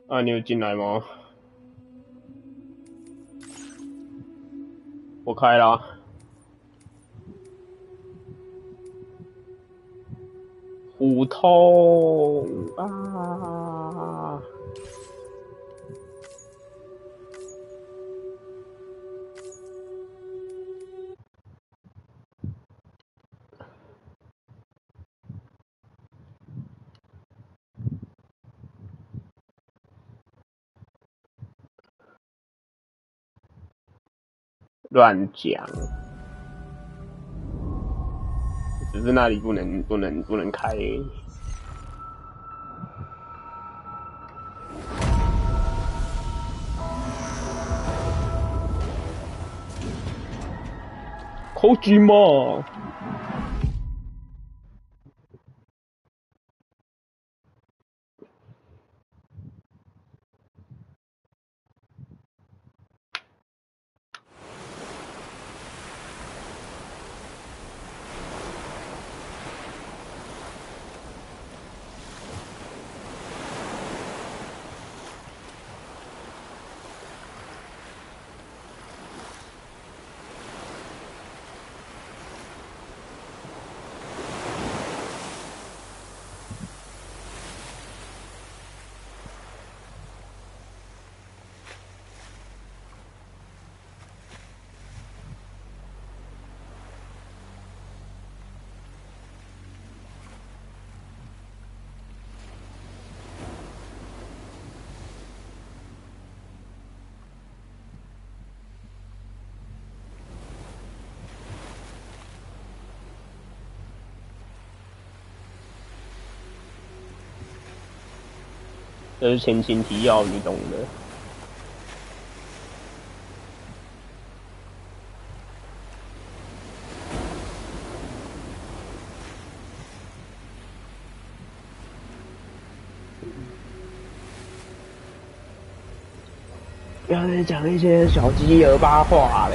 啊，你有进来吗？我开了。胡同啊！乱讲，只是那里不能开而已。口技嘛。这是前情提要，你懂的。不要再讲一些小鸡儿八话了。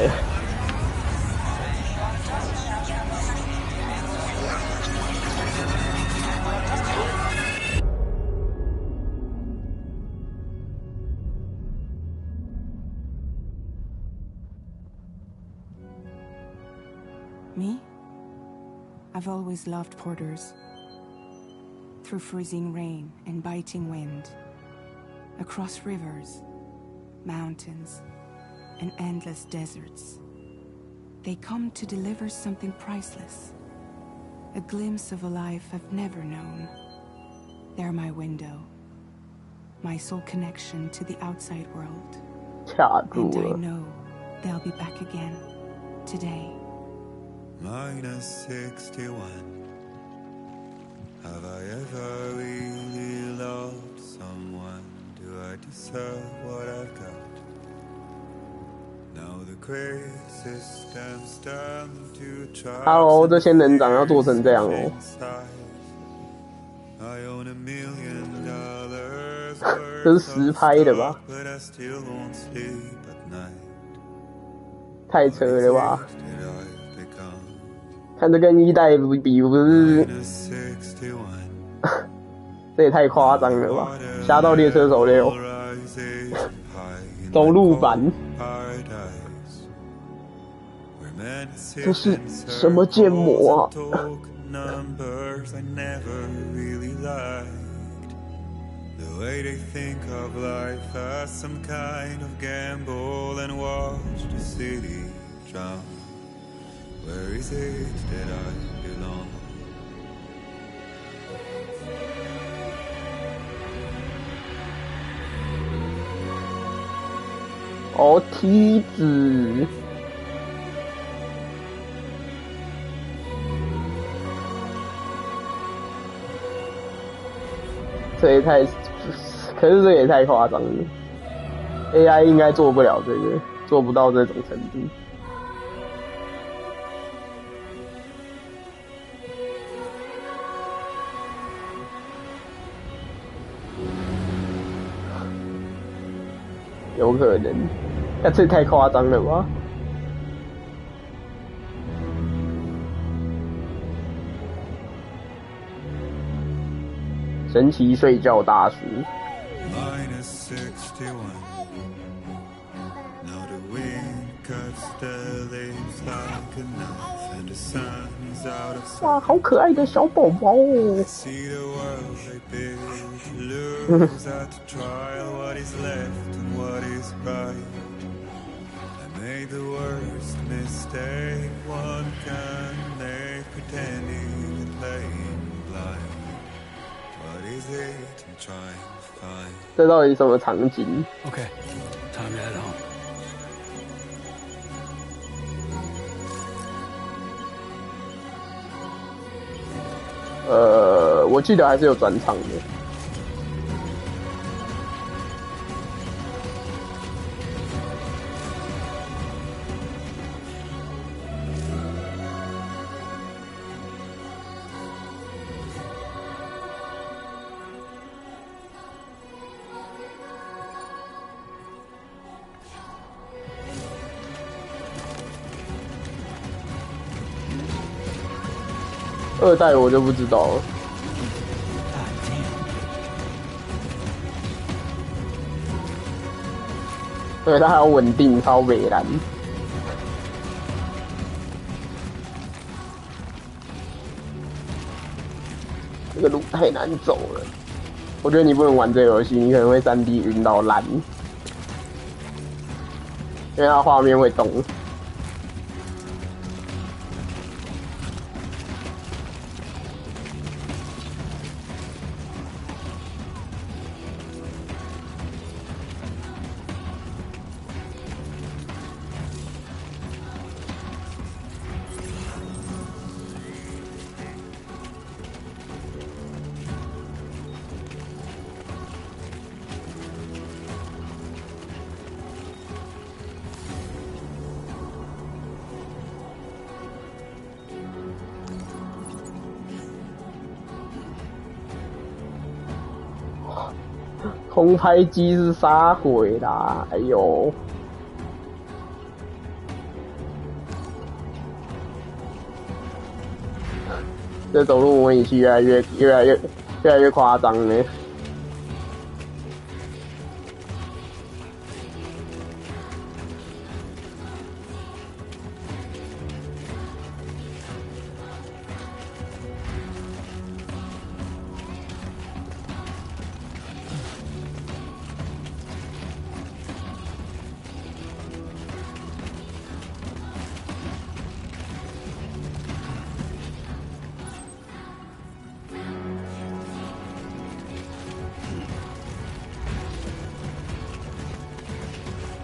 Me? I've always loved porters. Through freezing rain and biting wind, across rivers, mountains, and endless deserts, they come to deliver something priceless. A glimpse of a life I've never known. They're my window, my sole connection to the outside world. And I know they'll be back again, today. -61. Have I ever really loved someone? Do I deserve what I've got? Now the great systems turn to trust. Hello， 这仙人掌要做成这样哦。I own $1 million 这是实拍的吧？ but I still won't sleep at night. 太扯了吧！看这跟一代比，不是？这也太夸张了吧！侠盗猎车手6，走路版。这是什么建模啊？The way they think of life as some kind of gamble and watch the city drown. Where is it that I belong? Oh, 梯子。这也太，可是这也太夸张了。AI 应该做不了这个，做不到这种程度。有可能，但这太夸张了吧？神奇睡觉大叔。-61. Now the wind cuts the leaves like a knife, and the sun is out of sight. 哇，好可爱的小宝宝哦！ See the world they build, lose at the trial what is left and what is right. I made the worst mistake one can make, pretending and playing blind. What is it I'm trying to find? 这到底什么场景？ Okay, time to head home. 我记得还是有转场的。二代我就不知道了。对，它还要稳定，超美蓝。这个路太难走了，我觉得你不能玩这个游戏，你可能会3D 晕到烂，因为它画面会动。空拍机是啥鬼啦？哎呦！这走路模拟器越来越夸张呢。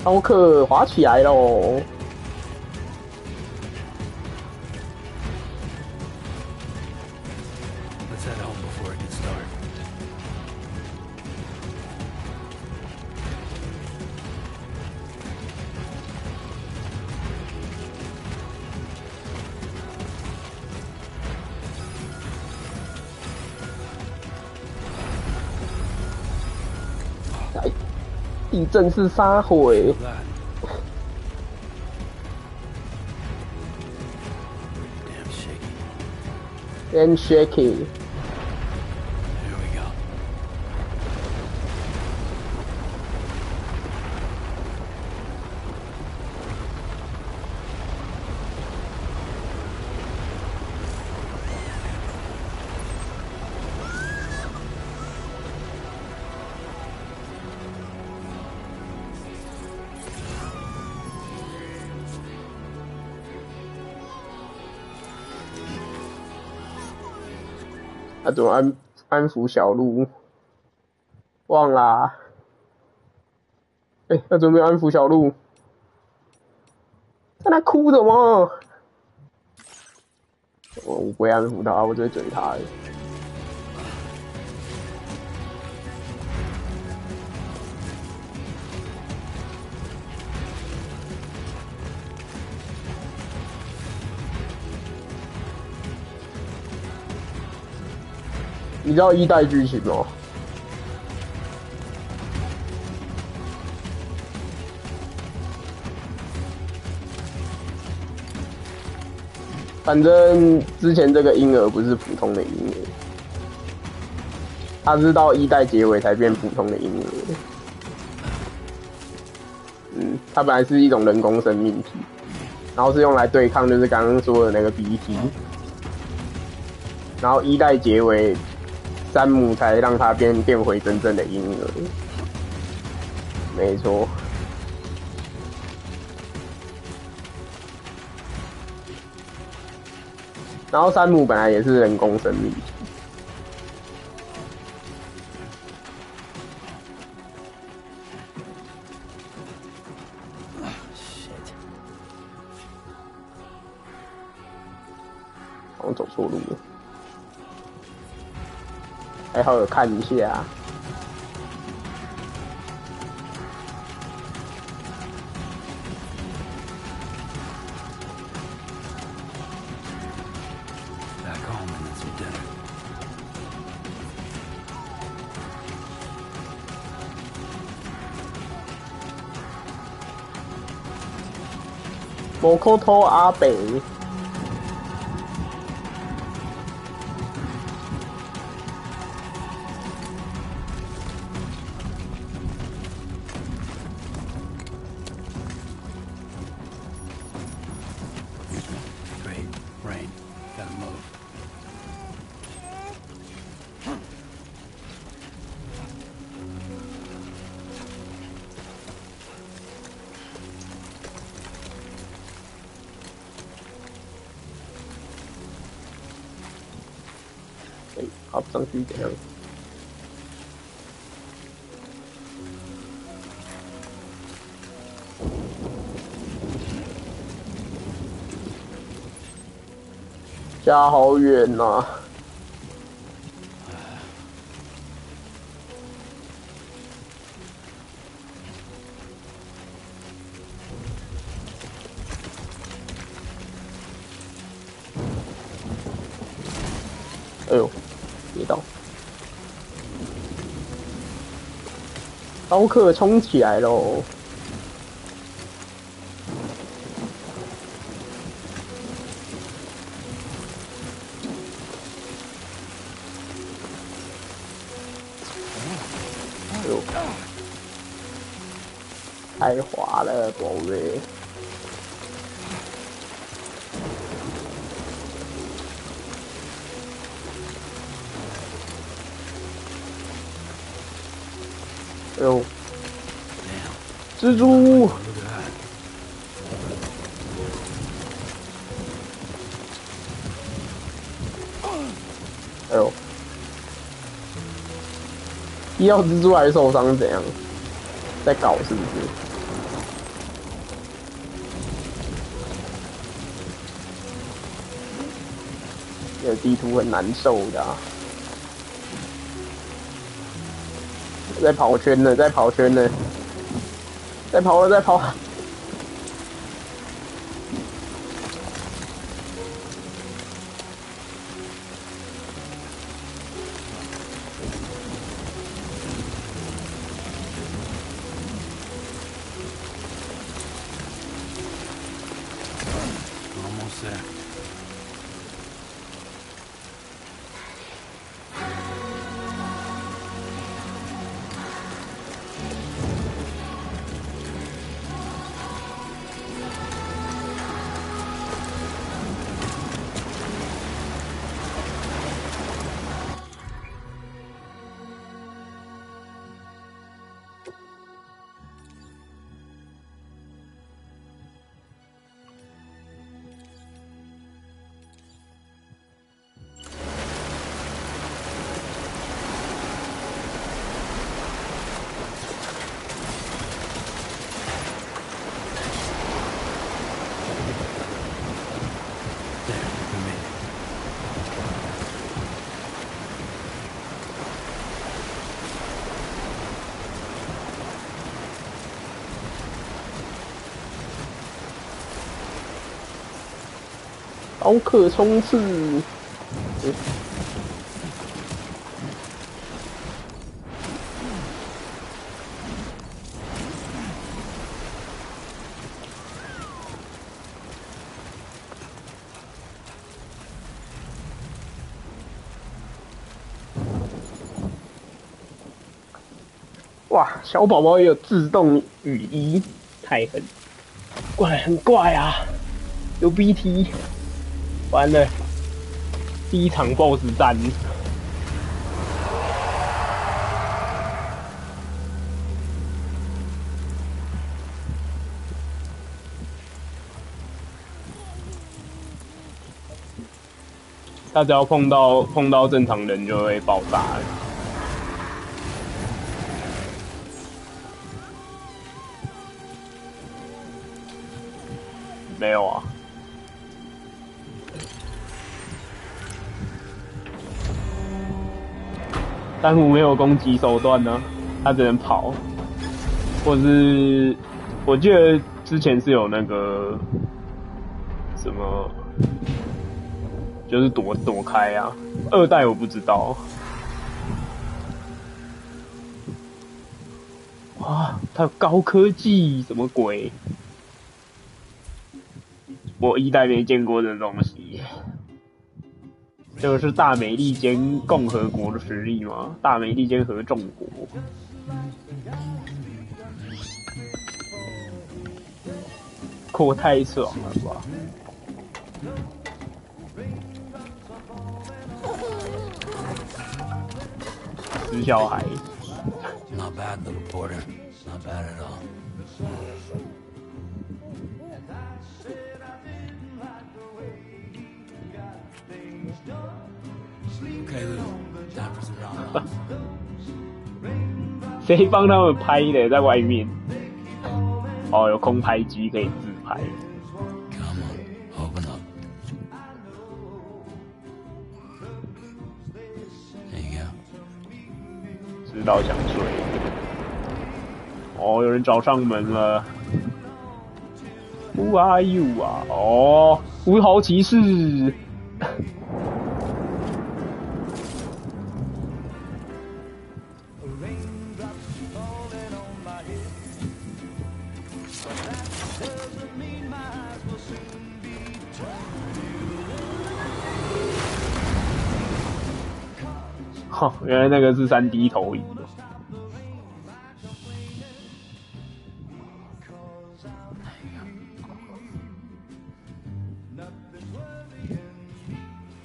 奥克滑起来喽！ Let's head home before it gets dark. 地震是啥回 That. Damn shaky. ？And shaky。 Here we go. 他怎么安抚小鹿？忘啦。他准备安抚小鹿，在那哭什么？我不会安抚他，我只会追他而已。你知道1代剧情吗？反正之前这个婴儿不是普通的婴儿，它是到1代结尾才变普通的婴儿的。它本来是一种人工生命体，然后是用来对抗就是刚刚说的那个 BT， 然后1代结尾，山姆才让它变回真正的婴儿。没错。然后山姆本来也是人工生命体。好像走错路了，还好有看一下。摩扣托阿北。爬不上去怎样？家好远呐！哎呦，跌倒！刀客冲起来喽！哎呦，太滑了，宝贝！哎呦，蜘蛛！哎呦，踢到蜘蛛还受伤怎样？在搞是不是？这个地图很难受的啊！在跑圈了，在跑圈了，在跑了，在跑。Almost there. 刀客冲刺！哇，小宝宝也有自动雨衣，太狠，怪很怪啊，有 BT， 完了，第一场 BOSS 战。他只要碰到正常人就会爆炸了。没有啊。珊瑚没有攻击手段呢，他只能跑，或是我记得之前是有那个什么。就是躲开啊，二代我不知道。哇，它有高科技，什么鬼？我一代没见过这东西。这个是大美利坚共和国的实力吗？大美利坚合众国。扩太爽了吧！死小孩。Not bad, little porter. Not bad at all. Okay, Lou. Time for some round. 谁帮他们拍的？在外面。哦，有空拍机可以自拍。Come on, open up. There you go. 知道想睡。哦，有人找上门了。Who are you 啊？哦，无头骑士。哦，原来那个是3D 投影。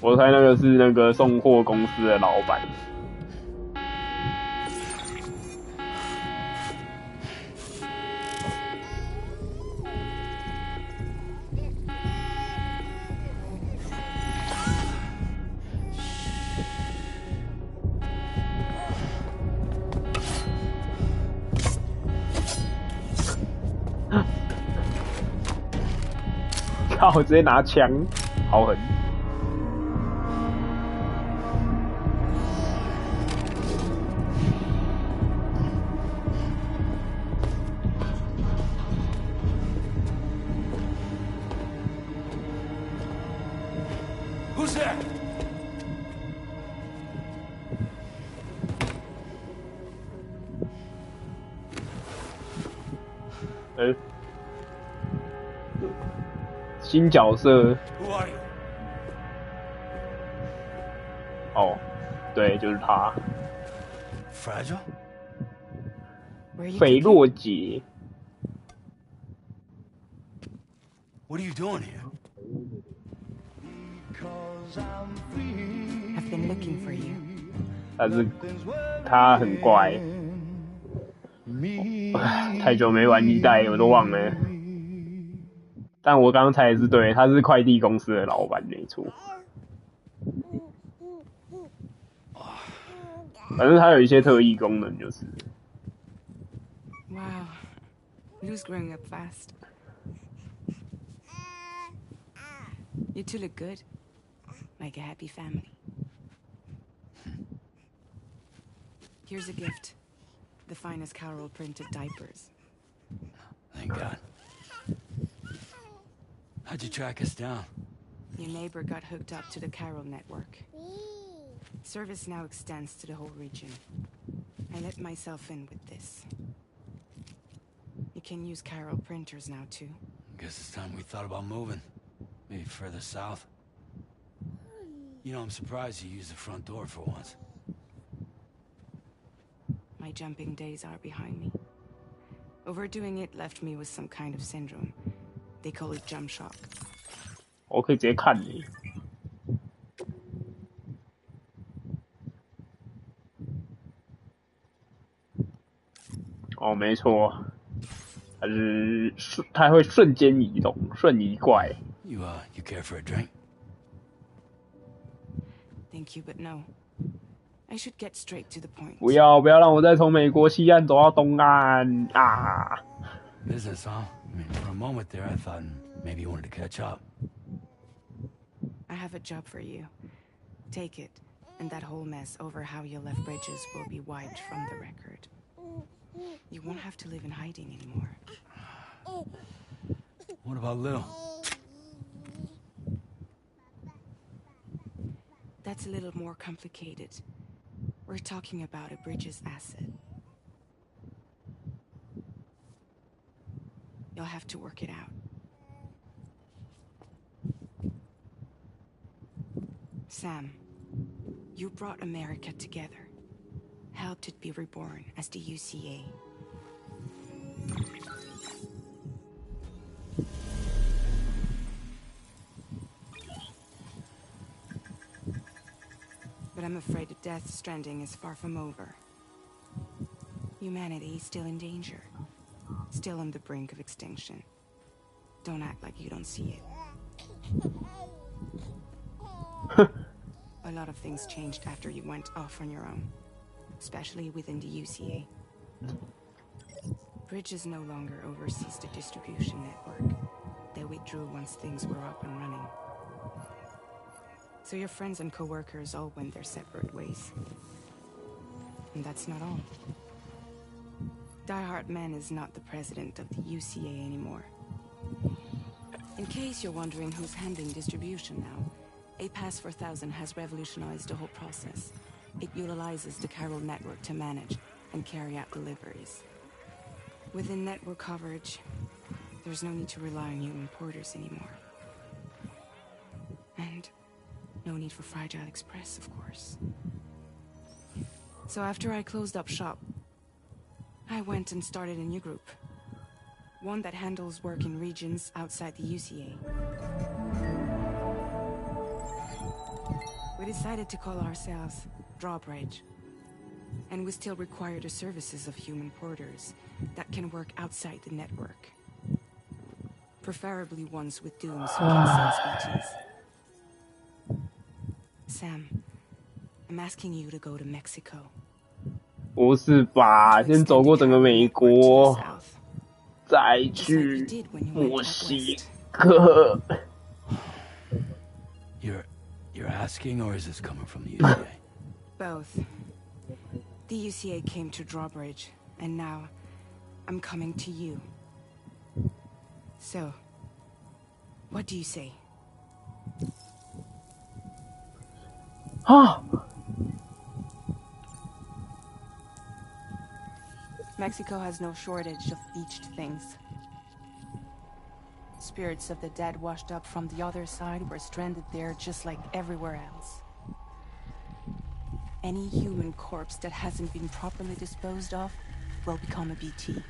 我猜那个是那个送货公司的老板。靠！直接拿枪，好狠！Who's there? 新角色。Who are you? 哦，对，就是他。Fragile? 斐洛杰。What are you doing here? I've been looking for you. 但是他很怪。太久没玩一代，我都忘了。但我刚刚猜的是对，他是快递公司的老板，没错。反正他有一些特异功能，就是。Wow, Lou's growing up fast. You two look good, like a happy family. Here's a gift. The finest Carol printed diapers. Thank God. How'd you track us down? Your neighbor got hooked up to the Carol network. Service now extends to the whole region. I let myself in with this. You can use Carol printers now too. Guess it's time we thought about moving. Maybe further south. You know, I'm surprised you used the front door for once. My my jumping days are behind me. Overdoing it left me with some kind of syndrome. They call it jump shock. 我可以直接看你。哦，没错，它会瞬间移动，瞬移怪。You care for a drink? Thank you, but no. I should get straight to the point. 不要让我再从美国西岸走到东岸啊！ Business, huh? I mean, for a moment there, I thought maybe you wanted to catch up. I have a job for you. Take it, and that whole mess over how you left Bridges will be wiped from the record. You won't have to live in hiding anymore. What about Lil? That's a little more complicated. We're talking about a Bridges asset. You'll have to work it out. Sam, you brought America together. Helped it be reborn as the UCA. But I'm afraid that Death Stranding is far from over. Humanity is still in danger. Still on the brink of extinction. Don't act like you don't see it. A lot of things changed after you went off on your own. Especially within the UCA. Bridges no longer oversees the distribution network. They withdrew once things were up and running. So your friends and co-workers all went their separate ways. And that's not all. Die Hardman is not the president of the UCA anymore. In case you're wondering who's handling distribution now, A Pass 4000 has revolutionized the whole process. It utilizes the chiral network to manage and carry out deliveries. Within network coverage, there's no need to rely on human porters anymore. And no need for Fragile Express, of course. So after I closed up shop, I went and started a new group. One that handles work in regions outside the UCA. We decided to call ourselves Drawbridge. And we still require the services of human porters that can work outside the network. Preferably ones with dooms who can sense BTs. Sam, I'm asking you to go to Mexico. 不是吧？先走过整个美国，再去墨西哥。You're asking, or is this coming from the UCA? Both. The UCA came to Drawbridge, and now I'm coming to you. So, what do you say? 啊！ Mexico has no shortage of beached things. Spirits of the dead washed up from the other side were stranded there just like everywhere else. Any human corpse that hasn't been properly disposed of will become a BT.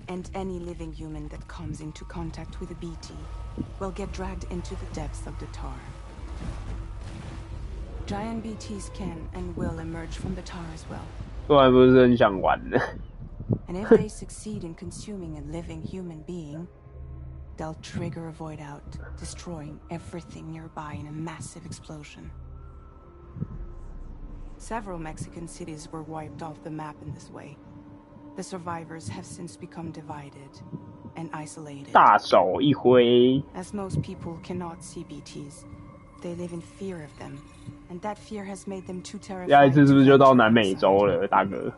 And any living human that comes into contact with a BT will get dragged into the depths of the tar. Giant BTs can and will emerge from the tar as well. 突然不是很想玩的。 And if they succeed in consuming a living human being, they'll trigger a void out, destroying everything nearby in a massive explosion. Several Mexican cities were wiped off the map in this way. The survivors have since become divided and isolated. 大手一挥。 As most people cannot see BTs, they live in fear of them, and that fear has made them too terrified. 下一次是不是就到南美洲了，大哥？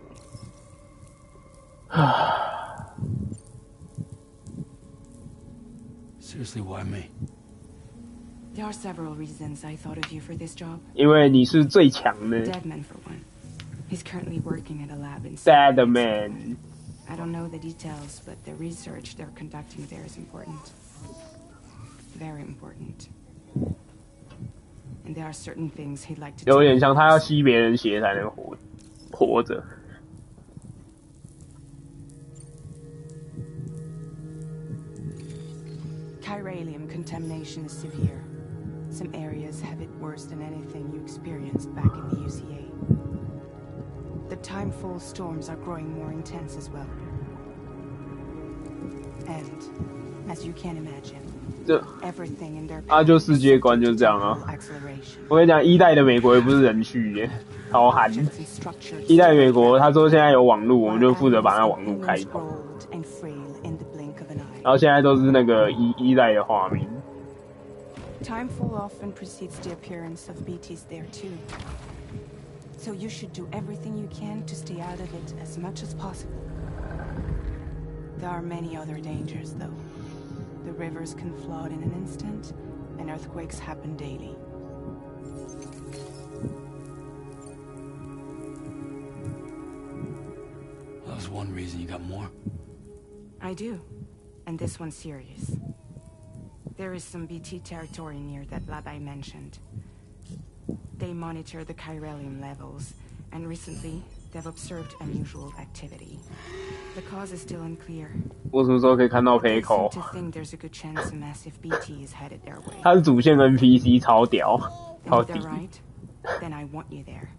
Seriously, why me? There are several reasons I thought of you for this job. 因为你是最强的。 Deadman, for one. He's currently working at a lab in Deadman. I don't know the details, but the research they're conducting there is important. Very important. And there are certain things he'd like to 有点像他要吸别人血才能活着。Chiralium contamination is severe. Some areas have it worse than anything you experienced back in the UCA. The timefall storms are growing more intense as well. And, as you can imagine, 这 everything in their 就世界观就是这样啊。我跟你讲，一代的美国也不是人去耶，超韩。一代美国他说现在有网络，我们就负责把那网络开通。然后现在都是那个一代的画面。Timefall often precedes the appearance of BTs there too. So you should do everything you can to stay out of it as much as possible. There are many other dangers though. The rivers can flood in an instant, and earthquakes happen daily. That was one reason you got more? I do. And this one's serious. There is some BT territory near that lab I mentioned. They monitor the chiralium levels, and recently, they've observed unusual activity. The cause is still unclear. 我什么时候可以看到 They Payco？ seem to think there's a good chance a massive BT is headed their way. 他是主线 NPC， 超屌， And 超 if 底 they're。right, then I want you there,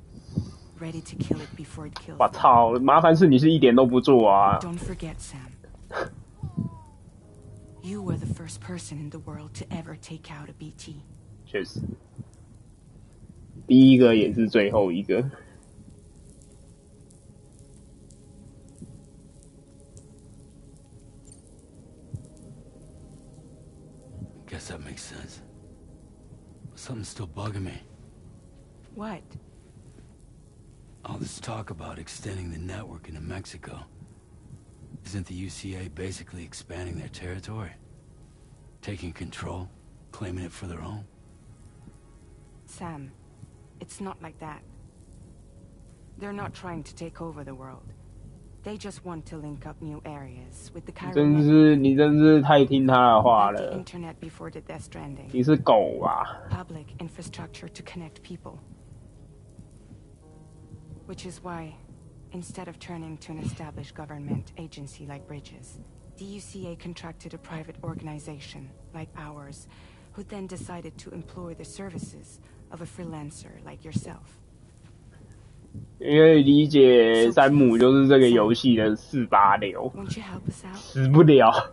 ready to kill it before it kills 我 them. 操！麻烦是你是一点都不做啊！ Don't forget, Sam. You were the first person in the world to ever take out a BT. 确实，第一个也是最后一个。Guess that makes sense. But something's still bugging me. What? All this talk about extending the network into Mexico. Isn't the UCA basically expanding their territory? Taking control? Claiming it for their own? Sam, it's not like that. They're not trying to take over the world. They just want to link up new areas with the 你真是太听他的话 like the 了。 internet before the Death Stranding. 你是狗吧？ Public infrastructure to connect people. Which is why, instead of turning to an established government agency like Bridges, the UCA contracted a private organization like ours, who then decided to employ the services of a freelancer like yourself. 因为理解山姆就是这个游戏的486流， Won't you help us out? 死不了。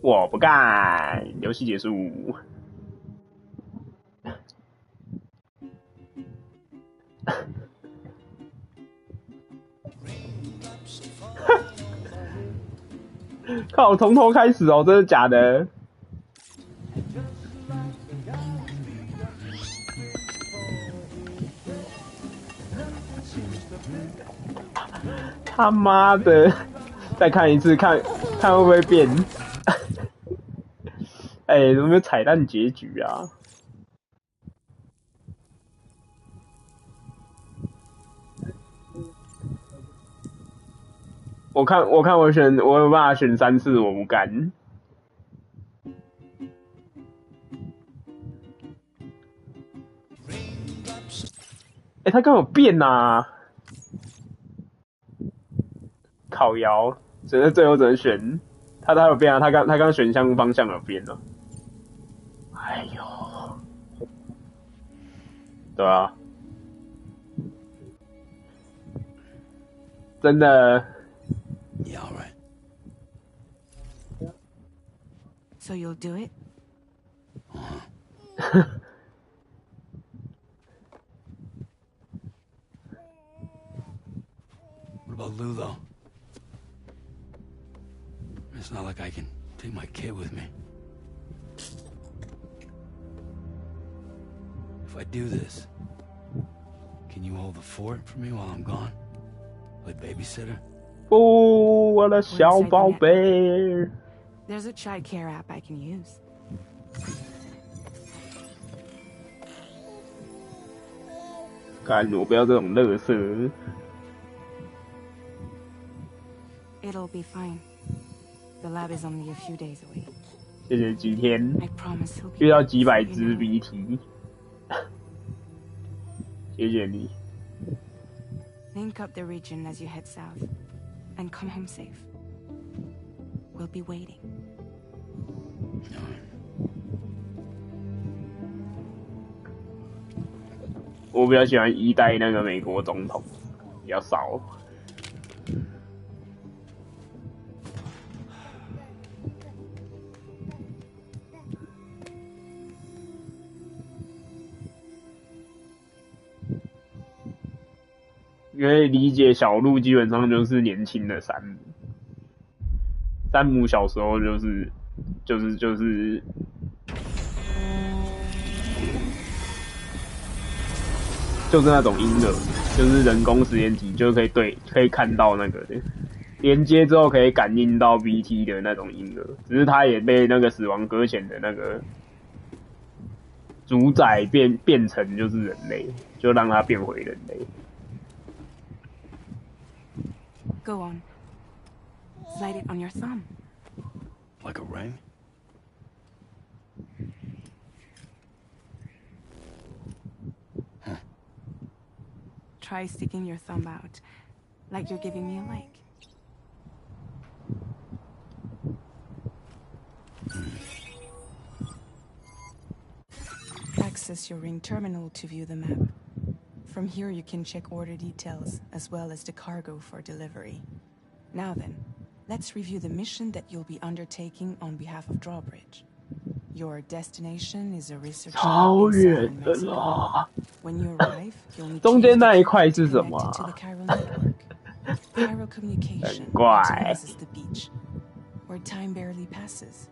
我不干，游戏结束。靠，从头开始哦，真的假的？他妈的！再看一次，看会不会变？哎、欸，有没有彩蛋结局啊？我看我选，我有办法选3次，我不干。哎、欸，他刚有变啊！靠腰，只是最后只能选他有变啊，他刚选项方向有变了。哎呦，对啊，真的。Yeah, all right. So you'll do it? What about Lou, though? It's not like I can take my kid with me. If I do this, can you hold the fort for me while I'm gone? Play babysitter? 哦，我的小宝贝。 There's a child care app I can use. 干，我不要这种垃圾。 It'll be fine. The lab is only a few days away. 谢谢几天 I promise he'll be 遇到 back 几百 before you 只 know it. BT， 谢谢你。 Link up the region as you head south, and come home safe. We'll be waiting. 我比较喜欢一代那个美国总统，比较骚。因为理解小鹿基本上就是年轻的山姆，山姆小时候就是那种婴儿，就是人工实验体，就是可以看到那个的连接之后可以感应到 BT 的那种婴儿，只是他也被那个死亡搁浅的那个主宰变成就是人类，就让他变回人类。 Go on. Slide it on your thumb. Like a ring? Try sticking your thumb out, like you're giving me a like. Access your ring terminal to view the map. From here you can check order details, as well as the cargo for delivery. Now then, let's review the mission that you'll be undertaking on behalf of Drawbridge. Your destination is a research lab in southern Mexico. When you arrive, you'll need to 中间那一块 use 是 the 什么 connected to the chiral network. Chiral communication 很怪。 utilizes the beach, where time barely passes.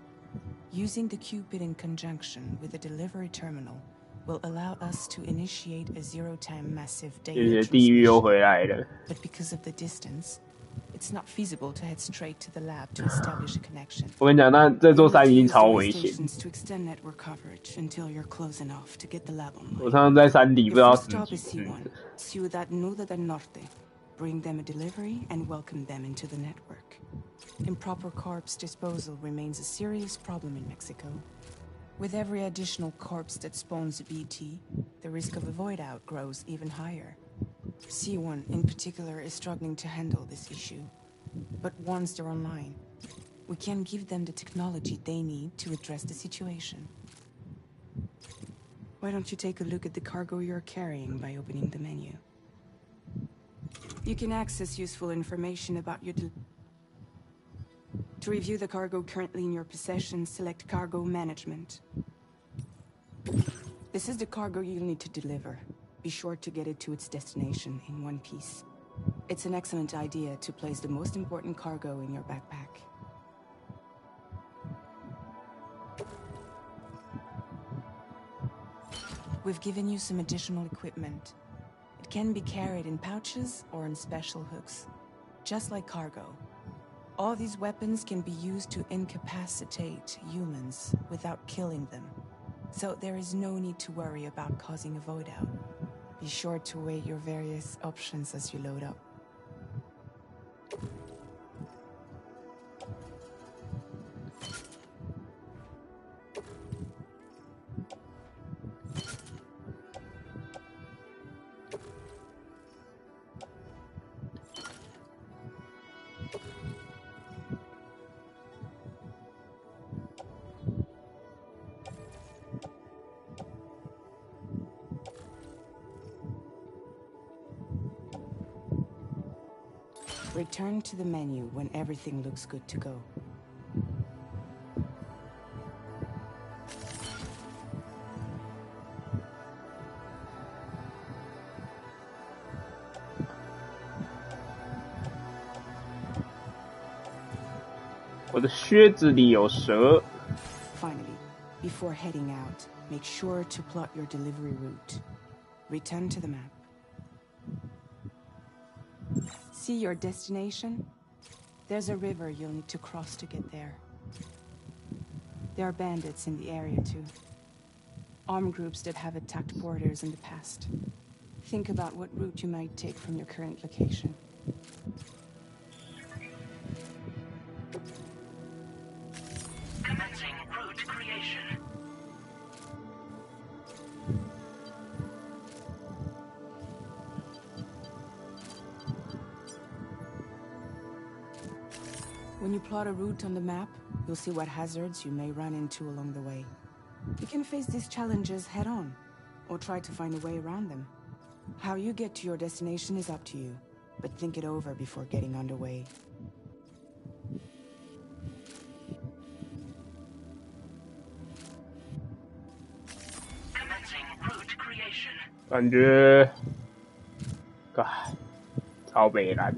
Using the Cupid in conjunction with the delivery terminal will allow us to initiate a zero-time massive 谢 data 谢地狱又 transmission. 回来了。 But because of the distance, it's not feasible to head straight to the lab to establish a connection. 我跟你讲，那这座山已经 Use 超 the 危险。 stations to extend network coverage until you're close enough to get the lab 我 online. 常常在山底不知 Your 道 first 死 stop 几 is 次。 C1, Ciudad Nuda del Norte. Bring them a delivery and welcome them into the network. Improper corpse disposal remains a serious problem in Mexico. With every additional corpse that spawns a BT, the risk of a void out grows even higher. C1 in particular is struggling to handle this issue. But once they're online, we can give them the technology they need to address the situation. Why don't you take a look at the cargo you're carrying by opening the menu? You can access useful information about your To review the cargo currently in your possession, select Cargo Management. This is the cargo you'll need to deliver. Be sure to get it to its destination in one piece. It's an excellent idea to place the most important cargo in your backpack. We've given you some additional equipment. It can be carried in pouches or in special hooks, just like cargo. All these weapons can be used to incapacitate humans without killing them. So there is no need to worry about causing a void out. Be sure to weigh your various options as you load up. Return to the menu when everything looks good to go.我的靴子里有蛇。 Finally, before heading out, make sure to plot your delivery route. Return to the map. See your destination? There's a river you'll need to cross to get there. There are bandits in the area too. Armed groups that have attacked borders in the past. Think about what route you might take from your current location. Commencing route When you plot a route on the map, you'll see what hazards you may run into along the way. You can face these challenges head-on, or try to find a way around them. How you get to your destination is up to you, but think it over before getting underway. Commencing route creation. 感觉，超北蓝。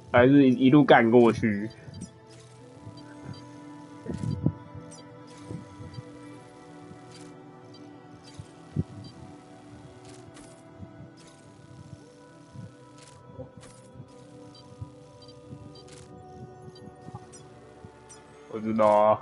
还是一路干过去。我知道啊。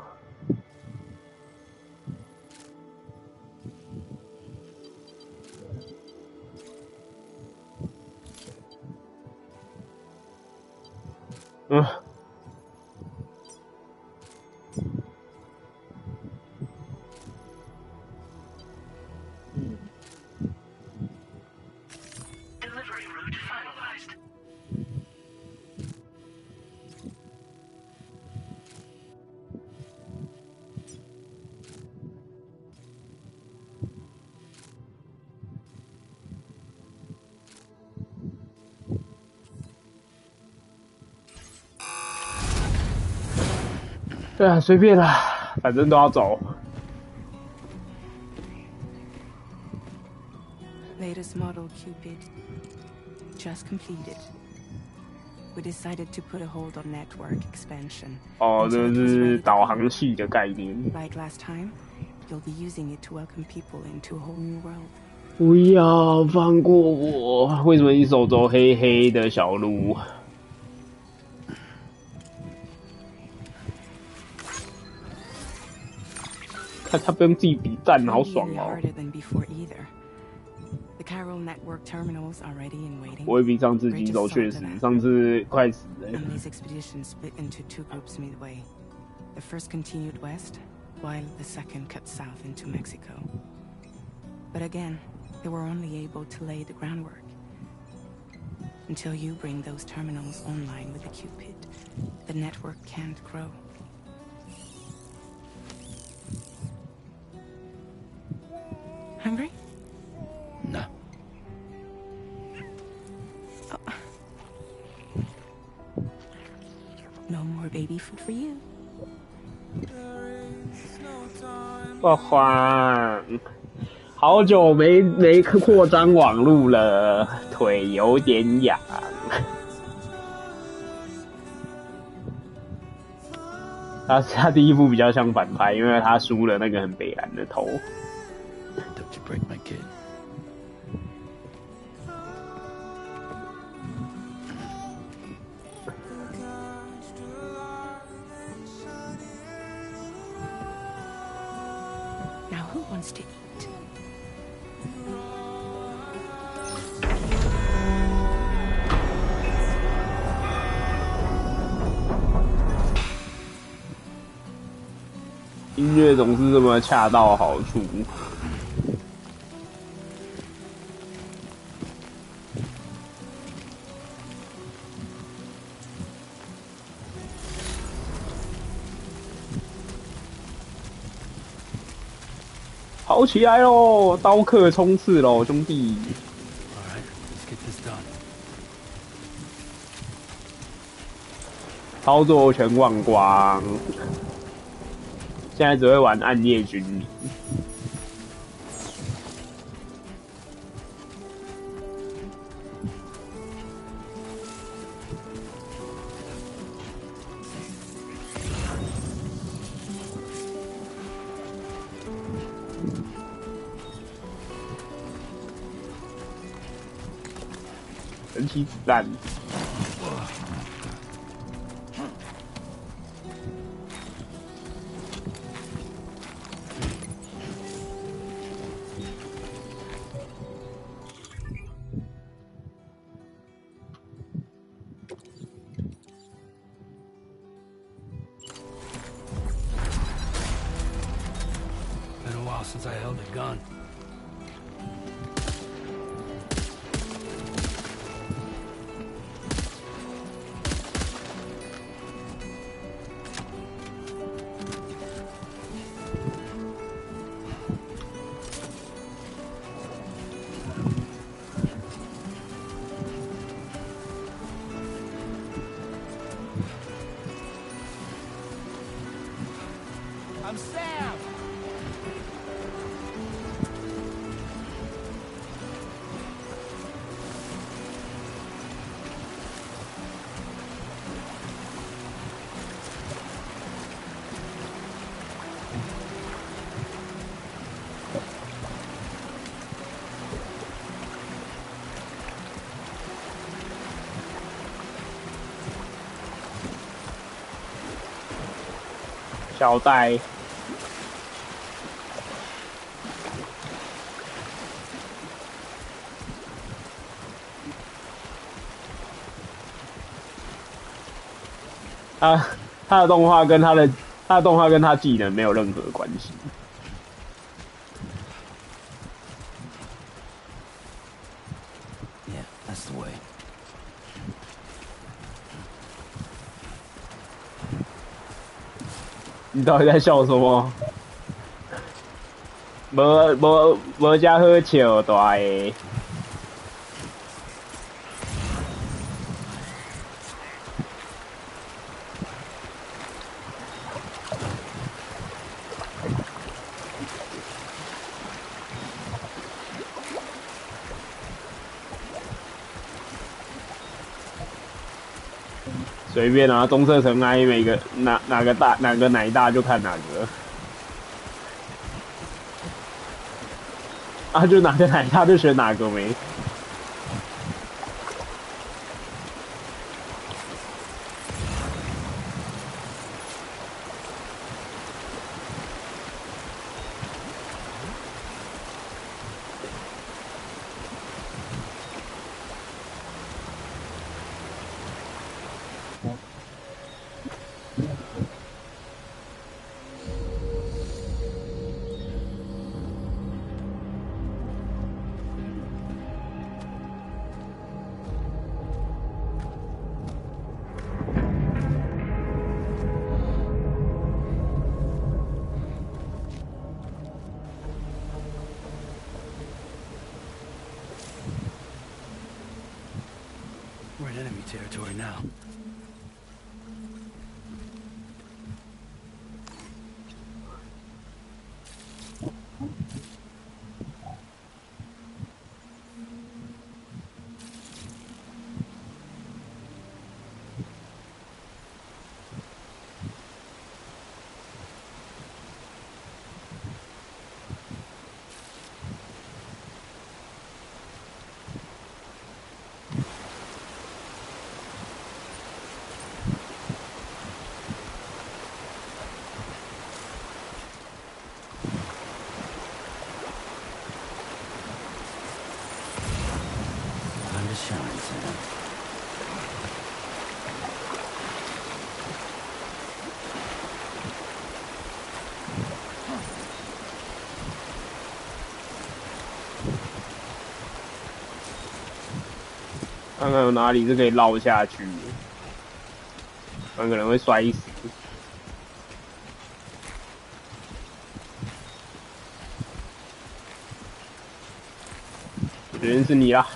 Delivery route finalized. 对啊，随便啦，反正都要走。Latest model Cupid. Just completed. We decided to put a hold on network expansion. 哦，这是导航器的概念。 Like last time, you'll be using it to welcome people into a whole new world. 不要放过我！为什么你手走黑黑的小路？看他不用自己比赞，好爽哦！ Harder than before either. The Chiral network terminals are ready and waiting. 不会比上次棘手，确实，上次快死了。 And these expeditions split into two groups midway. The first continued west, while the second cut south into Mexico. But again, they were only able to lay the groundwork. Until you bring those terminals online with the Cupid, the network can't grow. Hungry? No. Oh. No more baby food for you. 不慌，好久没扩张网路了，腿有点痒。他第一部比较像反派，因为他输了那个很北蓝的头。 Don't you break my kid. Now who wants to eat? 音乐总是这么恰到好处。跑起来喽！刀客冲刺喽，兄弟！ All right, let's get this done. 操作全忘光，现在只会玩暗夜军迷。神奇子弹。 Been a while since I held a gun. I'm Sam. 小戴，他的动画跟他技能没有任何关系。Yeah, that's the way. 你到底在笑什么？无遮好笑大个。随便啊，棕色尘埃每个哪个奶大就看哪个。啊，就哪个奶大就选哪个没。We're in enemy territory now. Time to shine, Sam. 看看有哪里是可以绕下去的，不然可能会摔死。决定是你啦。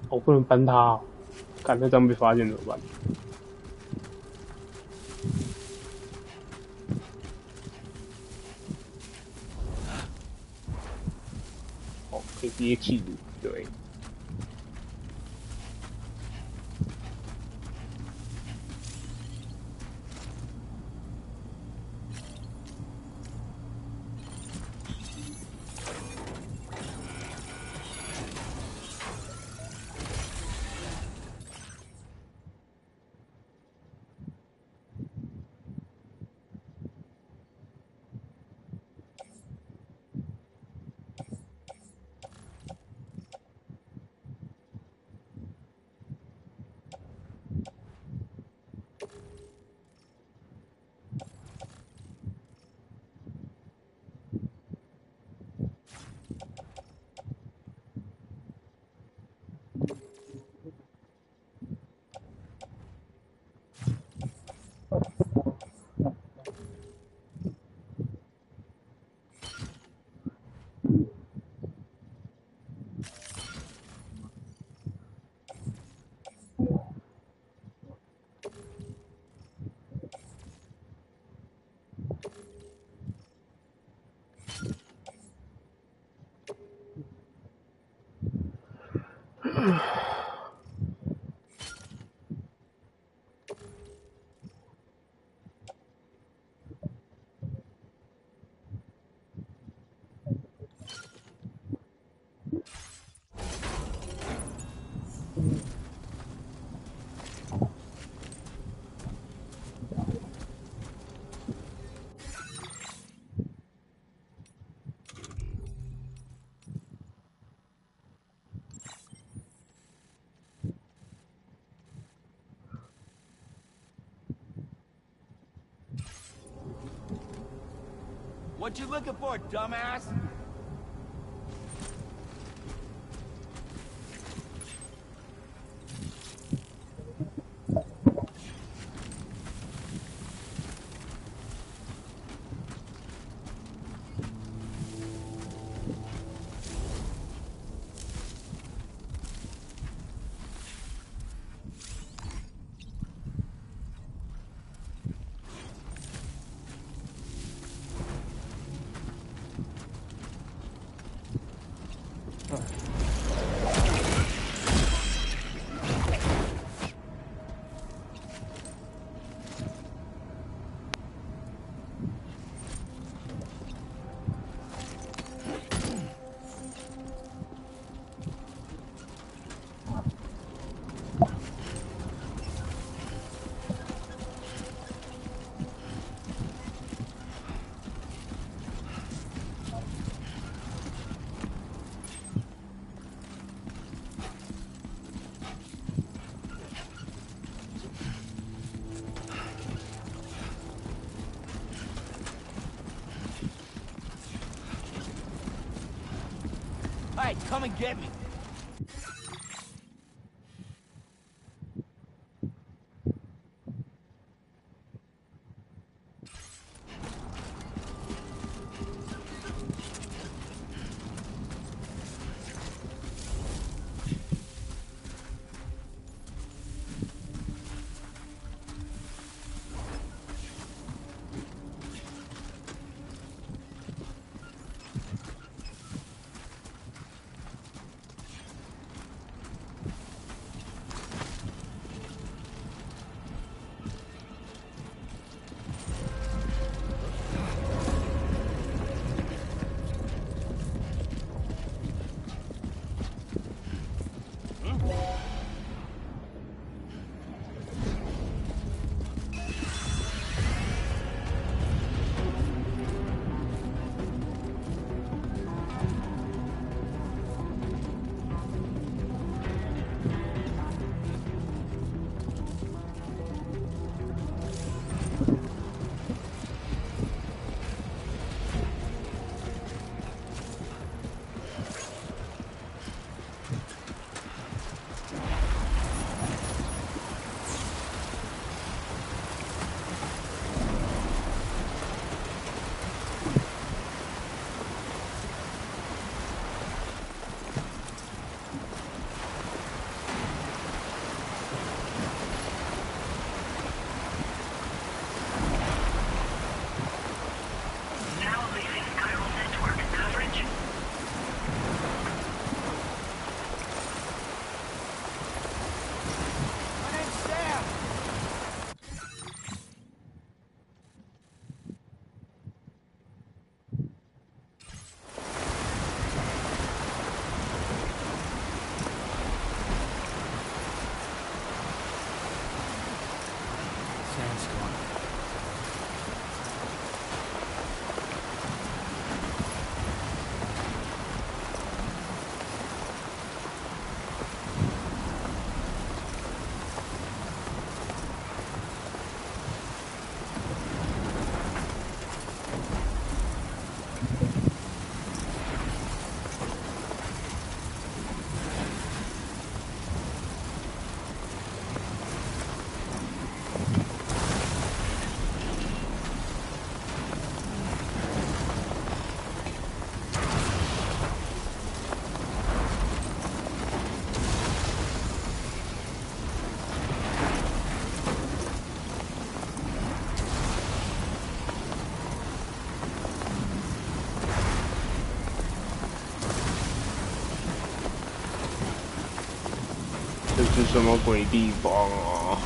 我不能搬他、哦，看那张被发现怎么办？哦，可以直接弃毒，对。What you looking for, dumbass? Hey, come and get me. Now leaving chiral network coverage. My name's Sam. Sam's gone.这是什么鬼地方啊？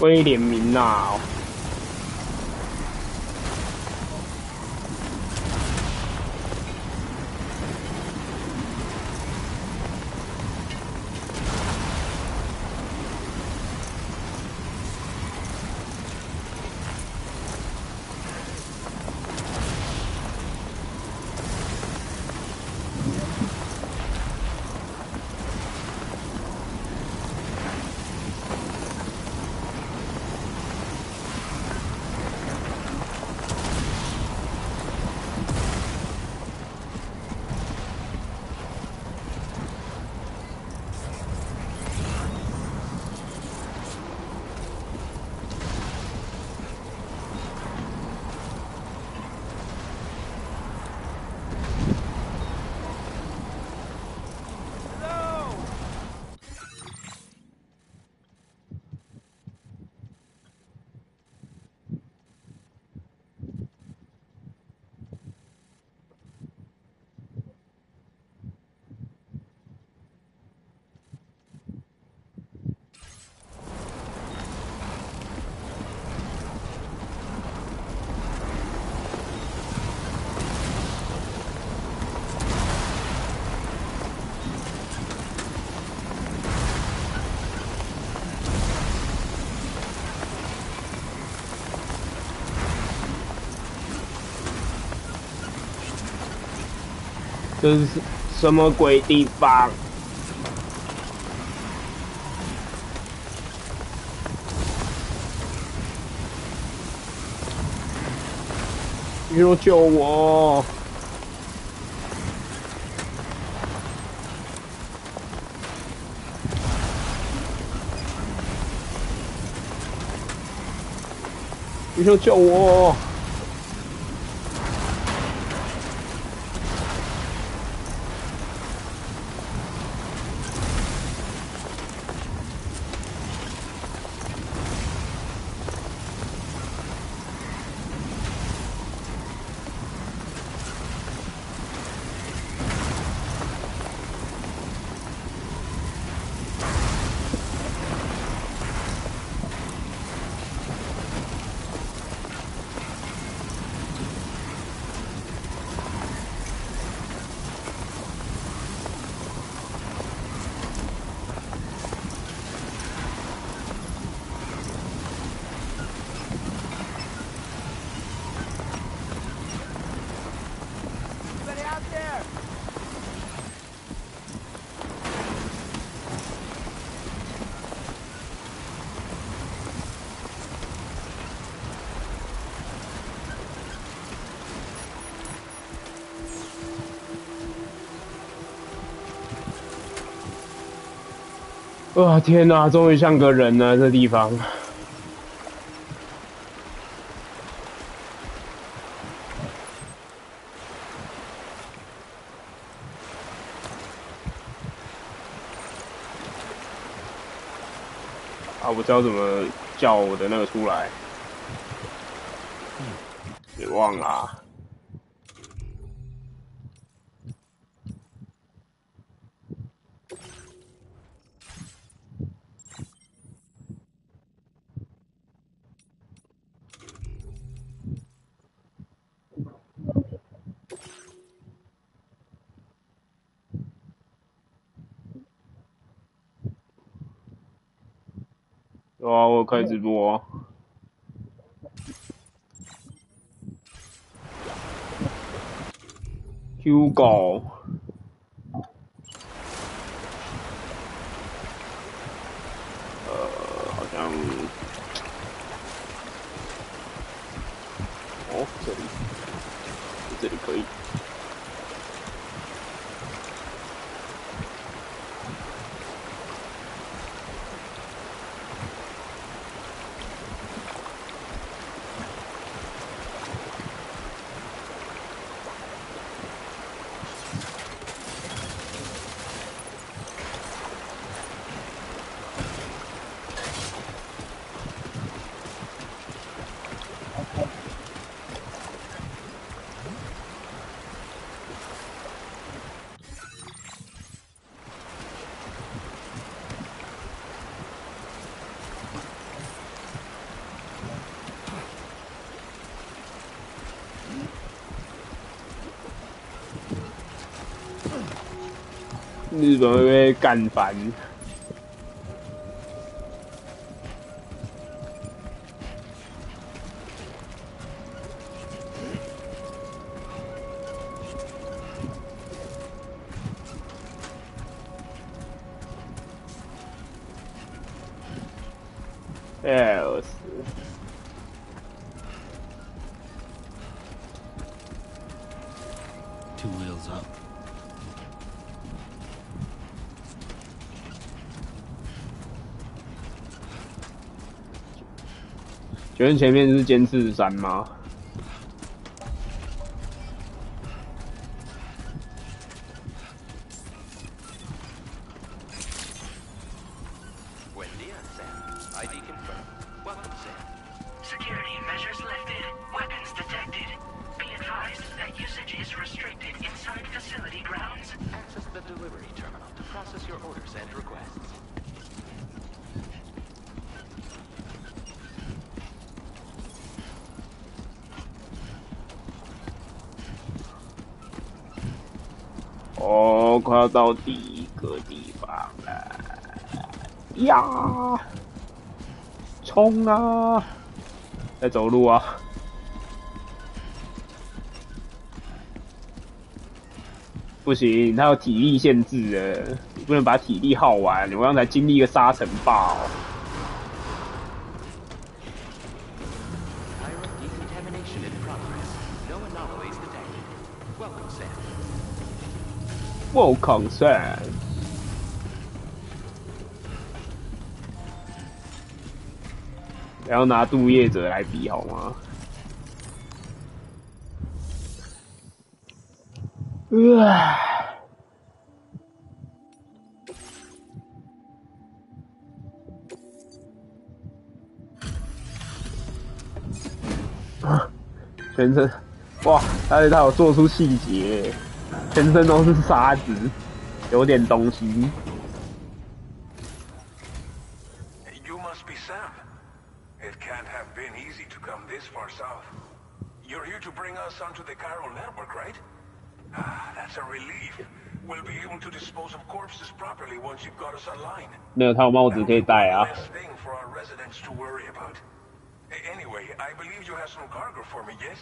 威廉明娜哦。这是什么鬼地方？有救我！有救我！哇，天哪，终于像个人了，这地方。啊，我知道怎么叫我的那个出来，别忘了啊。有啊，我开直播。Hugo， 好像，哦，这里可以。日本会被干翻。else. Two wheels up. 请问前面是尖刺山吗？ 哦，快要到第一个地方了呀！冲啊！在走路啊！不行，它有体力限制的，你不能把体力耗完。我刚才经历一个沙尘暴。 Welcome, Sam。不要拿杜业者来比好吗？全身，哇！他有做出细节。 全身都是沙子，有点东西。You must be Sam. It can't have been easy to come this far south. You're here to bring us onto the chiral network, right? Ah, that's a relief. We'll be able to dispose of corpses properly once you've got us online. 没有套帽子可以戴啊。 Thing for our residents to worry about. Anyway, I believe you have some cargo for me, yes?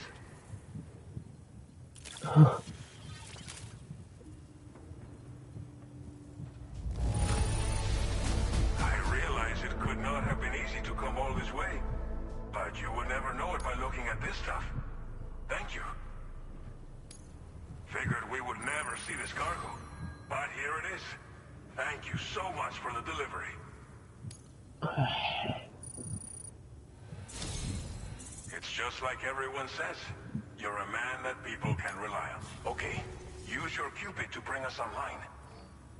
Not have been easy to come all this way, but you would never know it by looking at this stuff. Thank you. Figured we would never see this cargo, but here it is. Thank you so much for the delivery. It's just like everyone says. You're a man that people can rely on. Okay, use your Cupid to bring us online.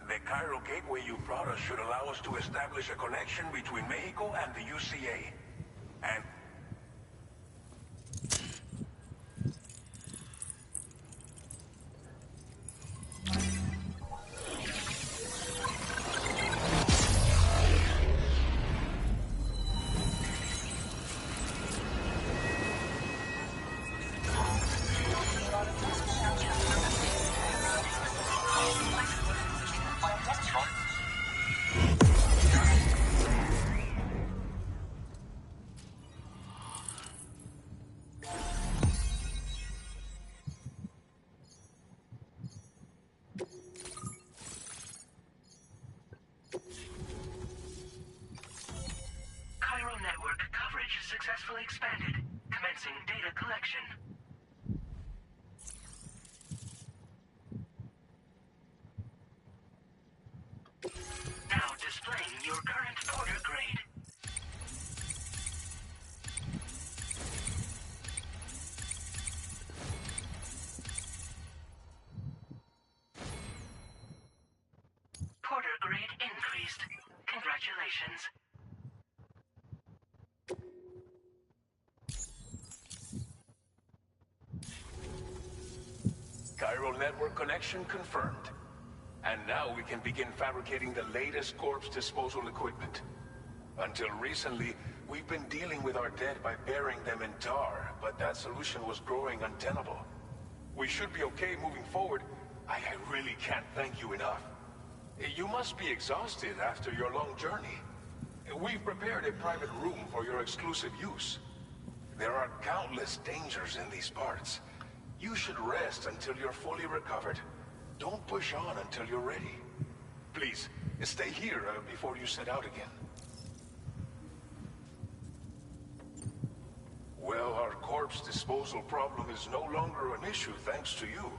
The chiral gateway you brought us should allow us to establish a connection between Mexico and the UCA. And... Successfully expanded. Commencing data collection. Now displaying your current porter grade. Porter grade increased. Congratulations. Chiral network connection confirmed. And now we can begin fabricating the latest corpse disposal equipment. Until recently, we've been dealing with our dead by burying them in tar, but that solution was growing untenable. We should be okay moving forward. I really can't thank you enough. You must be exhausted after your long journey. We've prepared a private room for your exclusive use. There are countless dangers in these parts. You should rest until you're fully recovered. Don't push on until you're ready. Please, stay here before you set out again. Well, our corpse disposal problem is no longer an issue thanks to you.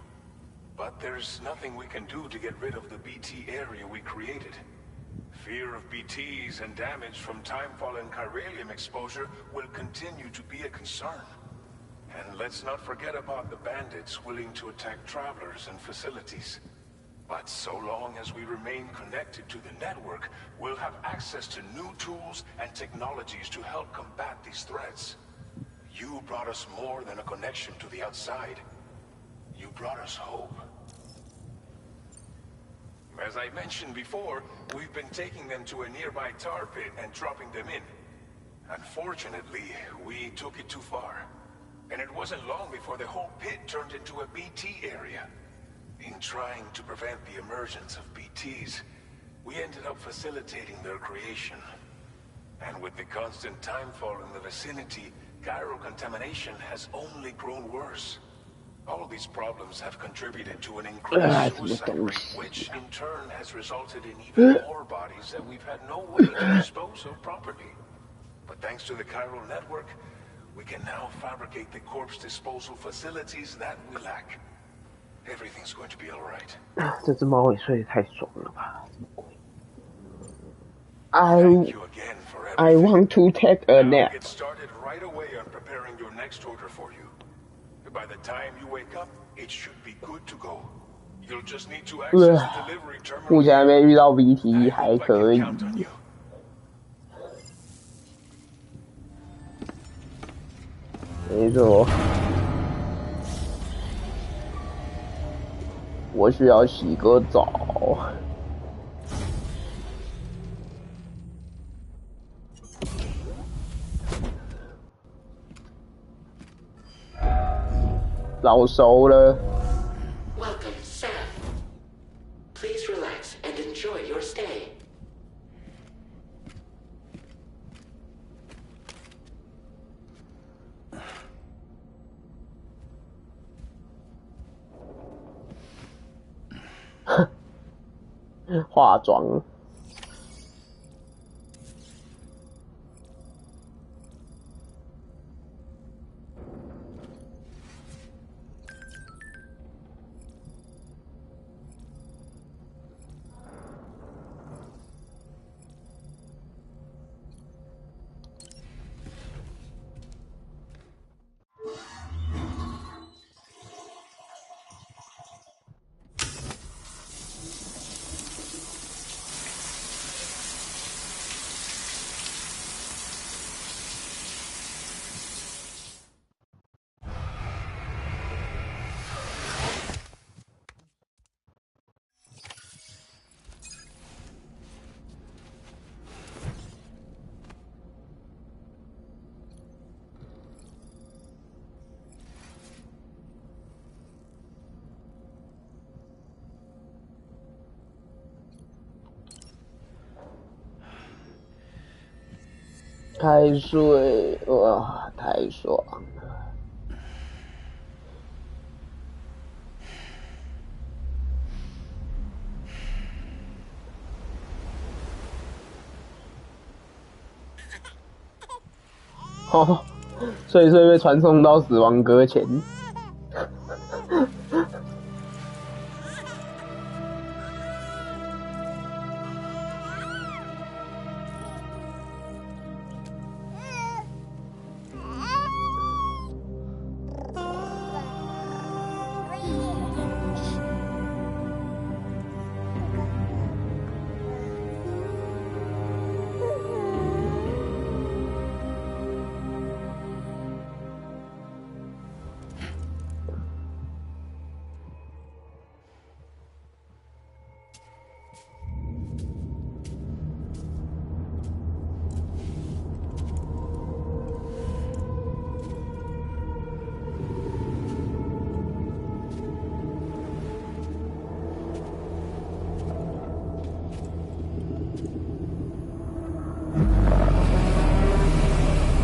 But there's nothing we can do to get rid of the BT area we created. Fear of BTs and damage from Timefall and Chiralium exposure will continue to be a concern. And let's not forget about the bandits willing to attack travelers and facilities. But so long as we remain connected to the network, we'll have access to new tools and technologies to help combat these threats. You brought us more than a connection to the outside. You brought us hope. As I mentioned before, we've been taking them to a nearby tar pit and dropping them in. Unfortunately, we took it too far. And it wasn't long before the whole pit turned into a BT area. In trying to prevent the emergence of BTs, we ended up facilitating their creation. And with the constant timefall in the vicinity, chiral contamination has only grown worse. All these problems have contributed to an increased suicide rate, which in turn has resulted in even more bodies that we've had no way to dispose of properly. But thanks to the chiral network, we can now fabricate the corpse disposal facilities that we lack. Everything's going to be all right. 这只猫也睡得太爽了吧？ Thank you again for I everything. want to take a Now nap. get started right away on preparing your next order for you. By the time you wake up, it should be good to go. You'll just need to access the delivery terminal. 目前还没遇到 I BT， 还 hope I 可 can 以。 count on you. 没错，我需要洗个澡。老熟了。 Welcome, Seth. Please relax and enjoy your stay. 化妆。开睡，哇，太爽了！哦，睡被传送到死亡搁浅。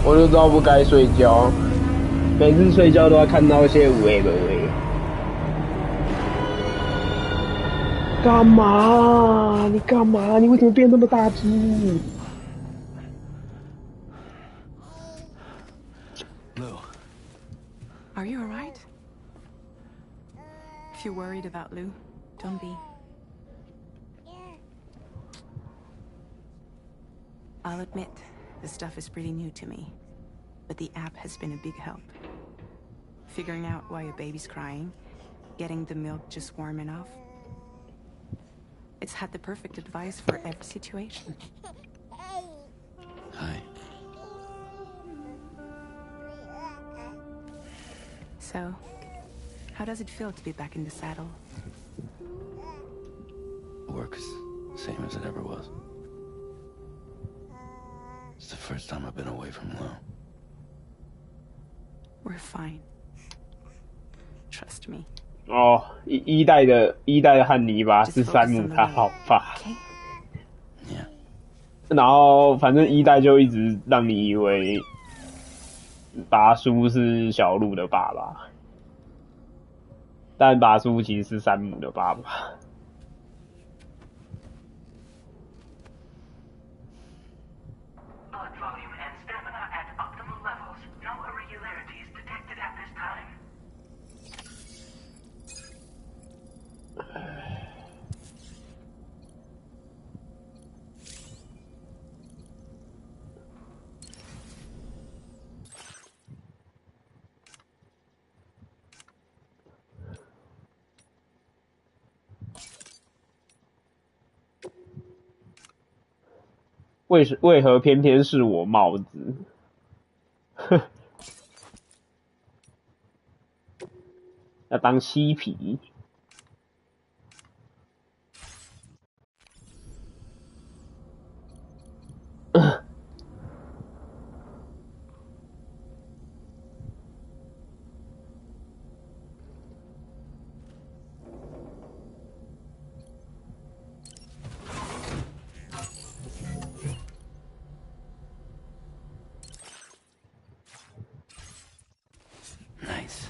我就知道不该睡觉，每次睡觉都要看到一些无谓的喂。干嘛？你干嘛？你为什么变那么大只？ Lou, Are you alright? If you're worried about Lou, don't be. I'll admit, this stuff is pretty new to me, but the app has been a big help. Figuring out why a baby's crying, getting the milk just warm enough. It's had the perfect advice for every situation. hi. So, how does it feel to be back in the saddle? Work is the same as it ever was. It's the first time I've been away from Lou. We're fine. Trust me. 哦，一代的汉尼拔是山姆他老爸， Yeah. 然后反正一代就一直让你以为拔叔是小鹿的爸爸，但拔叔其实是山姆的爸爸。 Blood volume and stamina at optimal levels. No irregularities detected at this time. 为何偏偏是我帽子？要当嬉皮？Nice.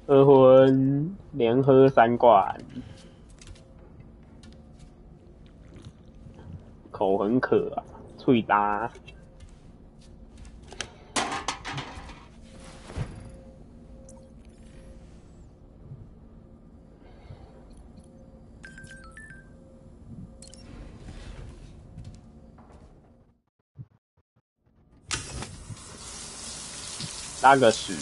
喝昏，连喝3罐，口很渴啊，脆搭。拉个屎。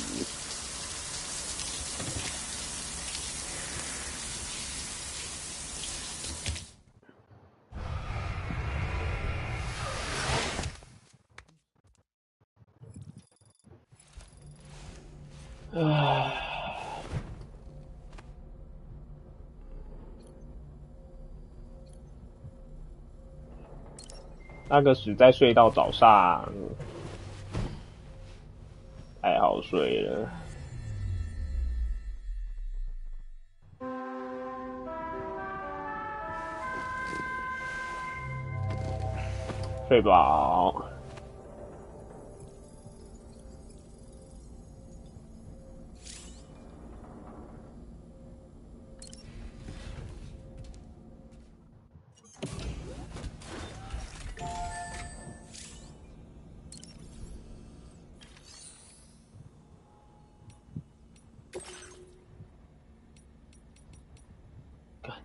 那个屎再睡到早上，太好睡了。睡饱。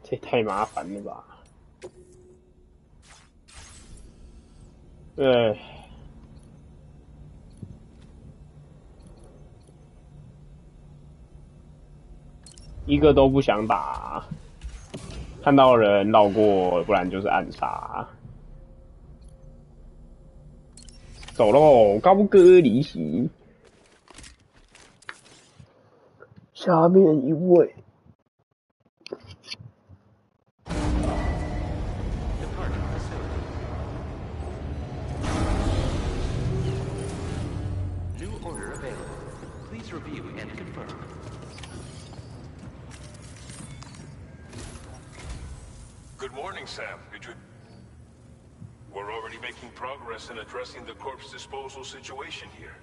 这也太麻烦了吧？对，一个都不想打，看到人绕过，不然就是暗杀。走喽，高歌离席。下面一位。New order available. Please review and confirm. Good morning, Sam. We're already making progress in addressing the corpse disposal situation here.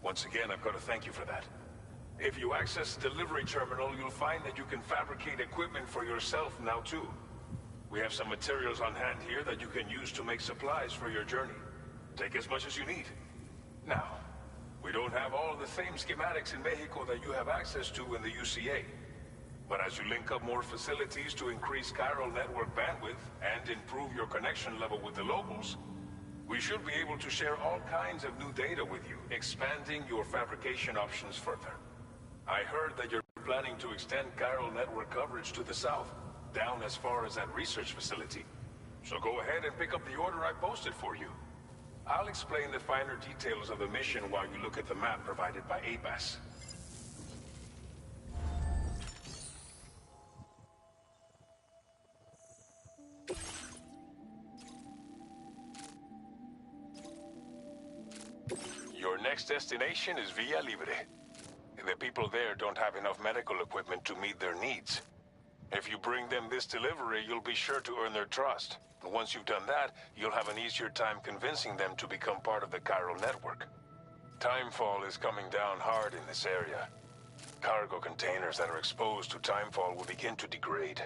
Once again, I've got to thank you for that. If you access the delivery terminal, you'll find that you can fabricate equipment for yourself now too. We have some materials on hand here that you can use to make supplies for your journey. Take as much as you need. Now, we don't have all the same schematics in Mexico that you have access to in the UCA. But as you link up more facilities to increase chiral network bandwidth and improve your connection level with the locals, we should be able to share all kinds of new data with you, expanding your fabrication options further. I heard that you're planning to extend chiral network coverage to the south, down as far as that research facility. So go ahead and pick up the order I posted for you. I'll explain the finer details of the mission while you look at the map provided by ABAS. Your next destination is Villa Libre. The people there don't have enough medical equipment to meet their needs. If you bring them this delivery, you'll be sure to earn their trust. And once you've done that, you'll have an easier time convincing them to become part of the chiral network. Timefall is coming down hard in this area. Cargo containers that are exposed to timefall will begin to degrade.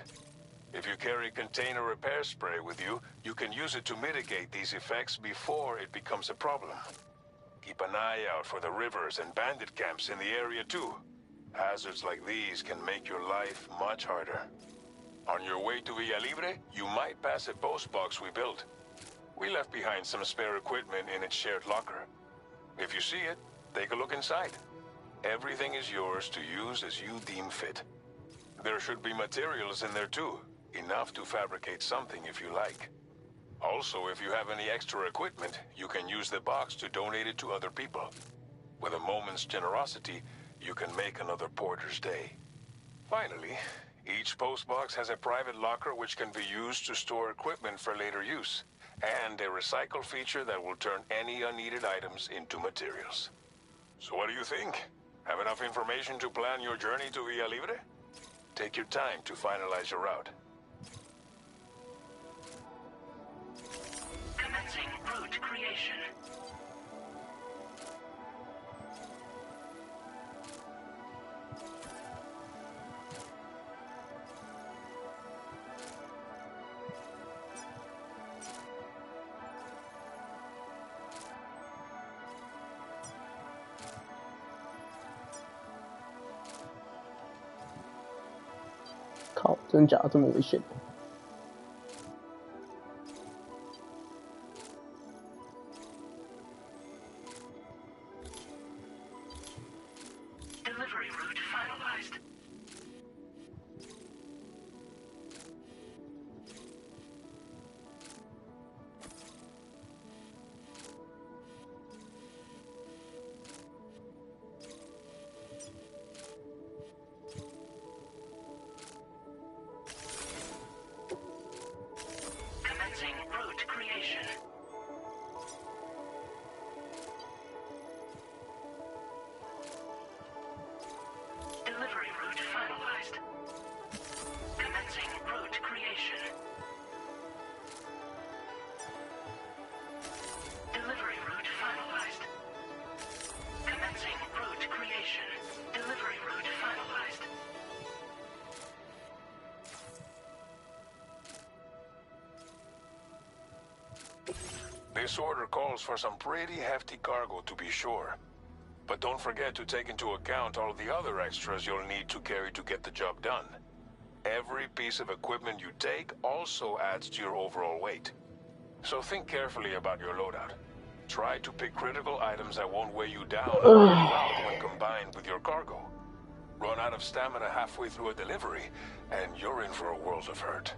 If you carry container repair spray with you, you can use it to mitigate these effects before it becomes a problem. Keep an eye out for the rivers and bandit camps in the area too. Hazards like these can make your life much harder. On your way to Villa Libre, you might pass a post box we built. We left behind some spare equipment in its shared locker. If you see it, take a look inside. Everything is yours to use as you deem fit. There should be materials in there too, enough to fabricate something if you like. Also, if you have any extra equipment, you can use the box to donate it to other people. With a moment's generosity, you can make another porter's day. Finally, each postbox has a private locker which can be used to store equipment for later use, and a recycle feature that will turn any unneeded items into materials. So what do you think? Have enough information to plan your journey to Villa Libre? Take your time to finalize your route. Commencing route creation.靠，真假这么危险？ Delivery route finalized. Commencing route creation. Delivery route finalized. Commencing route creation. Delivery route finalized. Commencing route creation. Delivery route finalized. This order calls for some pretty hefty cargo to be sure. But don't forget to take into account all the other extras you'll need to carry to get the job done. Every piece of equipment you take also adds to your overall weight. So think carefully about your loadout. Try to pick critical items that won't weigh you down or wear you out when combined with your cargo. Run out of stamina halfway through a delivery, and you're in for a world of hurt.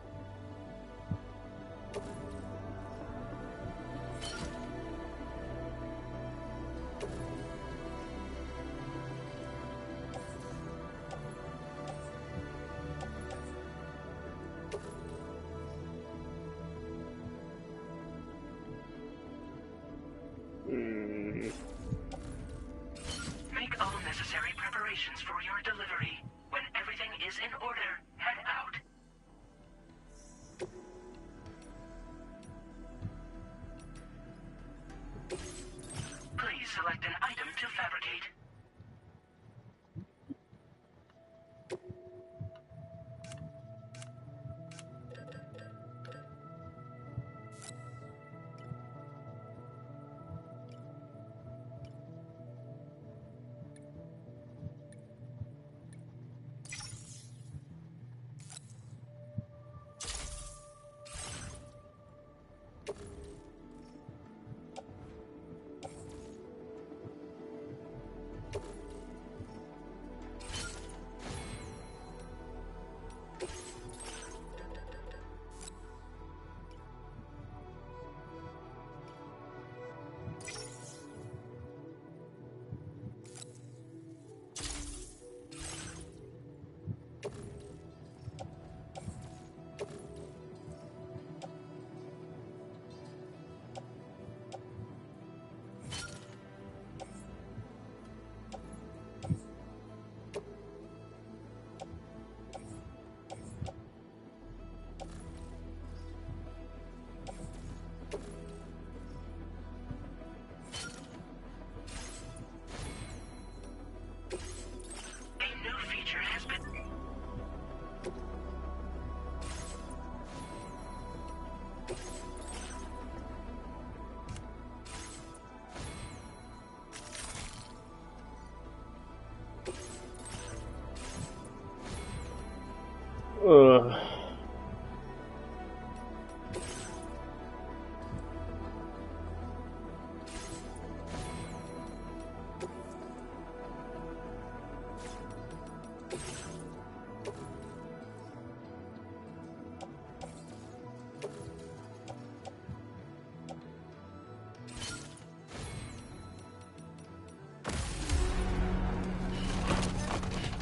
Make all necessary preparations for your delivery. When everything is in order, head out. Please select an item to fabricate.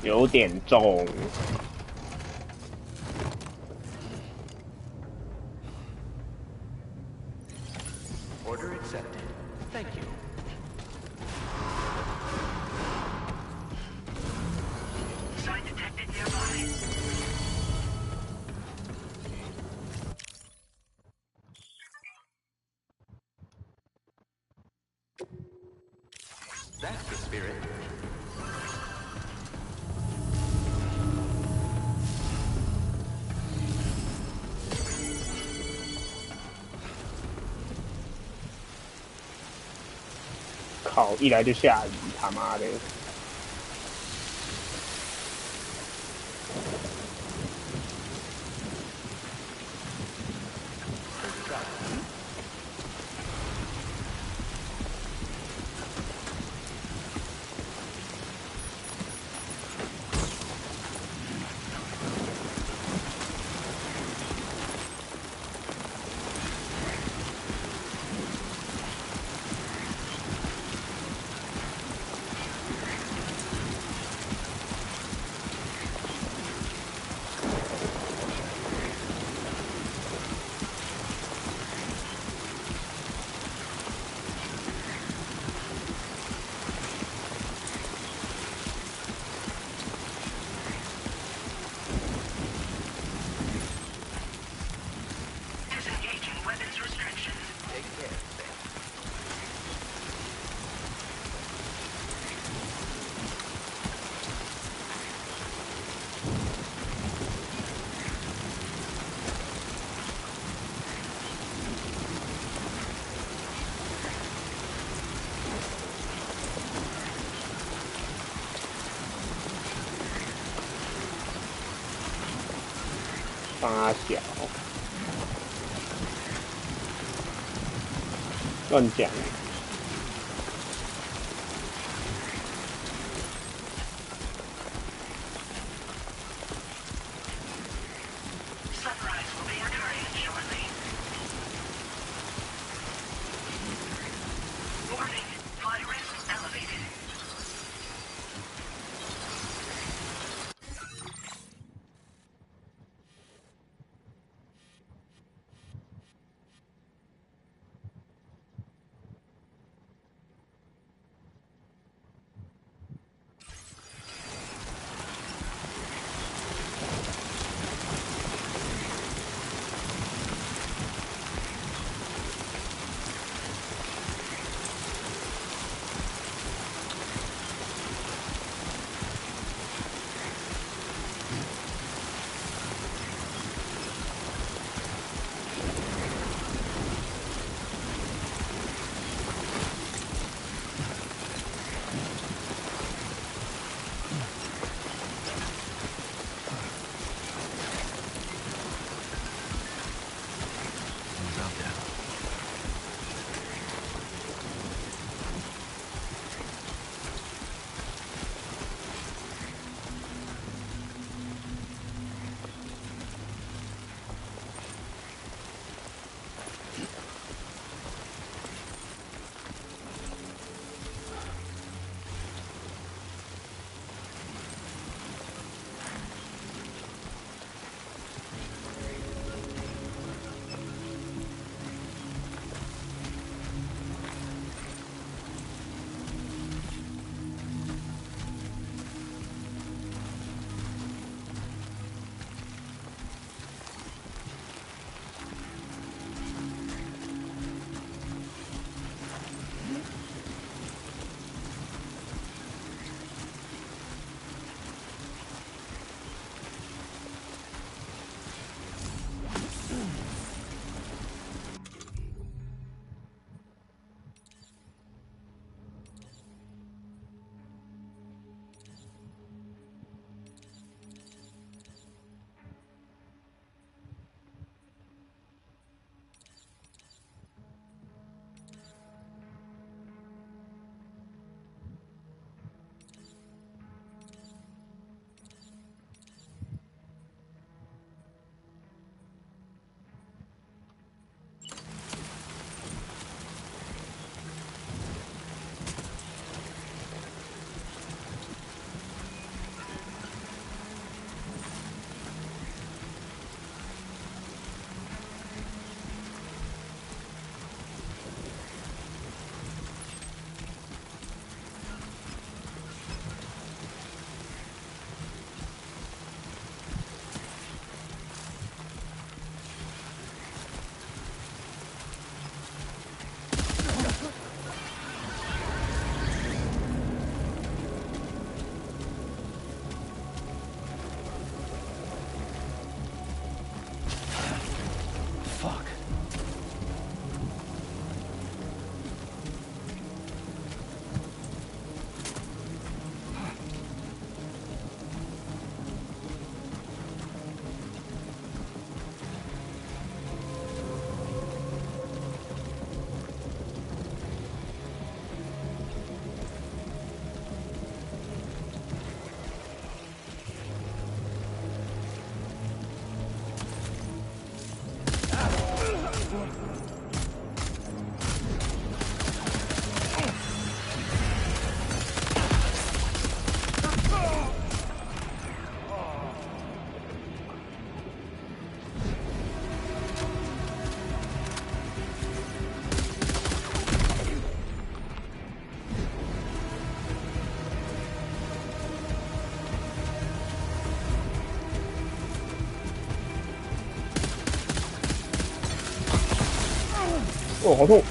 有点重。Order accepted. Thank you. Sign detected nearby. That's the spirit.靠！一来就下雨，他妈的！他小，乱讲。Sunrise will be occurring shortly. Warning, fly risk elevated.哦，好痛！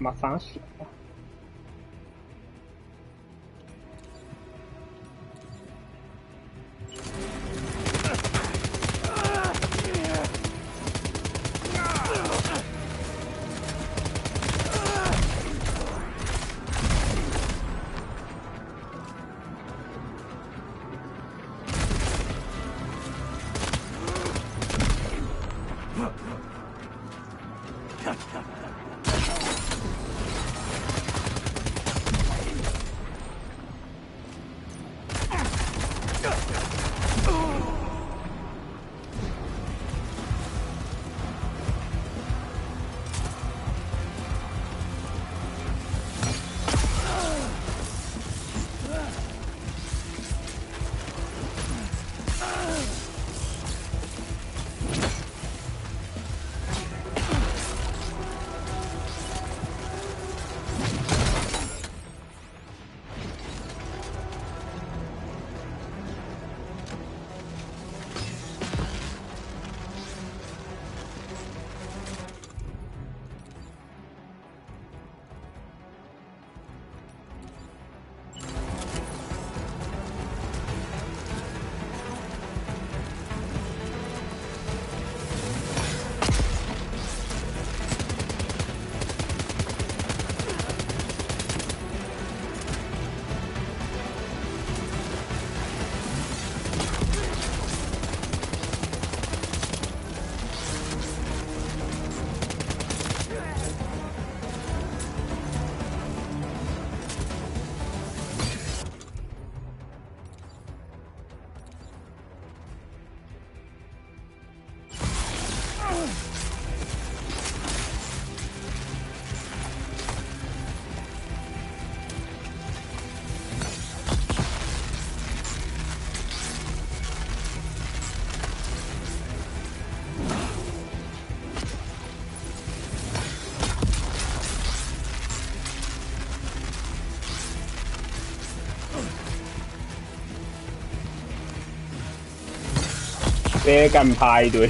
妈傻小啊！直接干趴一堆。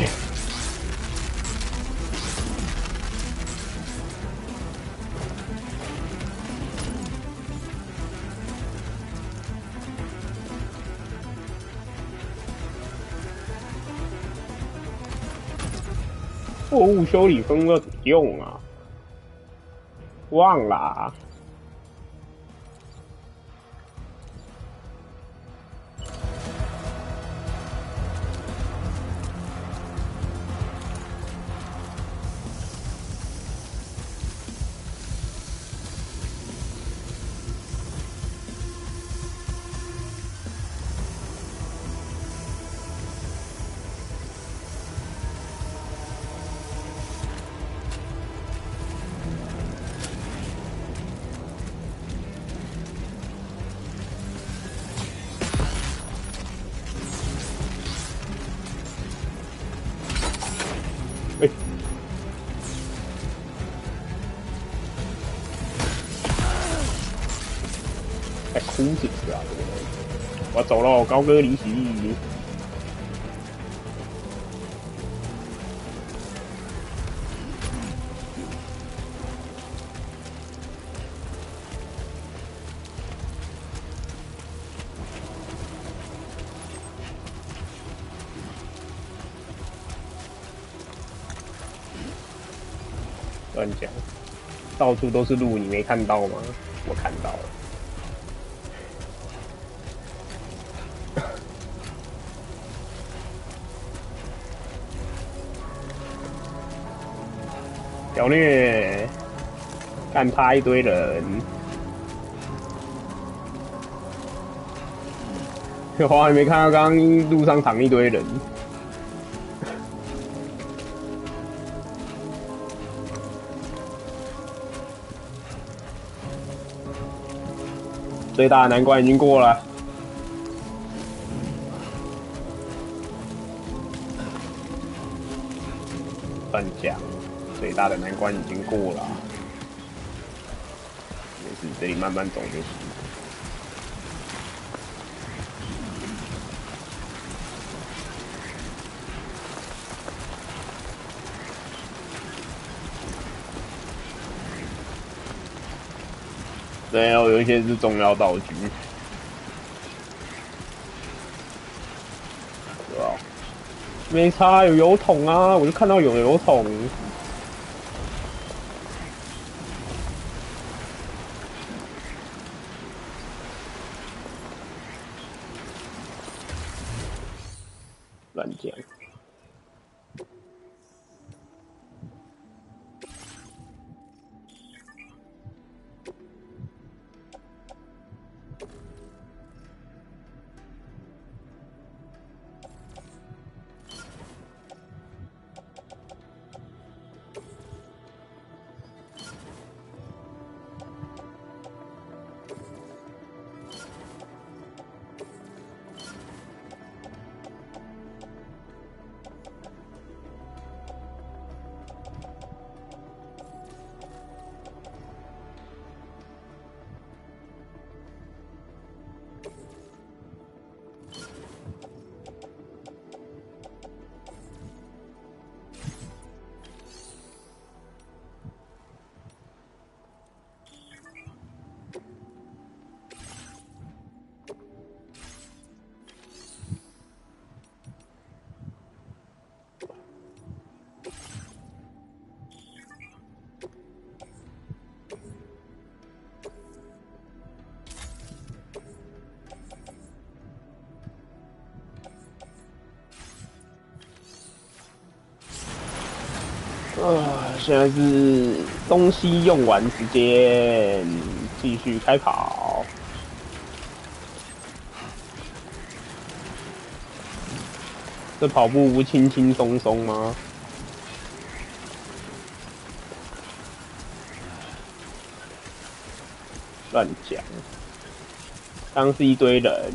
货物修理分要怎么用啊？忘了啊。哭死啊！我走喽，高歌离席。乱讲，到处都是路，你没看到吗？我看到了。屌虐，干趴一堆人，我还没看到刚刚路上躺一堆人。最大的难关已经过了。乱讲。最大的难关已经过了，没事，这里慢慢走就行。对，有一些是重要道具，对吧？没差，有油桶啊，我就看到有油桶。乱讲。现在是东西用完时间，继续开跑。这跑步不轻轻松松吗？乱讲，当是一堆人。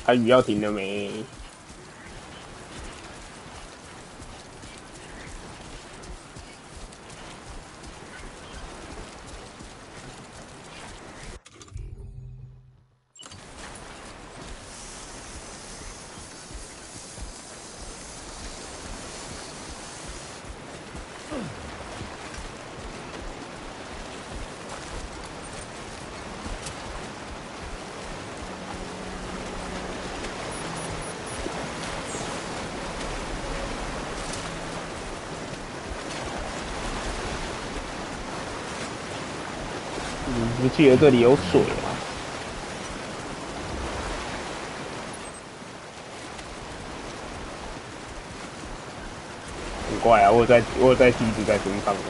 它雨要停了没？我记得这里有水啊。很怪啊，我有在梯子在身上的。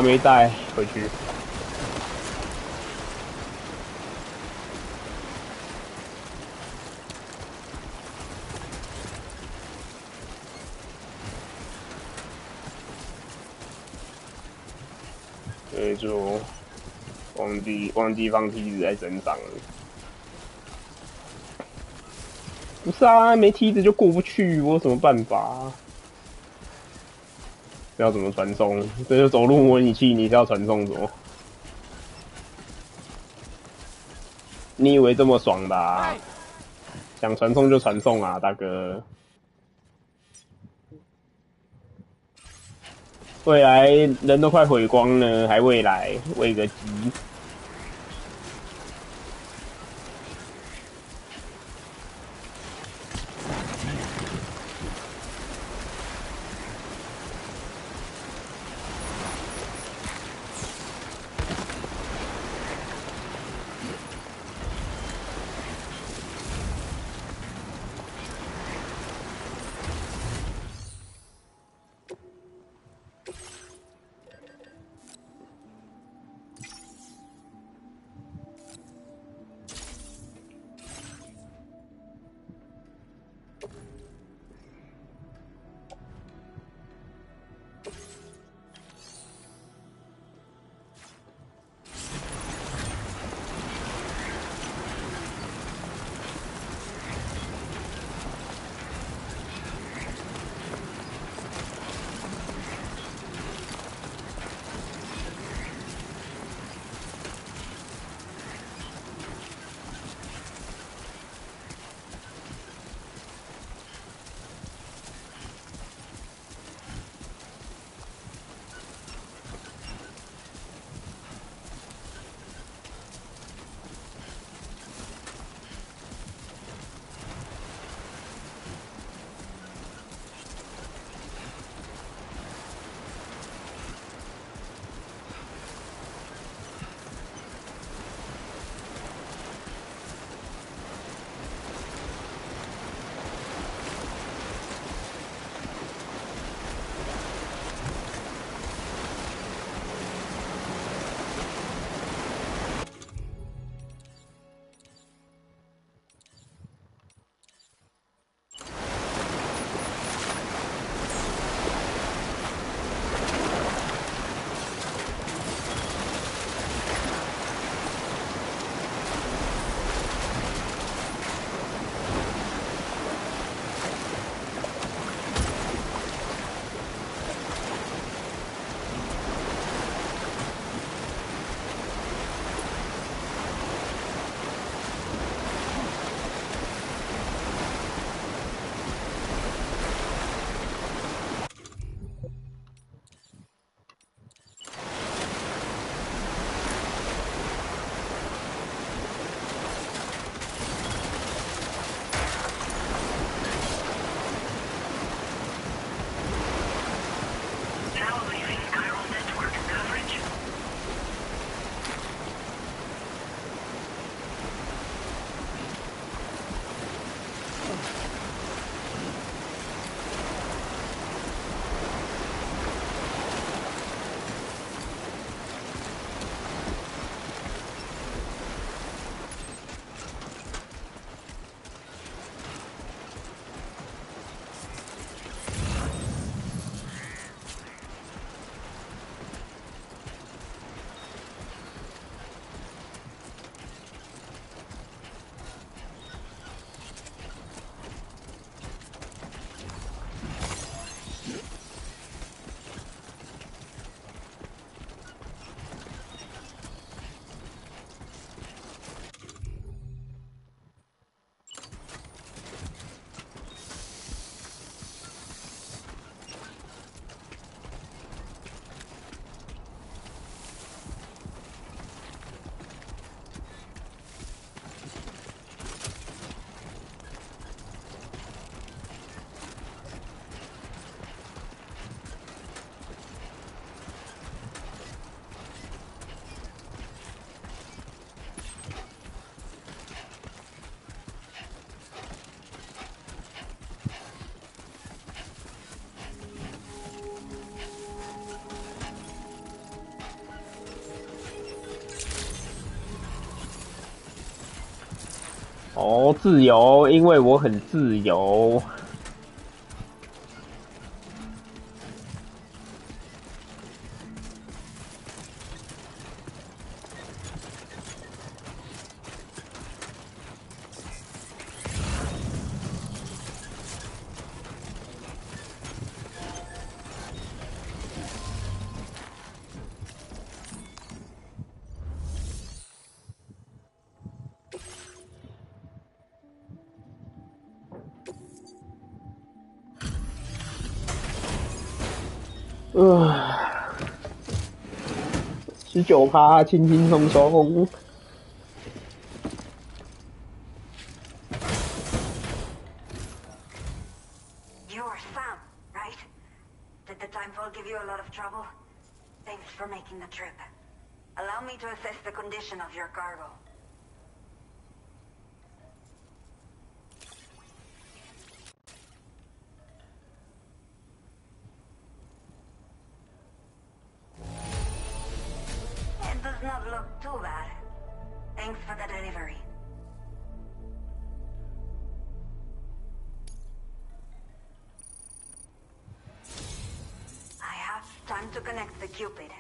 没带回去。就忘记放梯子在身上了。不是啊，没梯子就过不去，我有什么办法？要怎么传送？这就走路模拟器，你是要传送什么？你以为这么爽的啊？想传送就传送啊，大哥！未来人都快毁光了，还未来喂个鸡？哦，自由，因为我很自由。19%，轻轻松松。You're Sam, right? Did the Timefall give you a lot of trouble? Thanks for making the trip. Allow me to assess the condition of your cargo. It does not look too bad. Thanks for the delivery. I have time to connect the Cupid.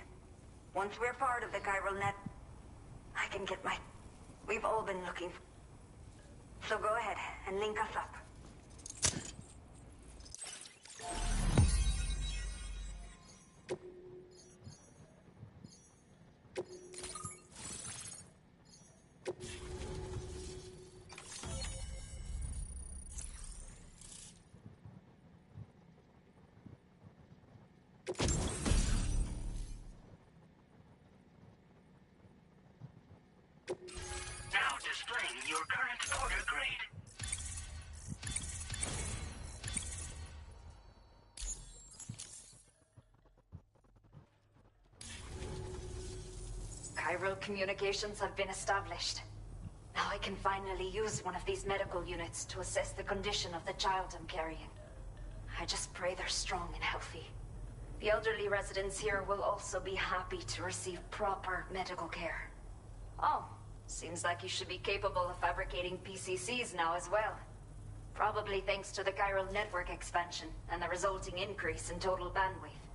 Once we're part of the chiral net, I can get my... We've all been looking for... So go ahead and link us up. Now displaying your current order grade. Chiral communications have been established. Now I can finally use one of these medical units to assess the condition of the child I'm carrying. I just pray they're strong and healthy. The elderly residents here will also be happy to receive proper medical care. Oh, seems like you should be capable of fabricating PCCs now as well. Probably thanks to the chiral network expansion and the resulting increase in total bandwidth.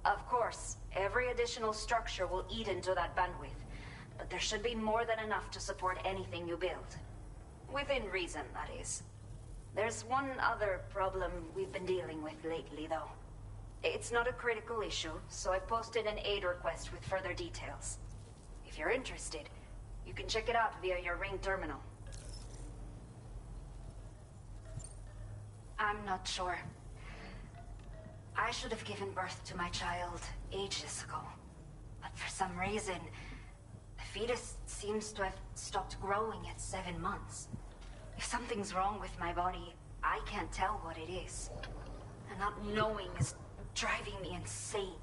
Of course, every additional structure will eat into that bandwidth, but there should be more than enough to support anything you build. Within reason, that is. There's one other problem we've been dealing with lately, though. It's not a critical issue, so I've posted an aid request with further details. If you're interested, you can check it out via your Ring terminal. I'm not sure. I should have given birth to my child ages ago. But for some reason, the fetus seems to have stopped growing at 7 months. If something's wrong with my body, I can't tell what it is. And not knowing is driving me insane.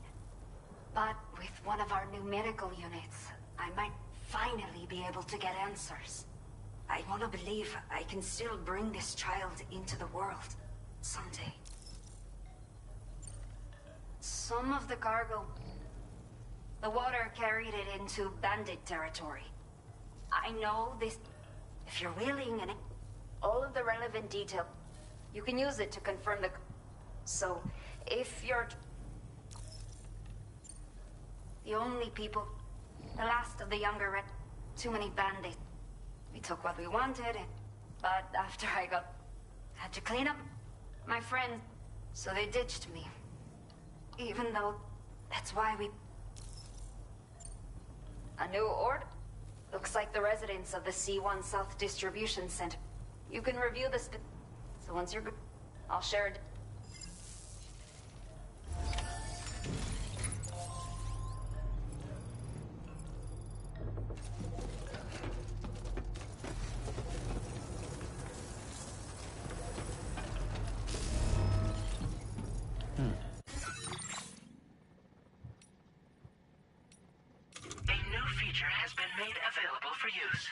But with one of our new medical units, I might finally be able to get answers. I want to believe I can still bring this child into the world someday. Some of the cargo... The water carried it into bandit territory. I know this... If you're willing and all of the relevant detail, you can use it to confirm the... So, if you're... The only people... The last of the younger too many bandits. We took what we wanted, but after I had to clean up my friend, so they ditched me. Even though that's why we... A new order? Looks like the residents of the C1 South Distribution Center. You can review this, so once you're good, I'll share it. A new feature has been made available for use.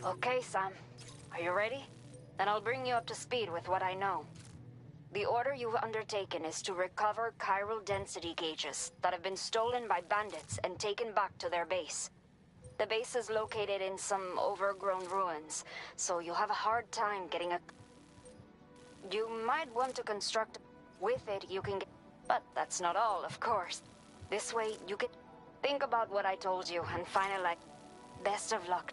Okay, Sam. Are you ready? Then I'll bring you up to speed with what I know. The order you've undertaken is to recover chiral density gauges that have been stolen by bandits and taken back to their base. The base is located in some overgrown ruins, so you'll have a hard time getting a... You might want to construct... With it, you can get... But that's not all, of course. This way, you can... Think about what I told you and finalize... Best of luck.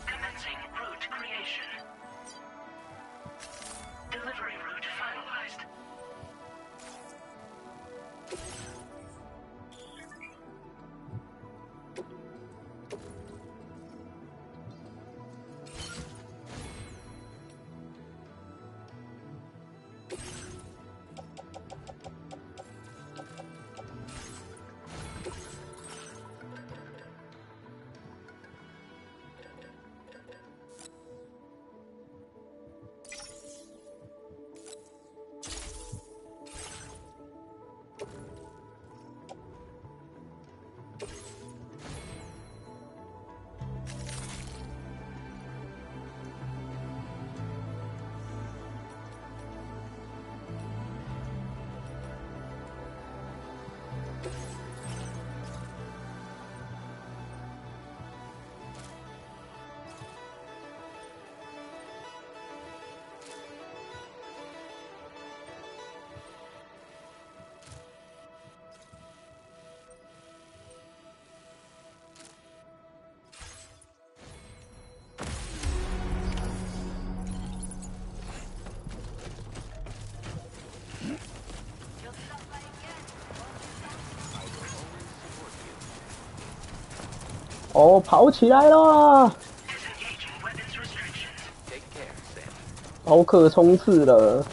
Commencing route creation. Delivery route finalized.哦，跑起来了！ Disengaging weapons restrictions. Take care, Sam. 好可冲刺了。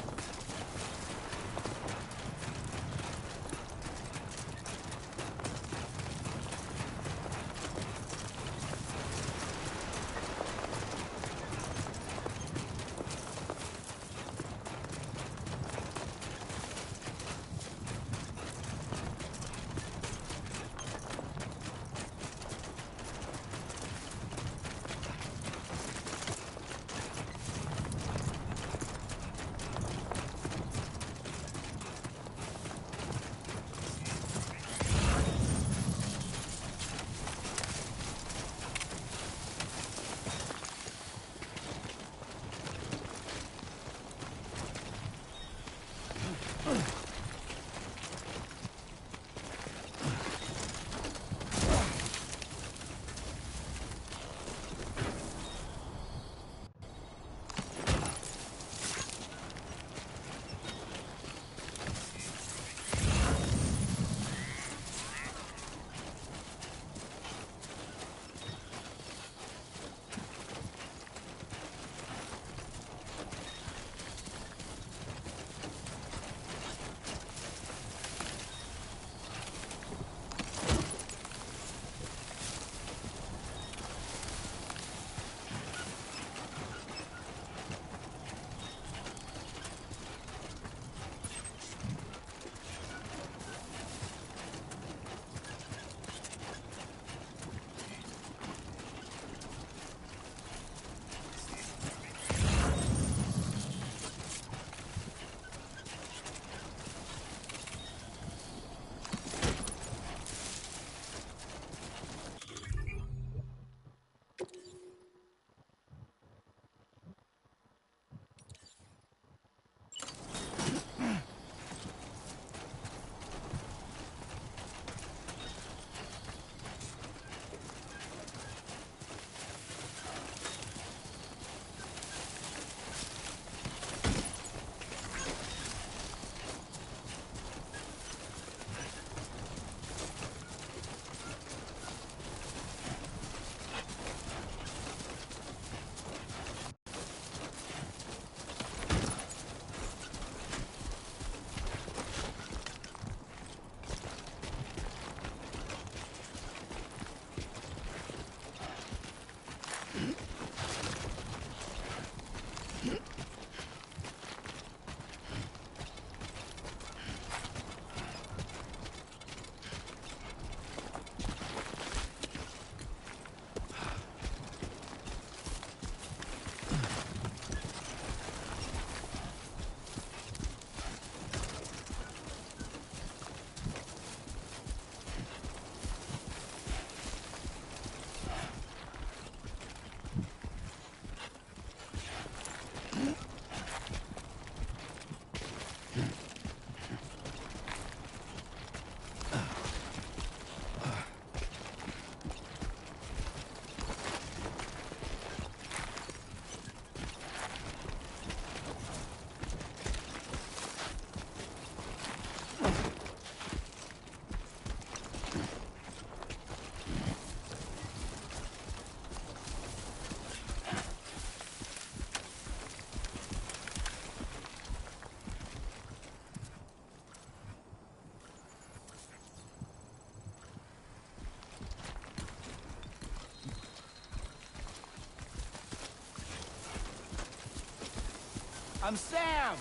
I'm Sam!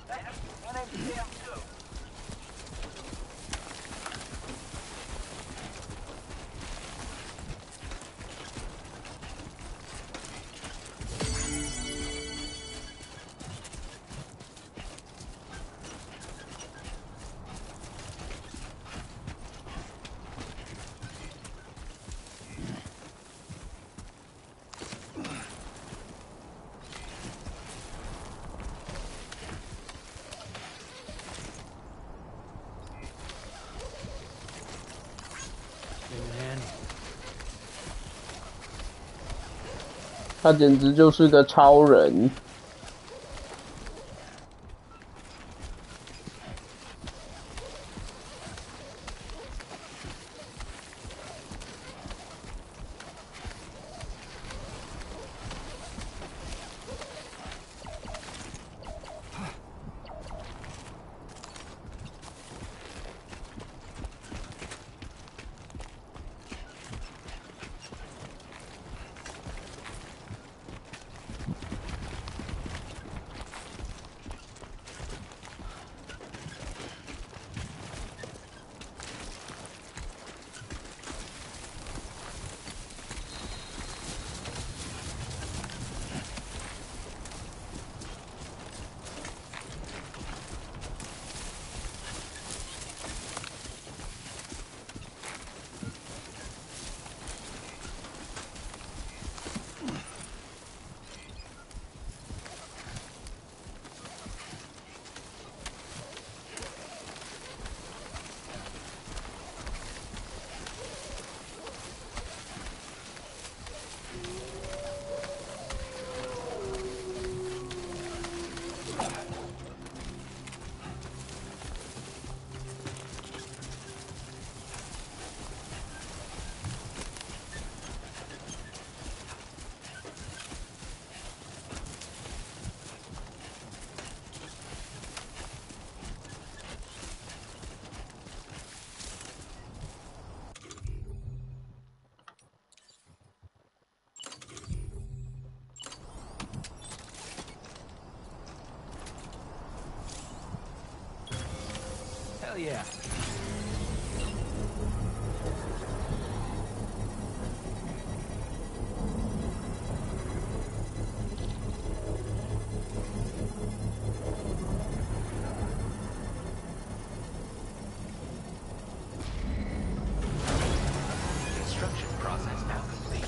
My name's Sam too.他简直就是个超人。Hell yeah. Construction process now complete.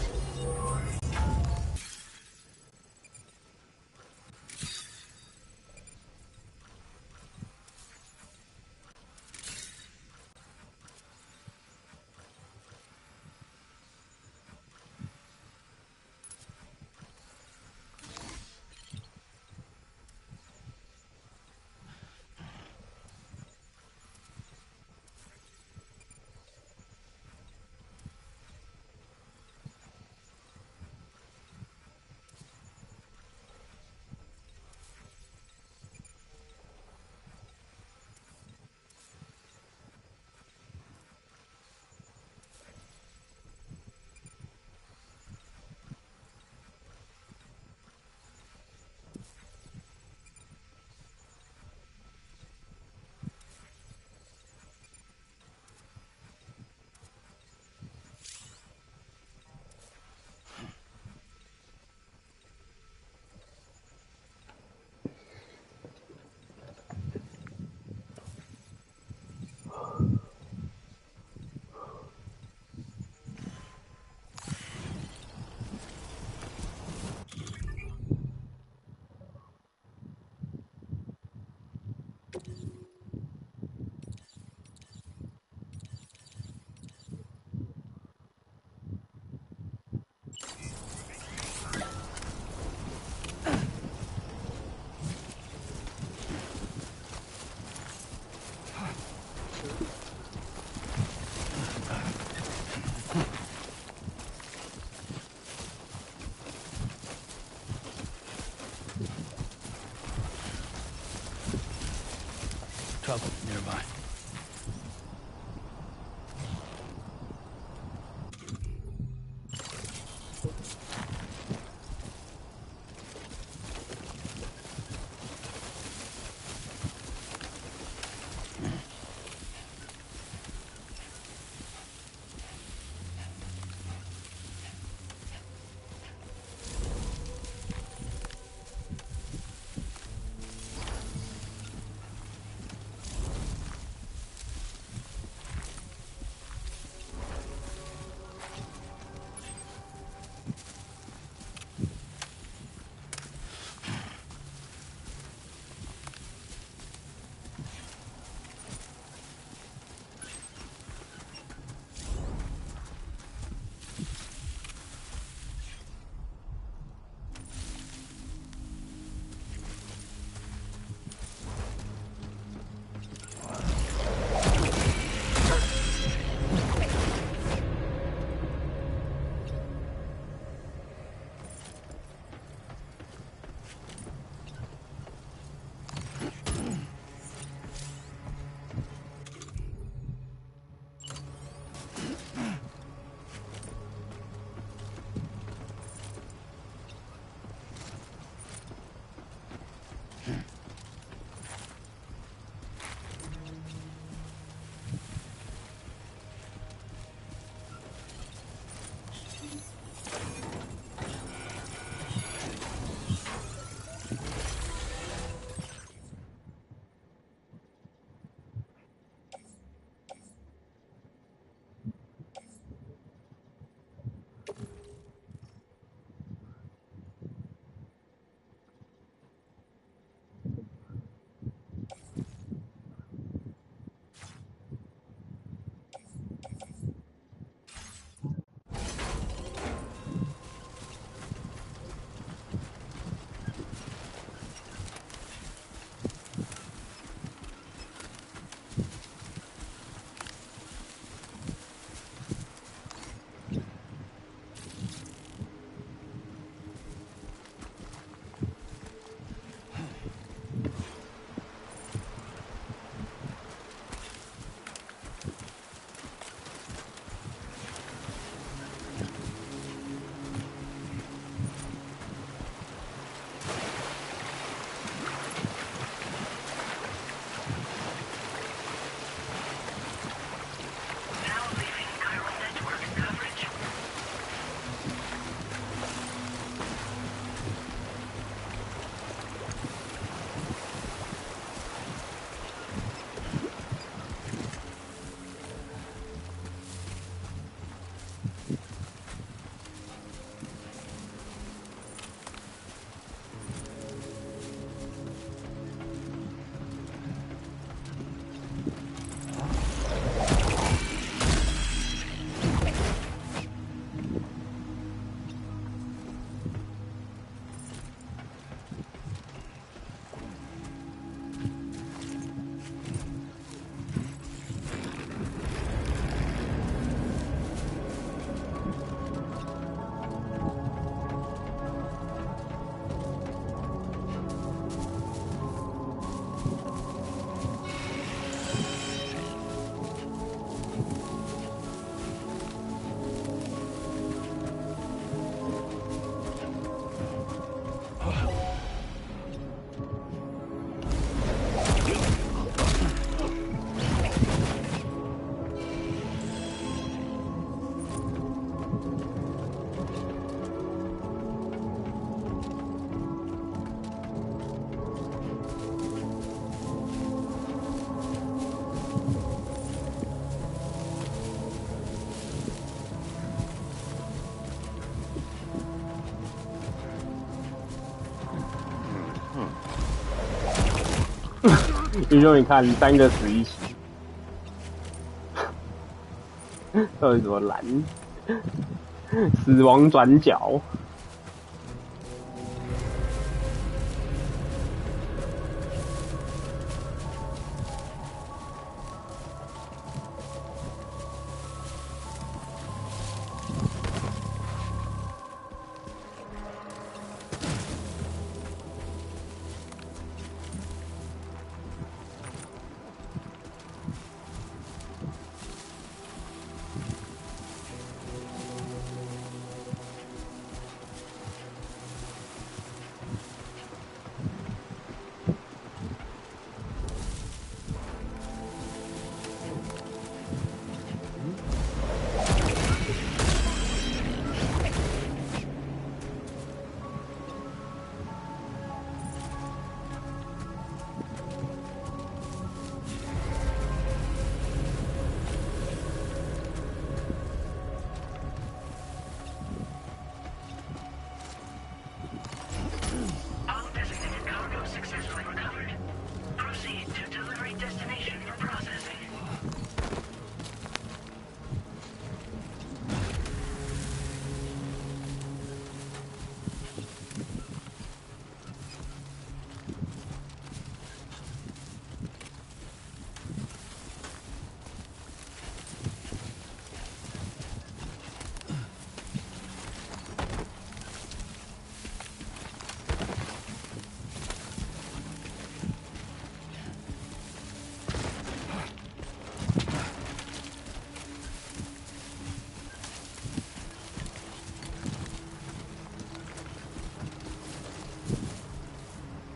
宇宙，你看3个死一起，到底怎么拦？死亡转角。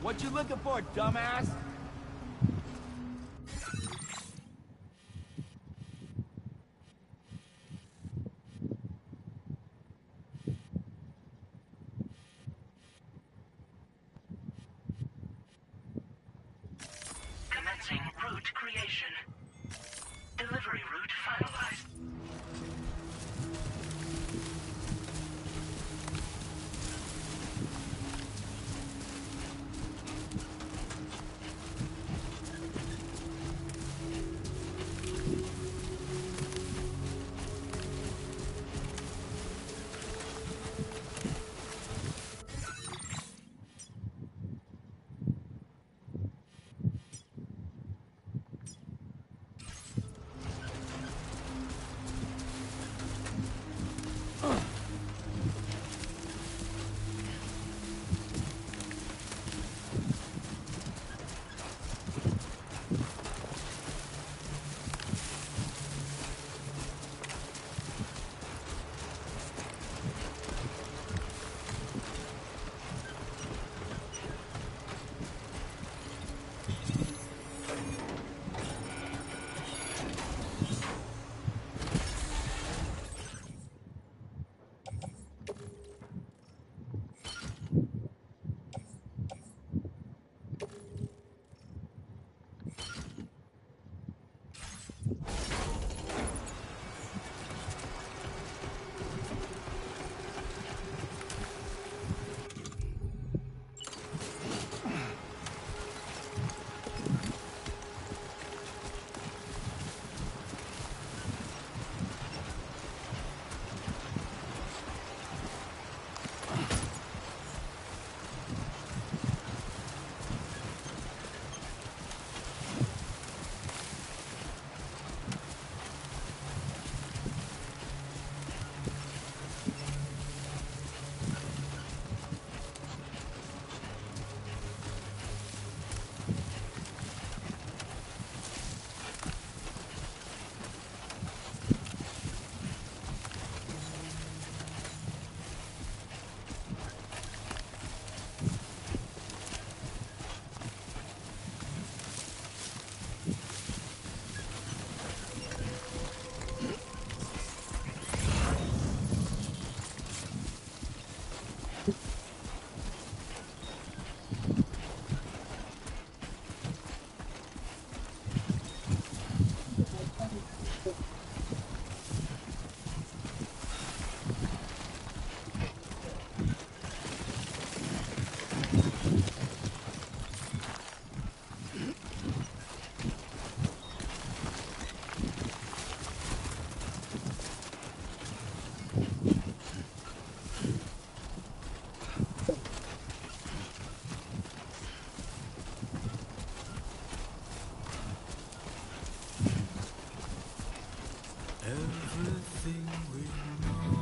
What you looking for, dumbass? Commencing route creation. Delivery route finalized.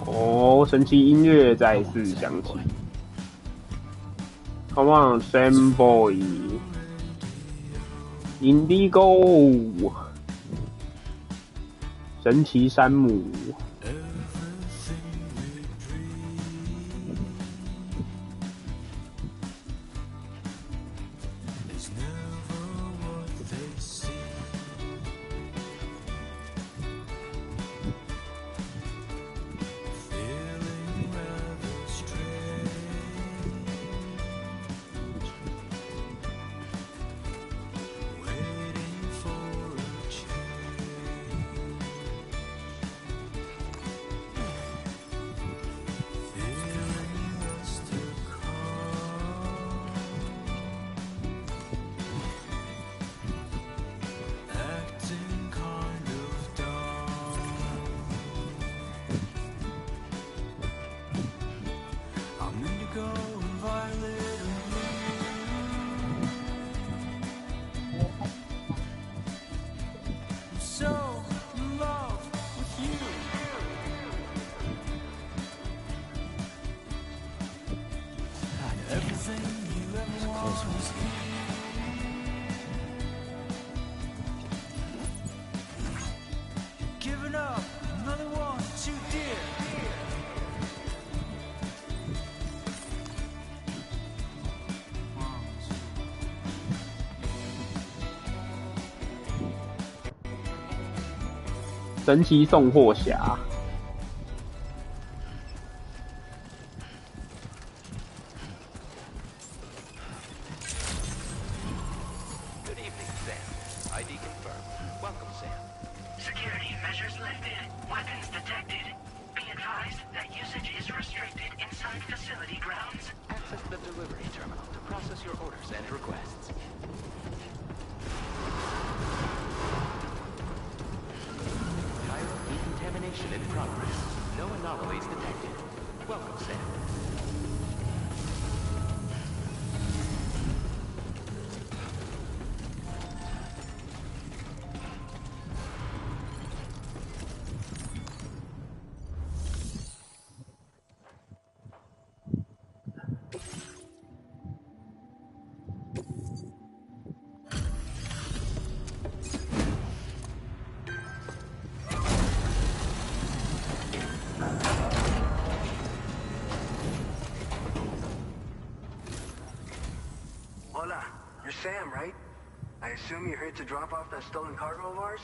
哦，神奇音乐再次响起。Come on, Sam Boy, Indigo， 神奇山姆。神奇送货侠。Good evening, Sam. ID confirmed. Welcome, Sam. Security measures lifted. Weapons detected. Be advised that usage is restricted inside facility grounds. Access the delivery terminal to process your orders and requests. Decontamination in progress. No anomalies detected. Welcome, Sam. Hola, you're Sam, right? I assume you're here to drop off that stolen cargo of ours?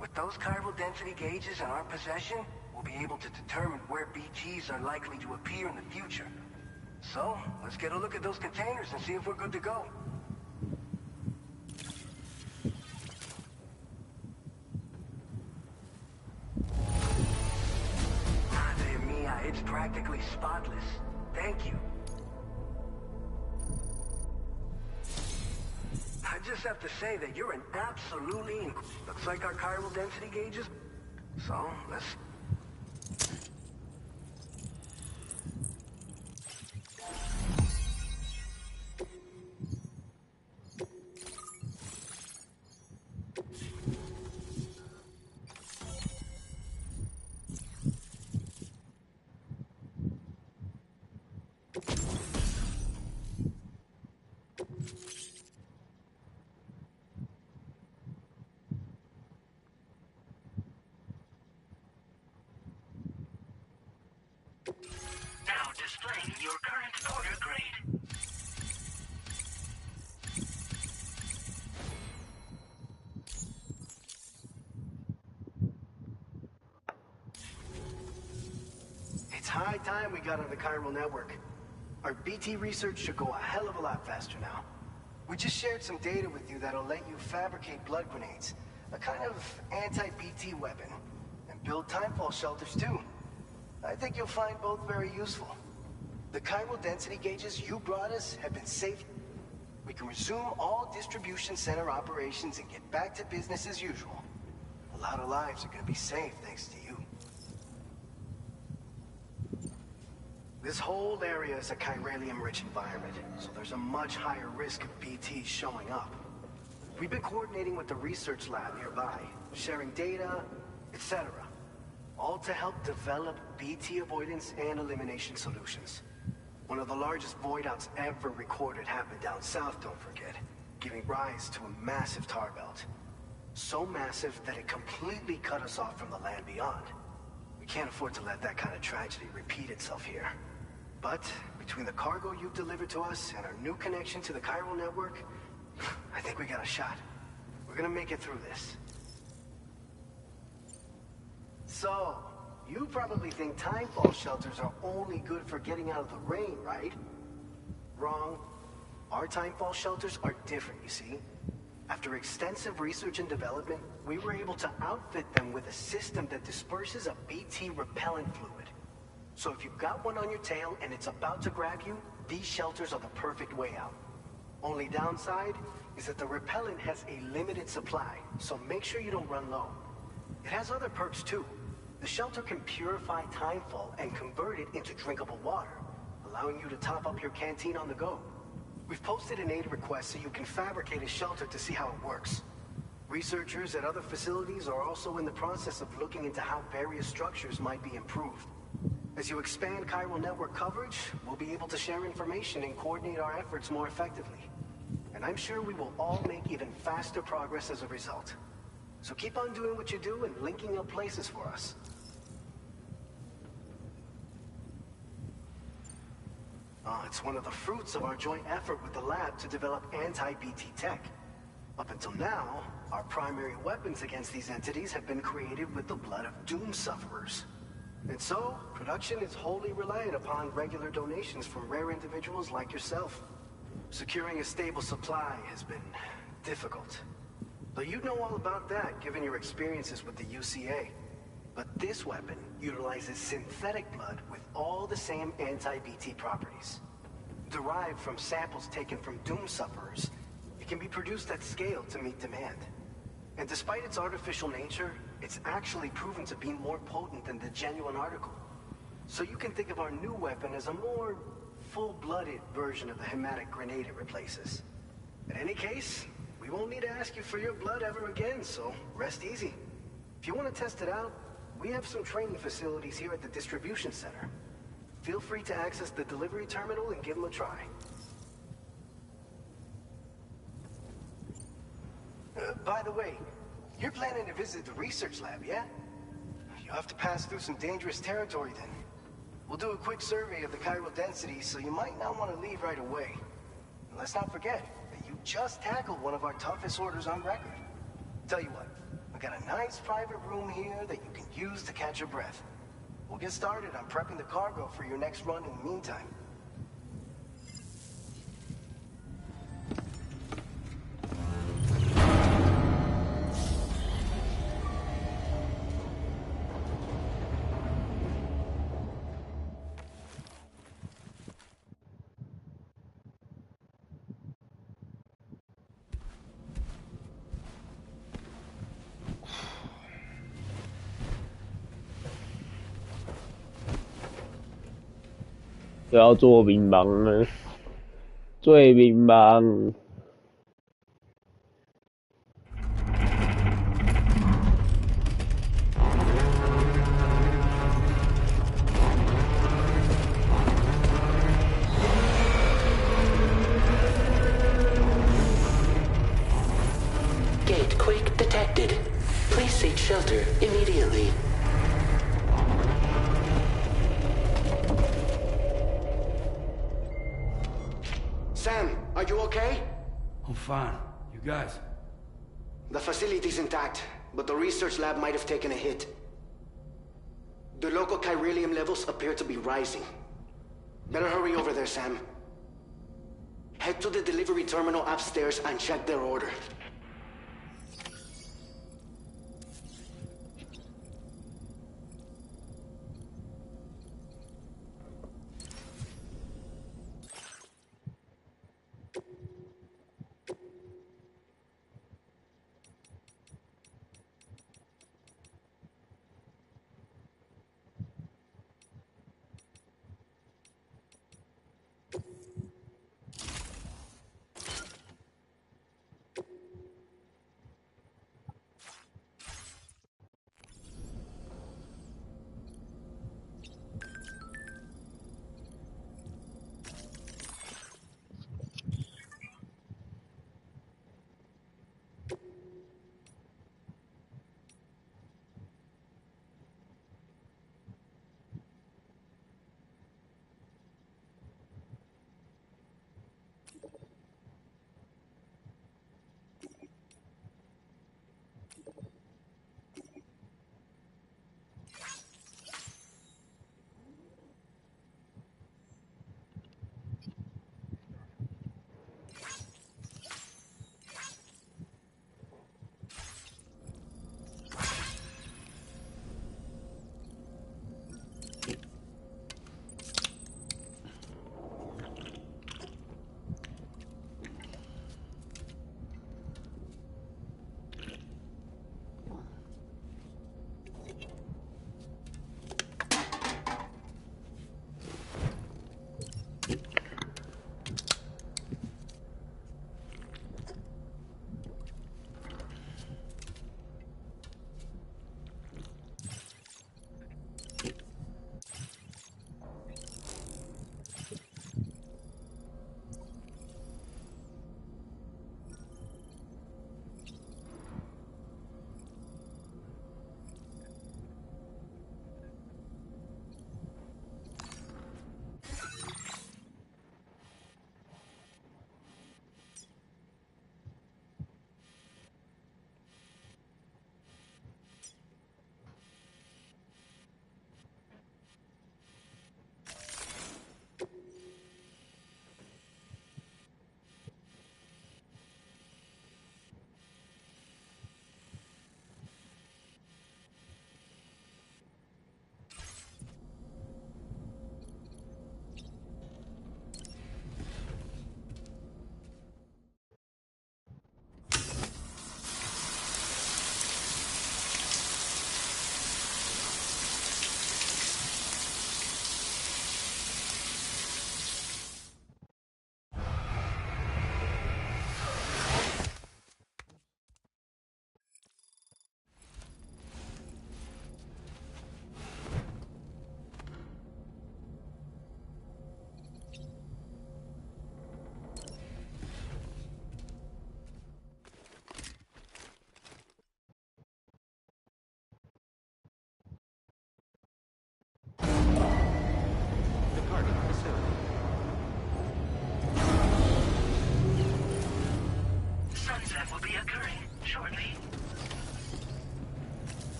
With those chiral density gauges in our possession, we'll be able to determine where BGs are likely to appear in the future. So, let's get a look at those containers and see if we're good to go. Madre mia, it's practically spotless. Thank you. I just have to say that you're an absolutely... Looks like our chiral density gauges. So, let's... Now displaying your current order grade. It's high time we got on the chiral network. Our BT research should go a hell of a lot faster now. We just shared some data with you that'll let you fabricate blood grenades, a kind of anti-BT weapon, and build timefall shelters too. I think you'll find both very useful. The chiral density gauges you brought us have been safe. We can resume all distribution center operations and get back to business as usual. A lot of lives are gonna be saved thanks to you. This whole area is a chiralium-rich environment, so there's a much higher risk of BTs showing up. We've been coordinating with the research lab nearby, sharing data, etc. all to help develop BT avoidance and elimination solutions. One of the largest void outs ever recorded happened down south, don't forget, giving rise to a massive tar belt. So massive that it completely cut us off from the land beyond. We can't afford to let that kind of tragedy repeat itself here. But between the cargo you've delivered to us and our new connection to the chiral network, I think we got a shot. We're gonna make it through this. So, you probably think timefall shelters are only good for getting out of the rain, right? Wrong. Our timefall shelters are different, you see. After extensive research and development, we were able to outfit them with a system that disperses a BT repellent fluid. So if you've got one on your tail and it's about to grab you, these shelters are the perfect way out. Only downside is that the repellent has a limited supply, so make sure you don't run low. It has other perks too. The shelter can purify timefall and convert it into drinkable water, allowing you to top up your canteen on the go. We've posted an aid request so you can fabricate a shelter to see how it works. Researchers at other facilities are also in the process of looking into how various structures might be improved. As you expand chiral network coverage, we'll be able to share information and coordinate our efforts more effectively. And I'm sure we will all make even faster progress as a result. So keep on doing what you do and linking up places for us. It's one of the fruits of our joint effort with the lab to develop anti-BT tech. Up until now, our primary weapons against these entities have been created with the blood of doom sufferers. And so, production is wholly reliant upon regular donations from rare individuals like yourself. Securing a stable supply has been difficult. Though you'd know all about that, given your experiences with the UCA. But this weapon utilizes synthetic blood with all the same anti-BT properties. Derived from samples taken from doom sufferers, it can be produced at scale to meet demand. And despite its artificial nature, it's actually proven to be more potent than the genuine article. So you can think of our new weapon as a more full-blooded version of the hematic grenade it replaces. In any case, we won't need to ask you for your blood ever again, so rest easy. If you want to test it out, we have some training facilities here at the distribution center. Feel free to access the delivery terminal and give them a try. By the way, you're planning to visit the research lab, yeah? You'll have to pass through some dangerous territory then. We'll do a quick survey of the chiral density, so you might not want to leave right away. And let's not forget that you just tackled one of our toughest orders on record. Tell you what, I got a nice private room here that you can use to catch your breath. We'll get started on prepping the cargo for your next run in the meantime.不要做乒乓了，最乒乓。Gate quake detected. Please seek shelter immediately. Sam, are you okay? I'm fine. You guys? The facility's intact, but the research lab might have taken a hit. The local chiralium levels appear to be rising. Better hurry over there, Sam. Head to the delivery terminal upstairs and check their order.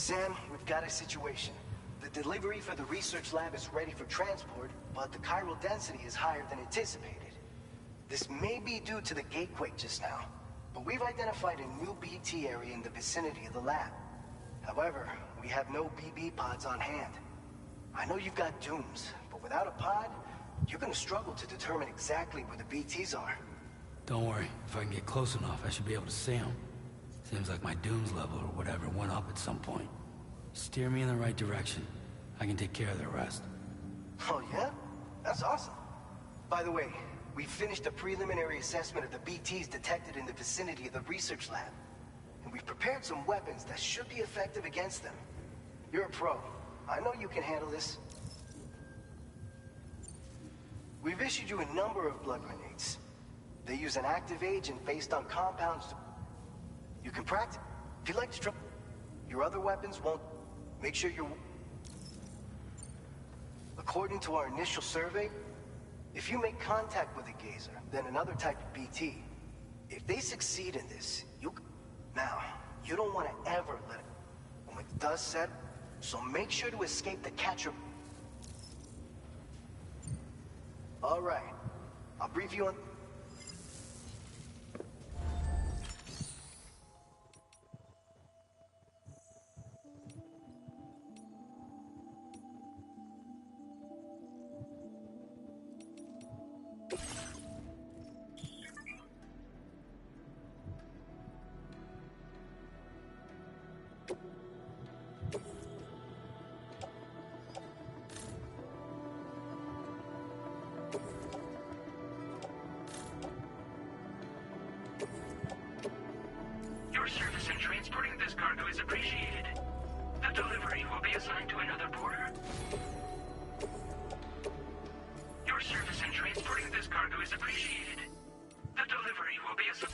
Sam, we've got a situation. The delivery for the research lab is ready for transport, but the chiral density is higher than anticipated. This may be due to the gatequake just now, but we've identified a new BT area in the vicinity of the lab. However, we have no BB pods on hand. I know you've got dooms, but without a pod, you're gonna struggle to determine exactly where the BTs are. Don't worry. If I can get close enough, I should be able to see them. Seems like my dooms level or whatever went up at some point. Steer me in the right direction. I can take care of the rest. Oh yeah? That's awesome. By the way, we finished a preliminary assessment of the BTs detected in the vicinity of the research lab. And we've prepared some weapons that should be effective against them. You're a pro. I know you can handle this. We've issued you a number of blood grenades. They use an active agent based on compounds to... You can practice. If you like to try... Your other weapons won't... Make sure you're... According to our initial survey, if you make contact with a gazer, then another type of BT, if they succeed in this, you... Now, you don't want to ever let it... When the dust set, so make sure to escape the catcher... All right. I'll brief you on... Your service in transporting this cargo is appreciated. The delivery will be assigned to another porter. Your service in transporting this cargo is appreciated. The delivery will be assigned...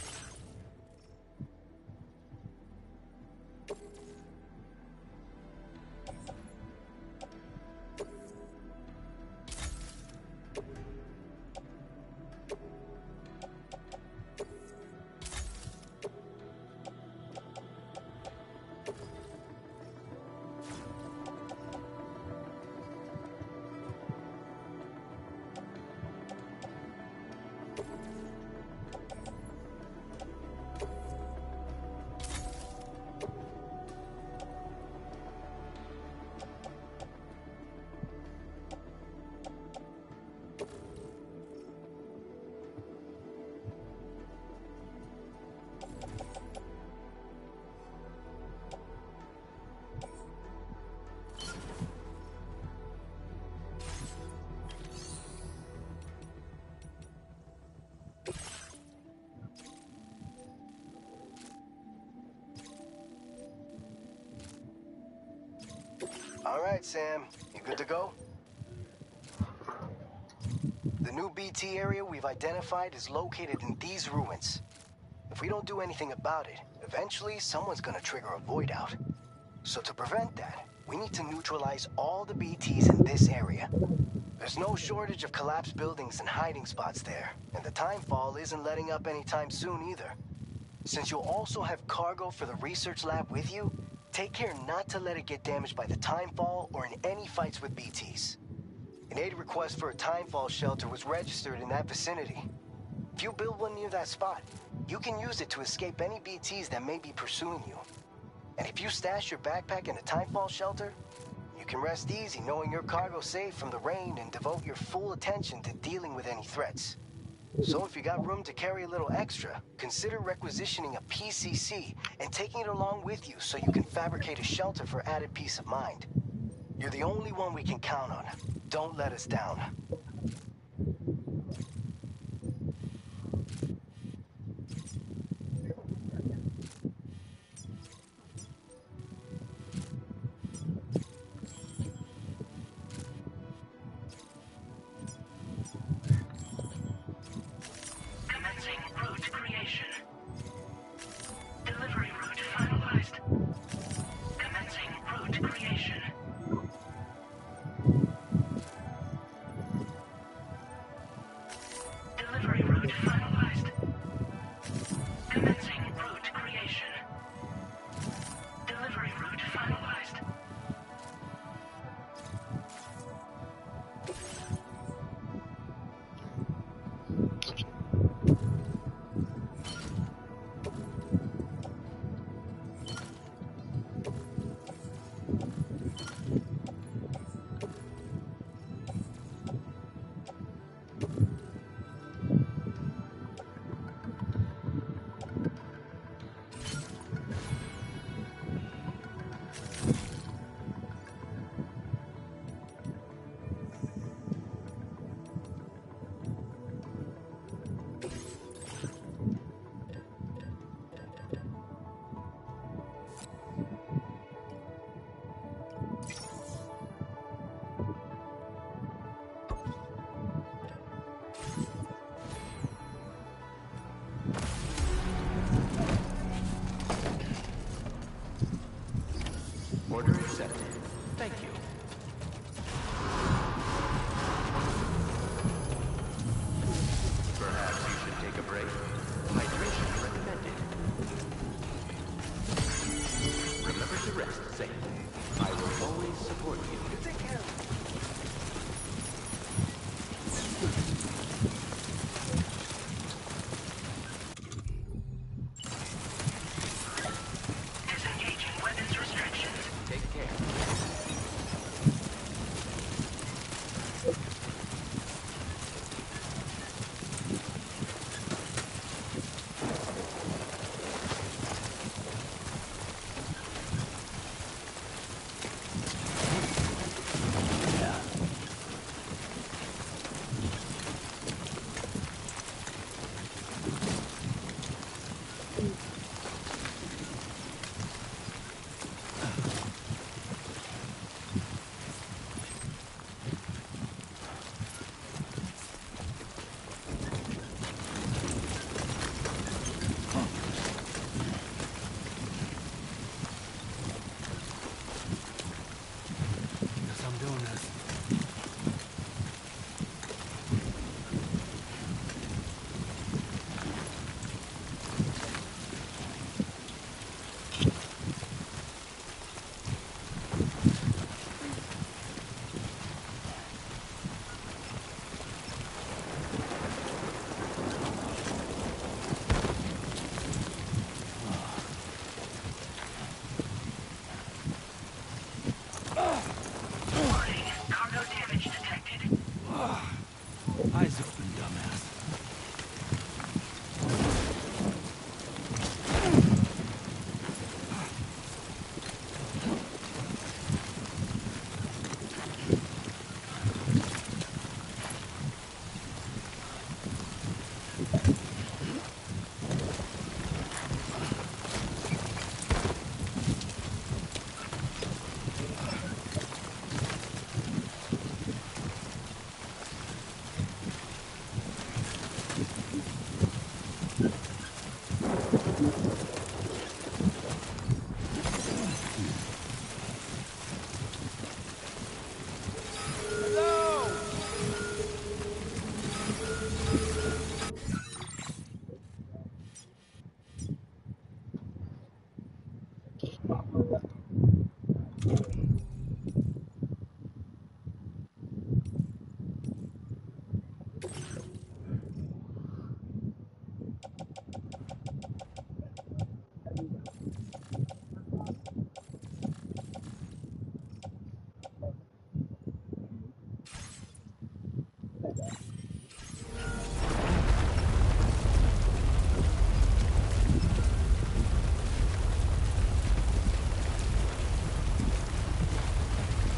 All right, Sam. You good to go? The new BT area we've identified is located in these ruins. If we don't do anything about it, eventually someone's gonna trigger a void out. So to prevent that, we need to neutralize all the BTs in this area. There's no shortage of collapsed buildings and hiding spots there, and the timefall isn't letting up anytime soon either. Since you'll also have cargo for the research lab with you, take care not to let it get damaged by the timefall or in any fights with BTs. An aid request for a timefall shelter was registered in that vicinity. If you build one near that spot, you can use it to escape any BTs that may be pursuing you. And if you stash your backpack in a timefall shelter, you can rest easy knowing your cargo's safe from the rain and devote your full attention to dealing with any threats. So if you got room to carry a little extra, consider requisitioning a PCC and taking it along with you so you can fabricate a shelter for added peace of mind. You're the only one we can count on. Don't let us down. Order accepted. Thank you. Perhaps you should take a break. Hydration recommended. Remember to rest, Saint. I will always support you. Take care. Disengaging weapons restrictions. Take care. Guess I'm doing this. Warning, cargo damage detected. Eyes open, dumbass.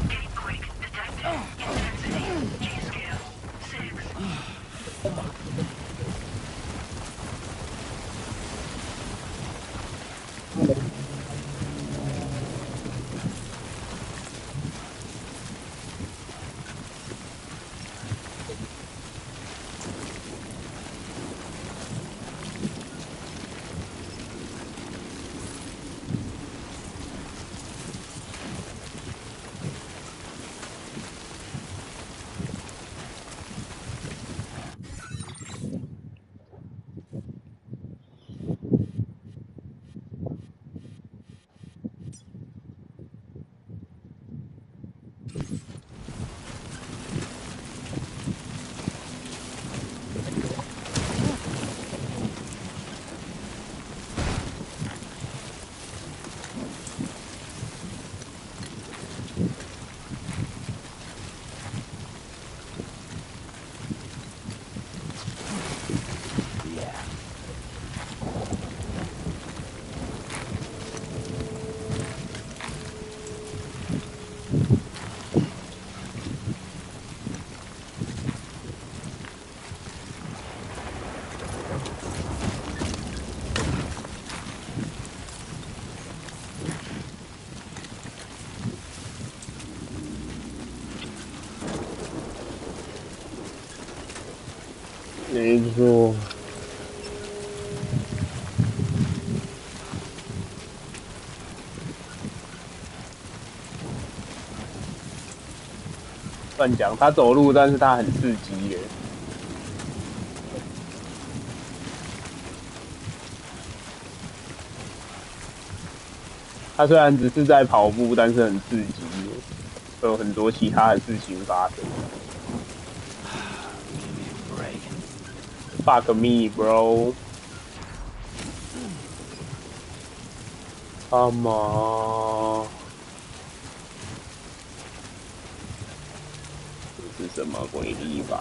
Gatequake detected. Intensity. G-scale. 6.没错。乱讲，他走路，但是他很刺激耶。他虽然只是在跑步，但是很刺激，会有很多其他的事情发生。Fuck me, bro. Come on. 这是什么鬼地方？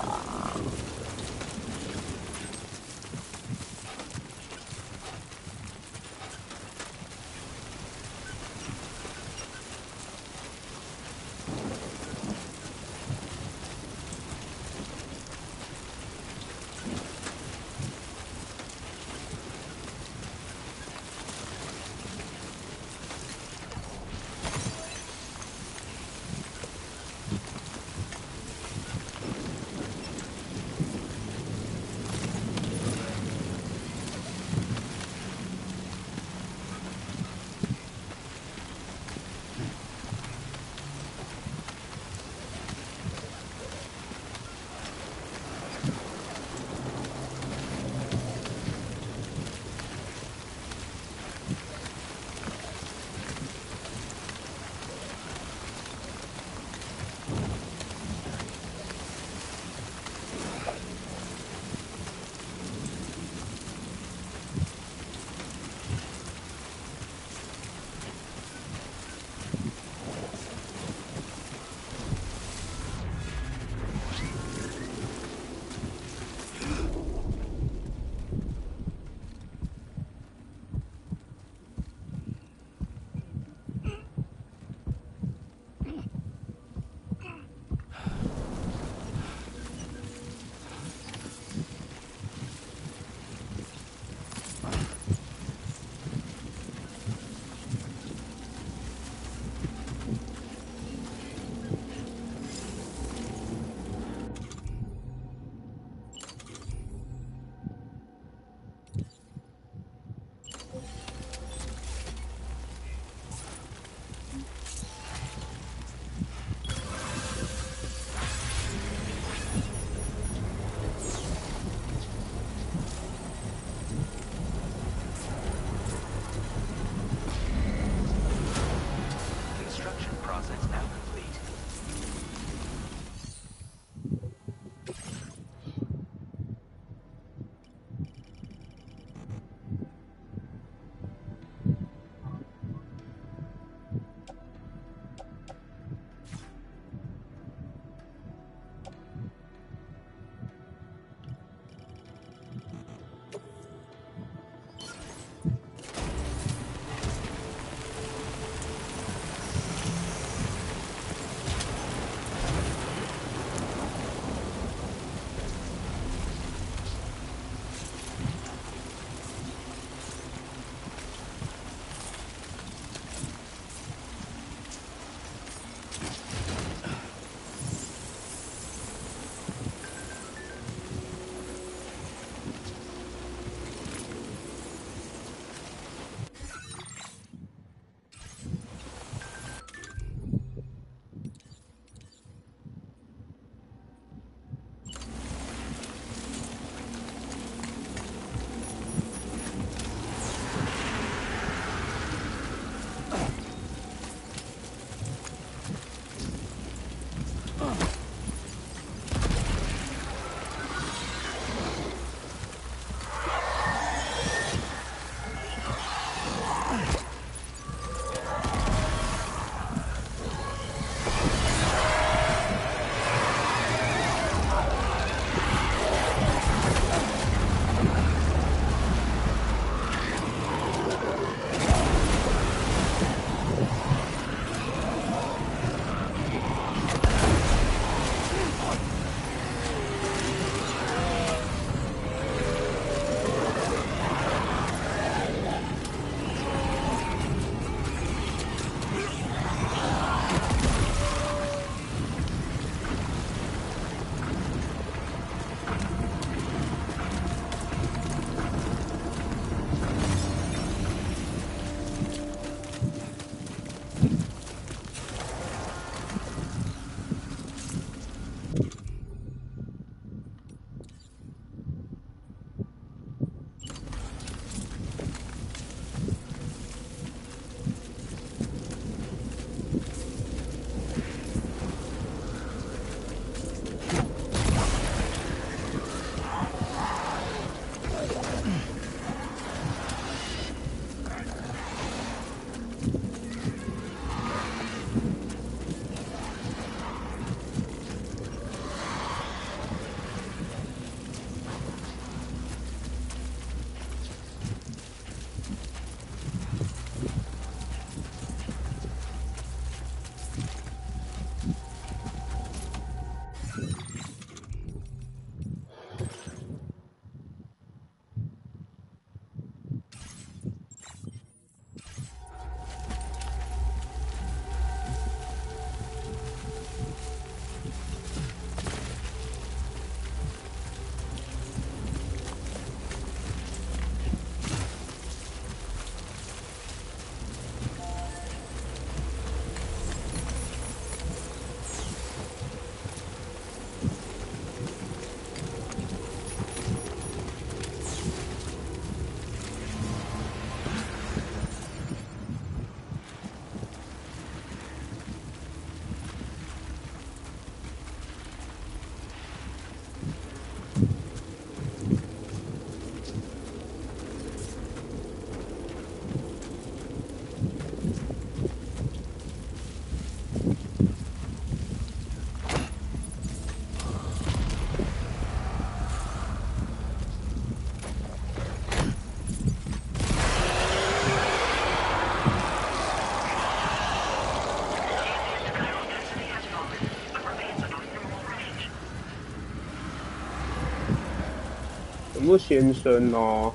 什么先生哦？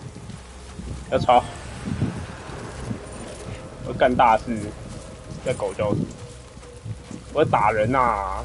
要吵！我干大事，在狗叫什么？我要打人啊！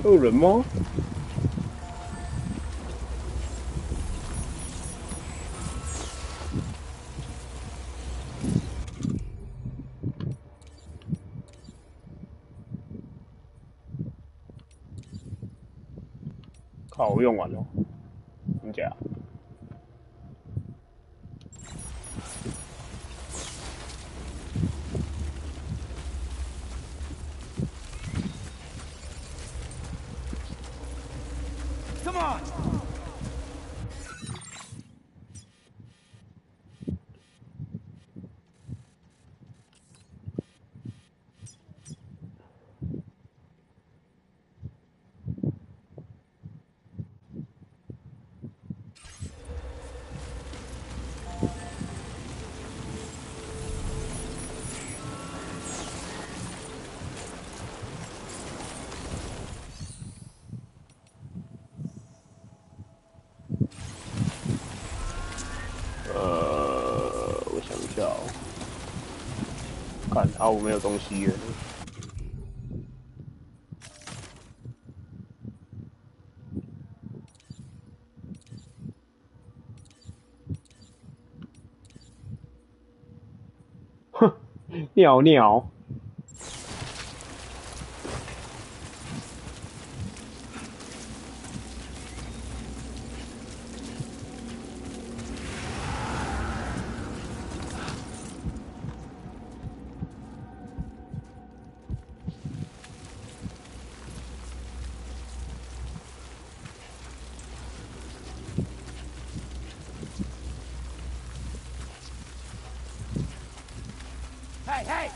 有人吗？靠，我用完了，真假？ Come on! 我想一下哦，看啊，我没有东西了。哼，尿尿。 Hey, hey!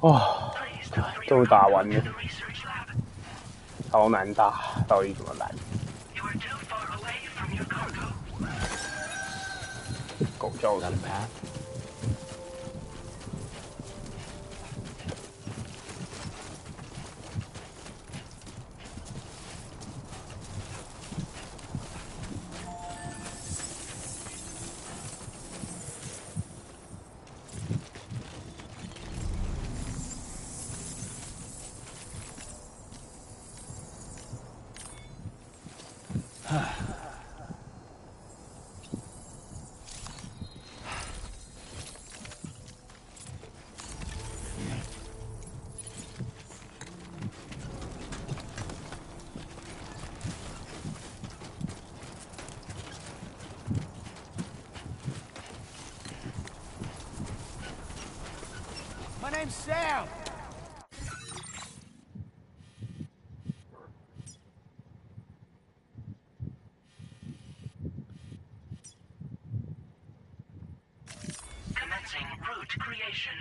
哦，终于打完了，超难打，到底怎么来？狗叫声。My name's Sam. Commencing route creation.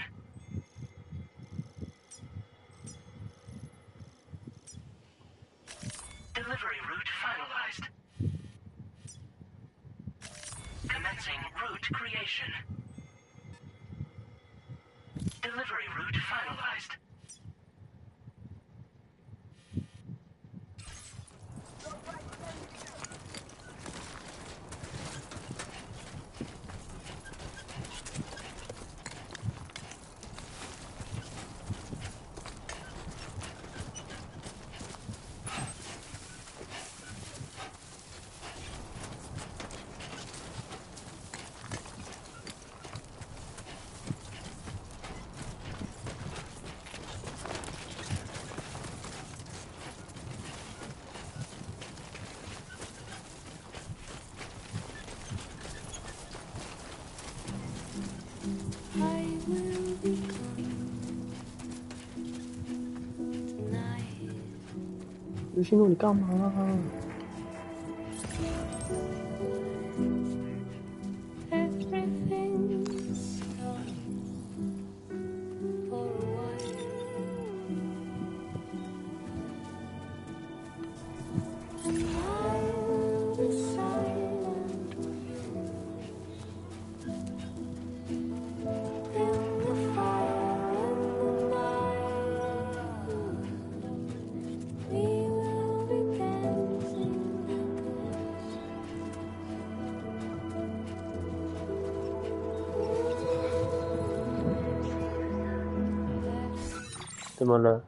Delivery route finalized. Commencing route creation. Delivery route finalized.刘心路，你干嘛？怎么了？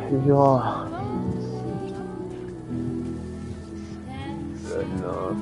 这句话，人呢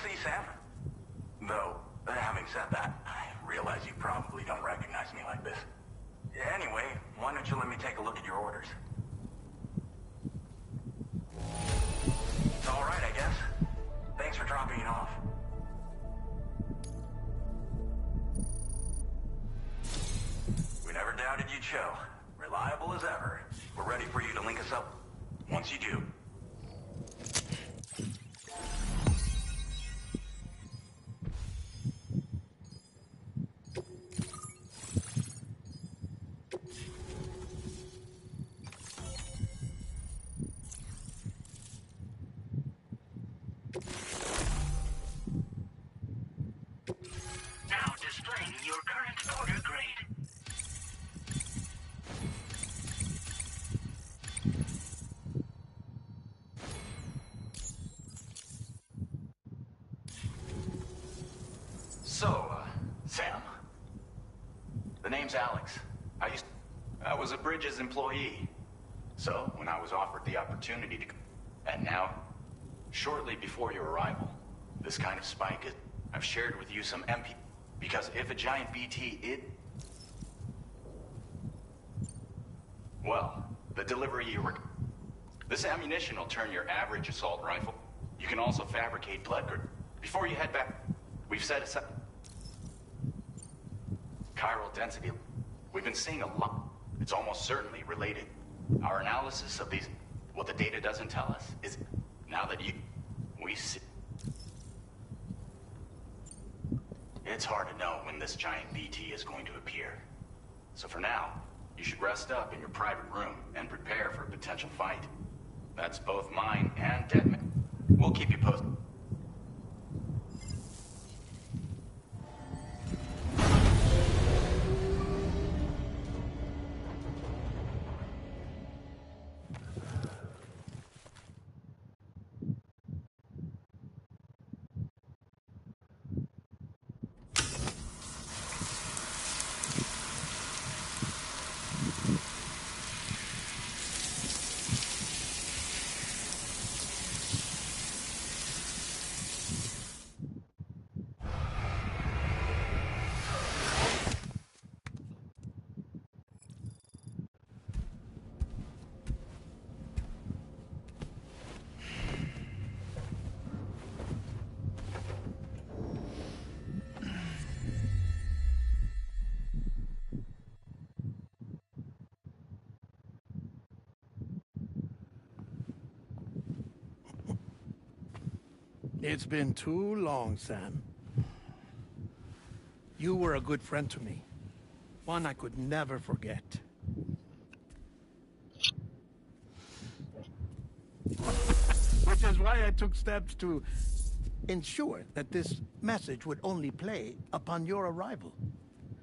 ？See, Sam? Though, having said that, I realize you probably don't recognize me like this. Anyway, why don't you let me take a look at your orders? It's all right, I guess. Thanks for dropping it off. We never doubted you'd show. Reliable as ever. We're ready for you to link us up once you do. Now displaying your current order grade. So, Sam. The name's Alex. I was a Bridges employee. So, when I was offered the opportunity to... And now, shortly before your arrival, this kind of spike is... I've shared with you some MP... Because if a giant BT, Well, the delivery you were... This ammunition will turn your average assault rifle. You can also fabricate blood group. Before you head back, we've set aside... Chiral density. We've been seeing a lot. It's almost certainly related. Our analysis of these... What the data doesn't tell us is... Now that we see... It's hard to know when this giant BT is going to appear. So for now, you should rest up in your private room and prepare for a potential fight. That's both mine and Deadman. We'll keep you posted. It's been too long, Sam. You were a good friend to me. One I could never forget. Which is why I took steps to ensure that this message would only play upon your arrival.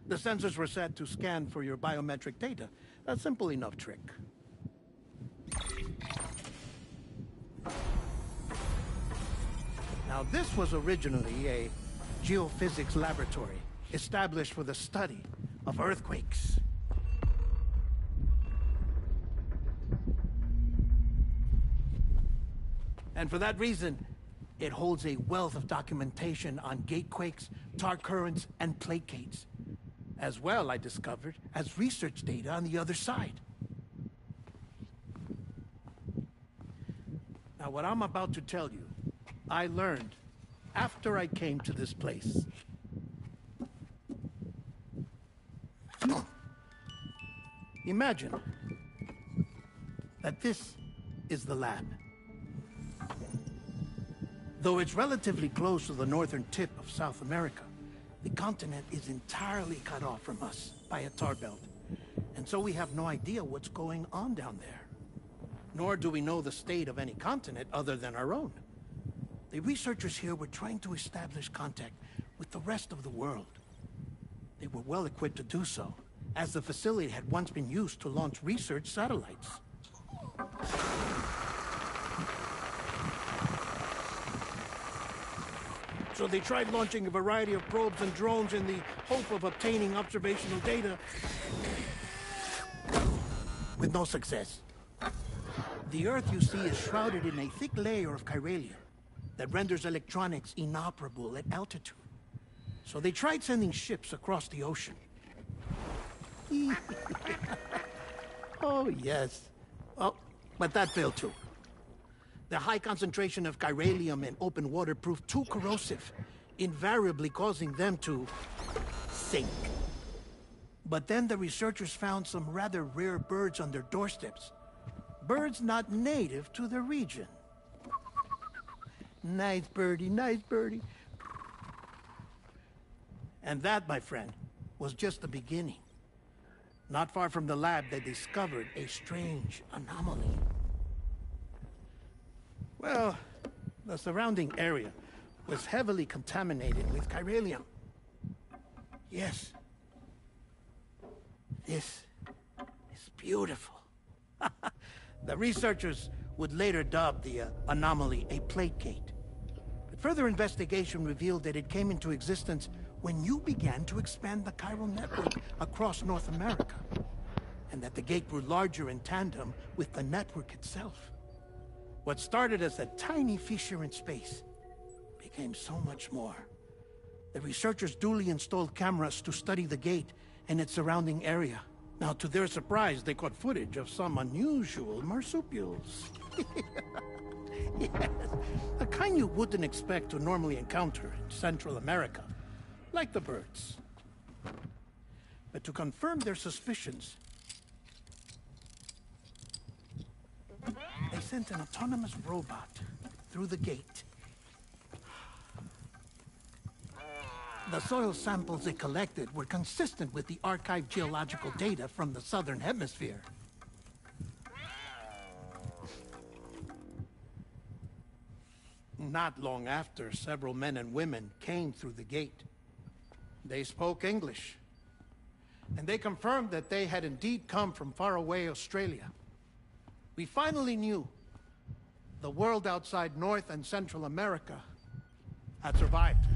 The sensors were set to scan for your biometric data. A simple enough trick. Now, this was originally a geophysics laboratory established for the study of earthquakes. And for that reason, it holds a wealth of documentation on gatequakes, tar currents, and placates. As well, I discovered, as research data on the other side. Now, what I'm about to tell you, I learned after I came to this place. Imagine that this is the lab. Though it's relatively close to the northern tip of South America, the continent is entirely cut off from us by a tar belt. And so we have no idea what's going on down there. Nor do we know the state of any continent other than our own. The researchers here were trying to establish contact with the rest of the world. They were well equipped to do so, as the facility had once been used to launch research satellites. So they tried launching a variety of probes and drones in the hope of obtaining observational data, with no success. The Earth, you see, is shrouded in a thick layer of chiralium that renders electronics inoperable at altitude. So they tried sending ships across the ocean. Oh, yes. Oh, but that failed too. The high concentration of chiralium in open water proved too corrosive, invariably causing them to sink. But then the researchers found some rather rare birds on their doorsteps. Birds not native to the region. Nice birdie, nice birdie. And that, my friend, was just the beginning. Not far from the lab, they discovered a strange anomaly. Well, the surrounding area was heavily contaminated with chiralium. Yes. This is beautiful. The researchers would later dub the anomaly a plate gate. But further investigation revealed that it came into existence when you began to expand the chiral network across North America, and that the gate grew larger in tandem with the network itself. What started as a tiny fissure in space became so much more. The researchers duly installed cameras to study the gate and its surrounding area. Now, to their surprise, they caught footage of some unusual marsupials. Yes, the kind you wouldn't expect to normally encounter in Central America, like the birds. But to confirm their suspicions, they sent an autonomous robot through the gate. The soil samples it collected were consistent with the archived geological data from the southern hemisphere. Not long after, several men and women came through the gate. They spoke English, and they confirmed that they had indeed come from faraway Australia. We finally knew the world outside North and Central America had survived.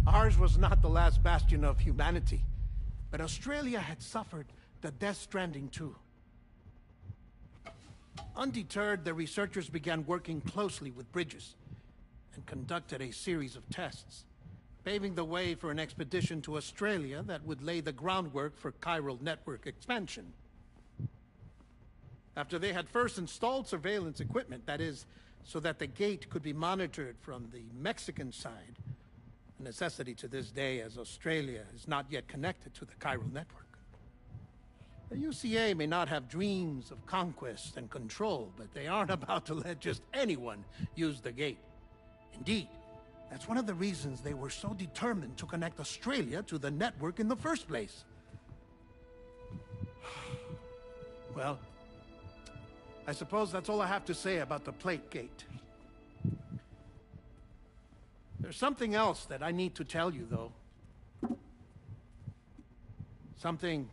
Ours was not the last bastion of humanity, but Australia had suffered the Death Stranding too. Undeterred, the researchers began working closely with Bridges and conducted a series of tests, paving the way for an expedition to Australia that would lay the groundwork for chiral network expansion. After they had first installed surveillance equipment, that is, so that the gate could be monitored from the Mexican side, a necessity to this day as Australia is not yet connected to the chiral network. The UCA may not have dreams of conquest and control, but they aren't about to let just anyone use the gate. Indeed, that's one of the reasons they were so determined to connect Australia to the network in the first place. Well, I suppose that's all I have to say about the plate gate. There's something else that I need to tell you, though. Something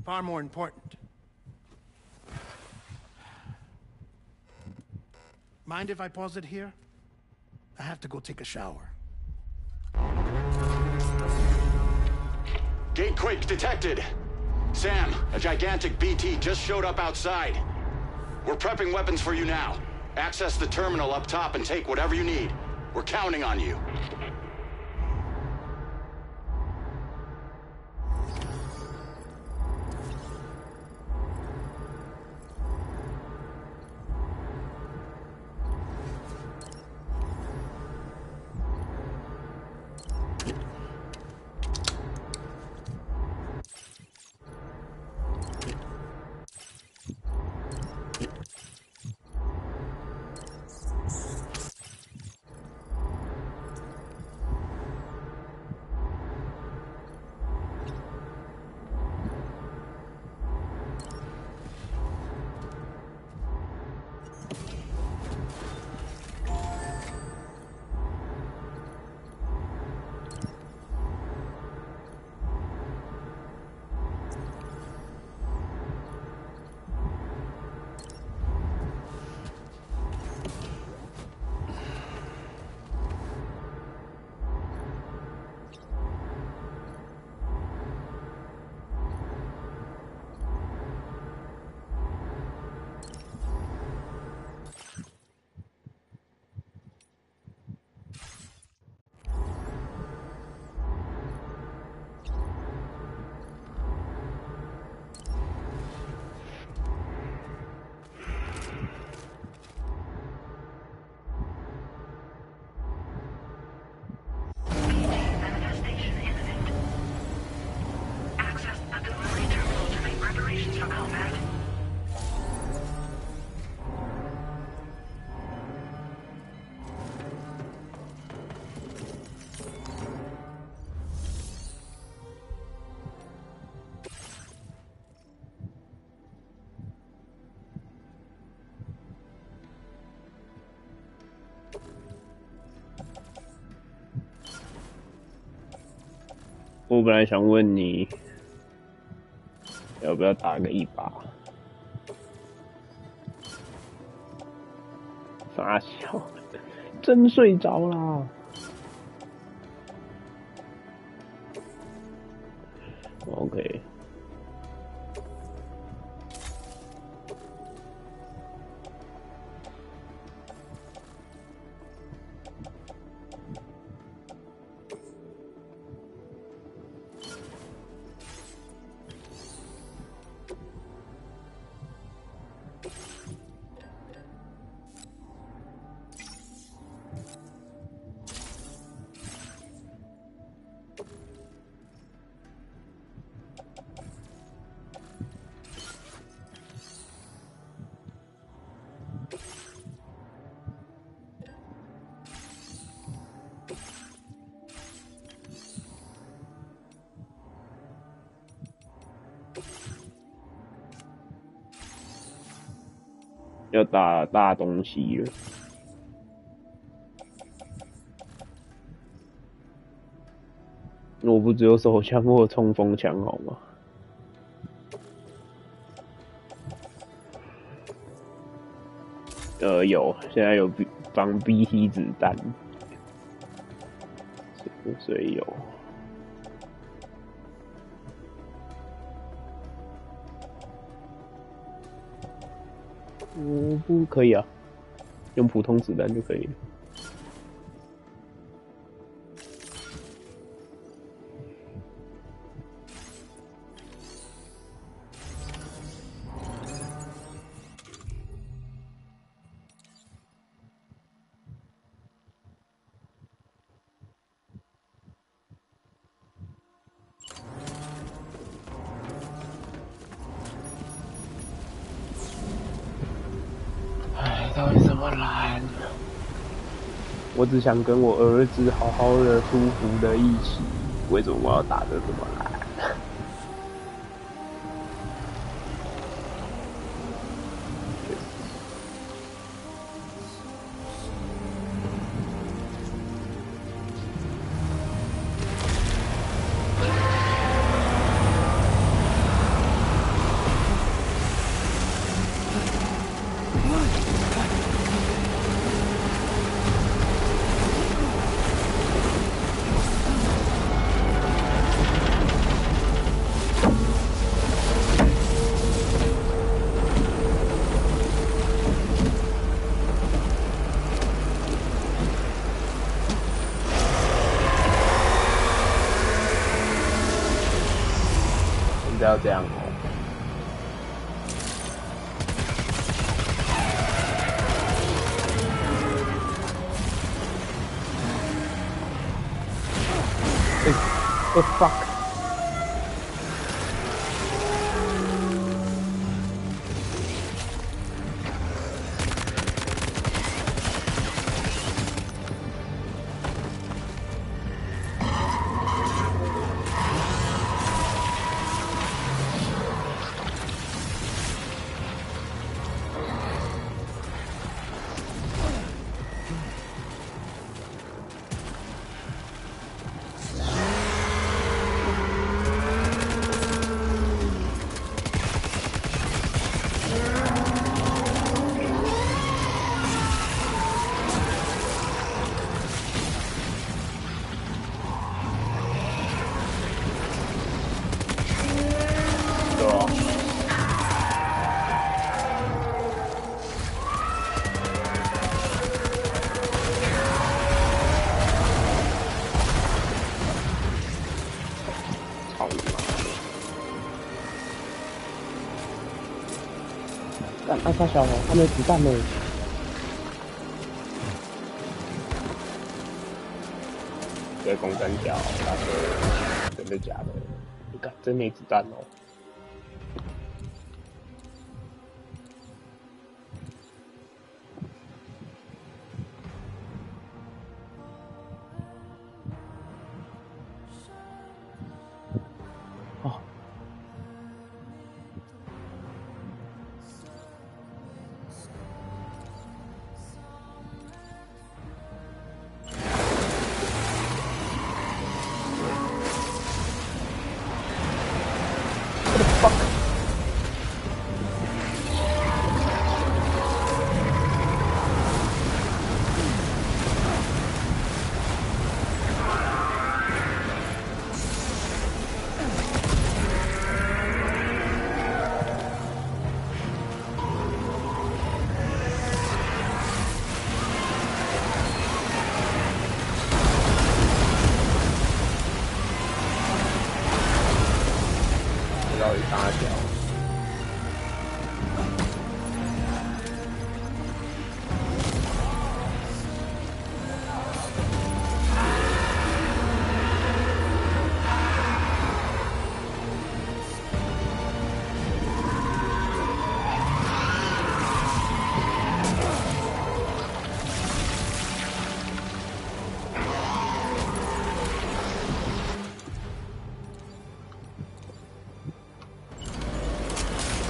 far more important. Mind if I pause it here? I have to go take a shower. Gatequake detected. Sam, a gigantic BT just showed up outside. We're prepping weapons for you now. Access the terminal up top and take whatever you need. We're counting on you.我本来想问你，要不要打个1把？傻笑，真睡着啦。OK。要打大东西了。我不只有手枪或冲锋枪好吗？有，现在有防 BT 子弹，所以有。我不可以啊，用普通子弹就可以了。到底怎么烂？我只想跟我儿子好好的、舒服的一起，为什么我要打得这么烂？是要这样哦。fuck！ 干，太小了，他没子弹呢。这公三角，大哥，真的假的？你看，真没子弹哦。到底打脚？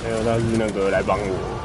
没有，他是那个来帮我。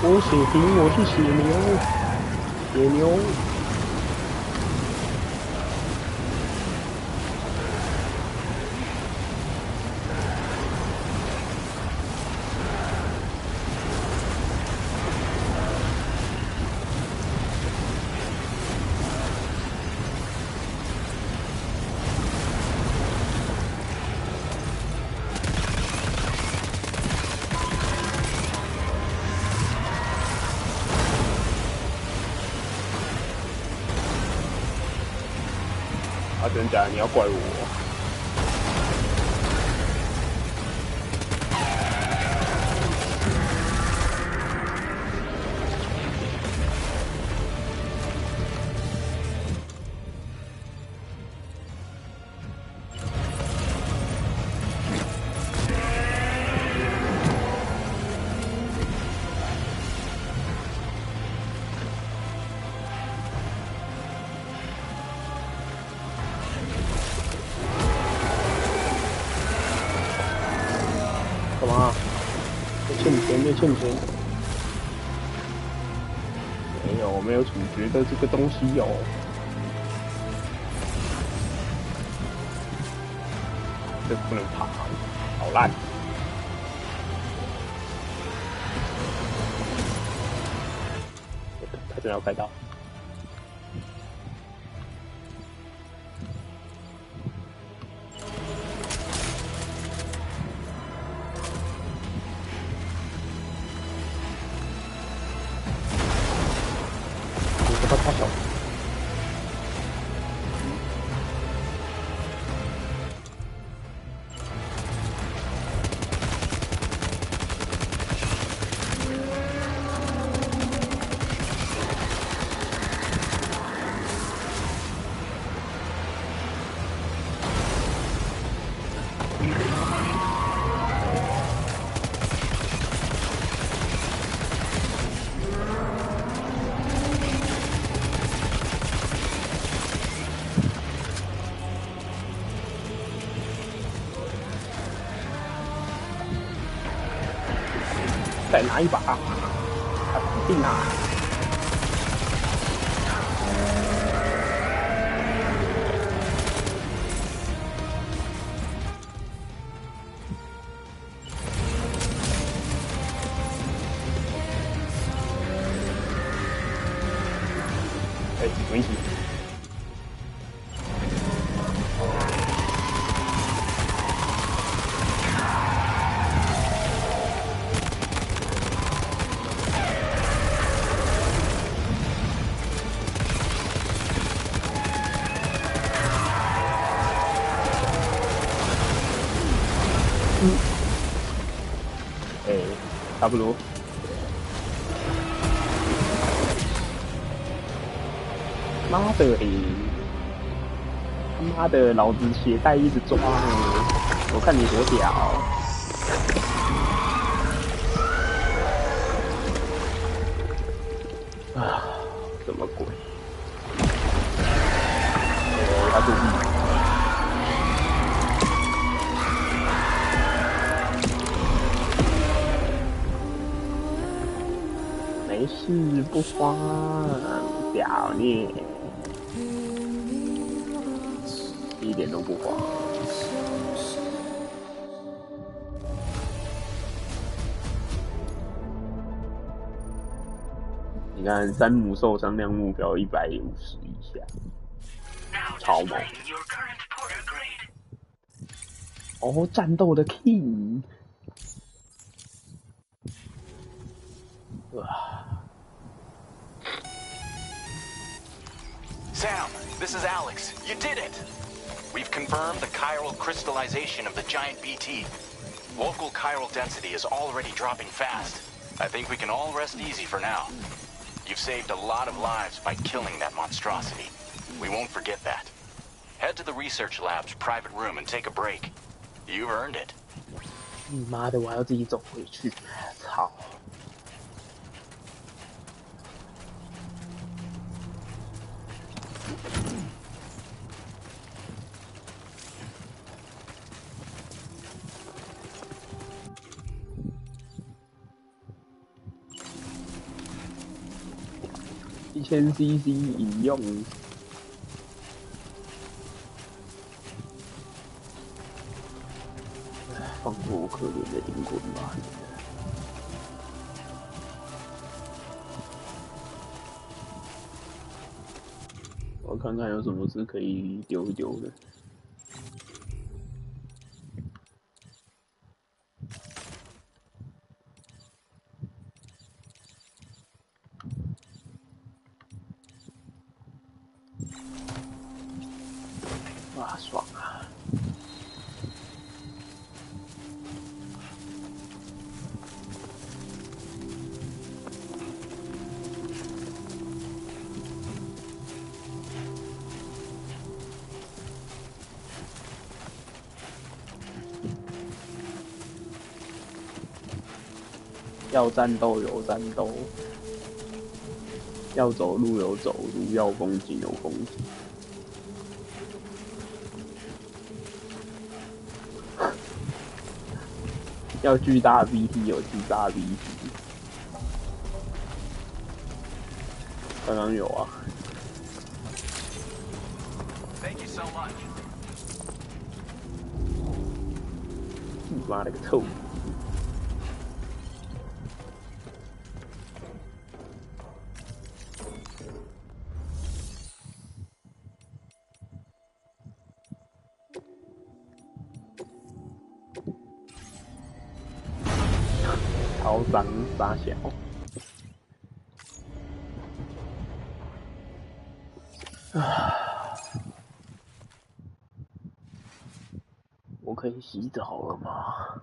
我血瓶，我是血牛，血牛。啊，真假的？你要怪我？干嘛？欠钱。没有处决的这个东西哦。这不能爬，好烂。他真的要开刀。太小。再拿一把，他肯定拿。哎，没事。差不多。妈的嘞！他妈的，老子血袋一直抓呢，我看你多屌！啊，什么鬼？他作弊。没事，不慌，屌你，一点都不慌。你看，山姆受伤量目标150以下，超猛。哦，战斗的 King。Sam, this is Alex. You did it! We've confirmed the chiral crystallization of the giant BT. Local chiral density is already dropping fast. I think we can all rest easy for now. You've saved a lot of lives by killing that monstrosity. We won't forget that. Head to the research lab's private room and take a break. You've earned it. 你妈的，我还要自己走回去，操！1000cc 饮用，放过我可怜的灵魂吧！我看看有什么是可以丢一丢的。哇，爽啊！要战斗有战斗，要走路有走路，要攻击有攻击。要巨大的 BT 有巨大的 BT， 刚刚有啊。Thank you so much. 你妈了个臭！超脏傻小。我可以洗澡了吗？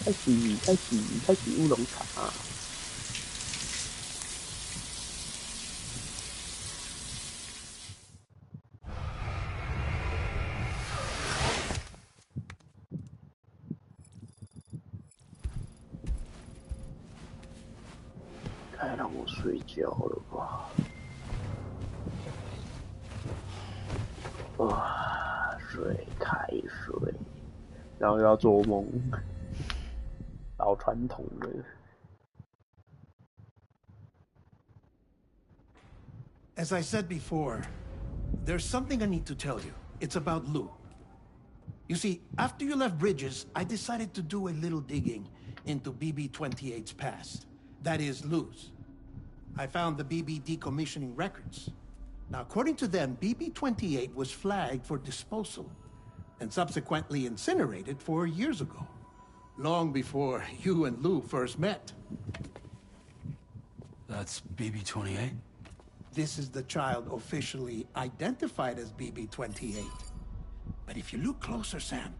开启乌龙茶。该让我睡觉了吧？开水，然后又要做梦，老传统了。As I said before, there's something I need to tell you. It's about Lou. You see, after you left Bridges, I decided to do a little digging into BB-28's past. That is, Lou's. I found the BB decommissioning records. Now, according to them, BB-28 was flagged for disposal and subsequently incinerated 4 years ago, long before you and Lou first met. That's BB-28? This is the child officially identified as BB-28. But if you look closer, Sam,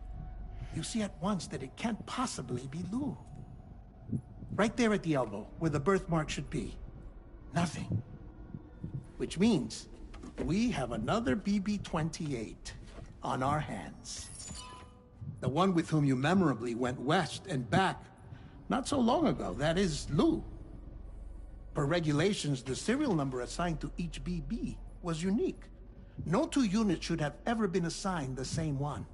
you see at once that it can't possibly be Lou. Right there at the elbow, where the birthmark should be. Nothing. Which means we have another BB-28 on our hands. The one with whom you memorably went west and back not so long ago, that is Lou. Per regulations, the serial number assigned to each BB was unique. No two units should have ever been assigned the same one.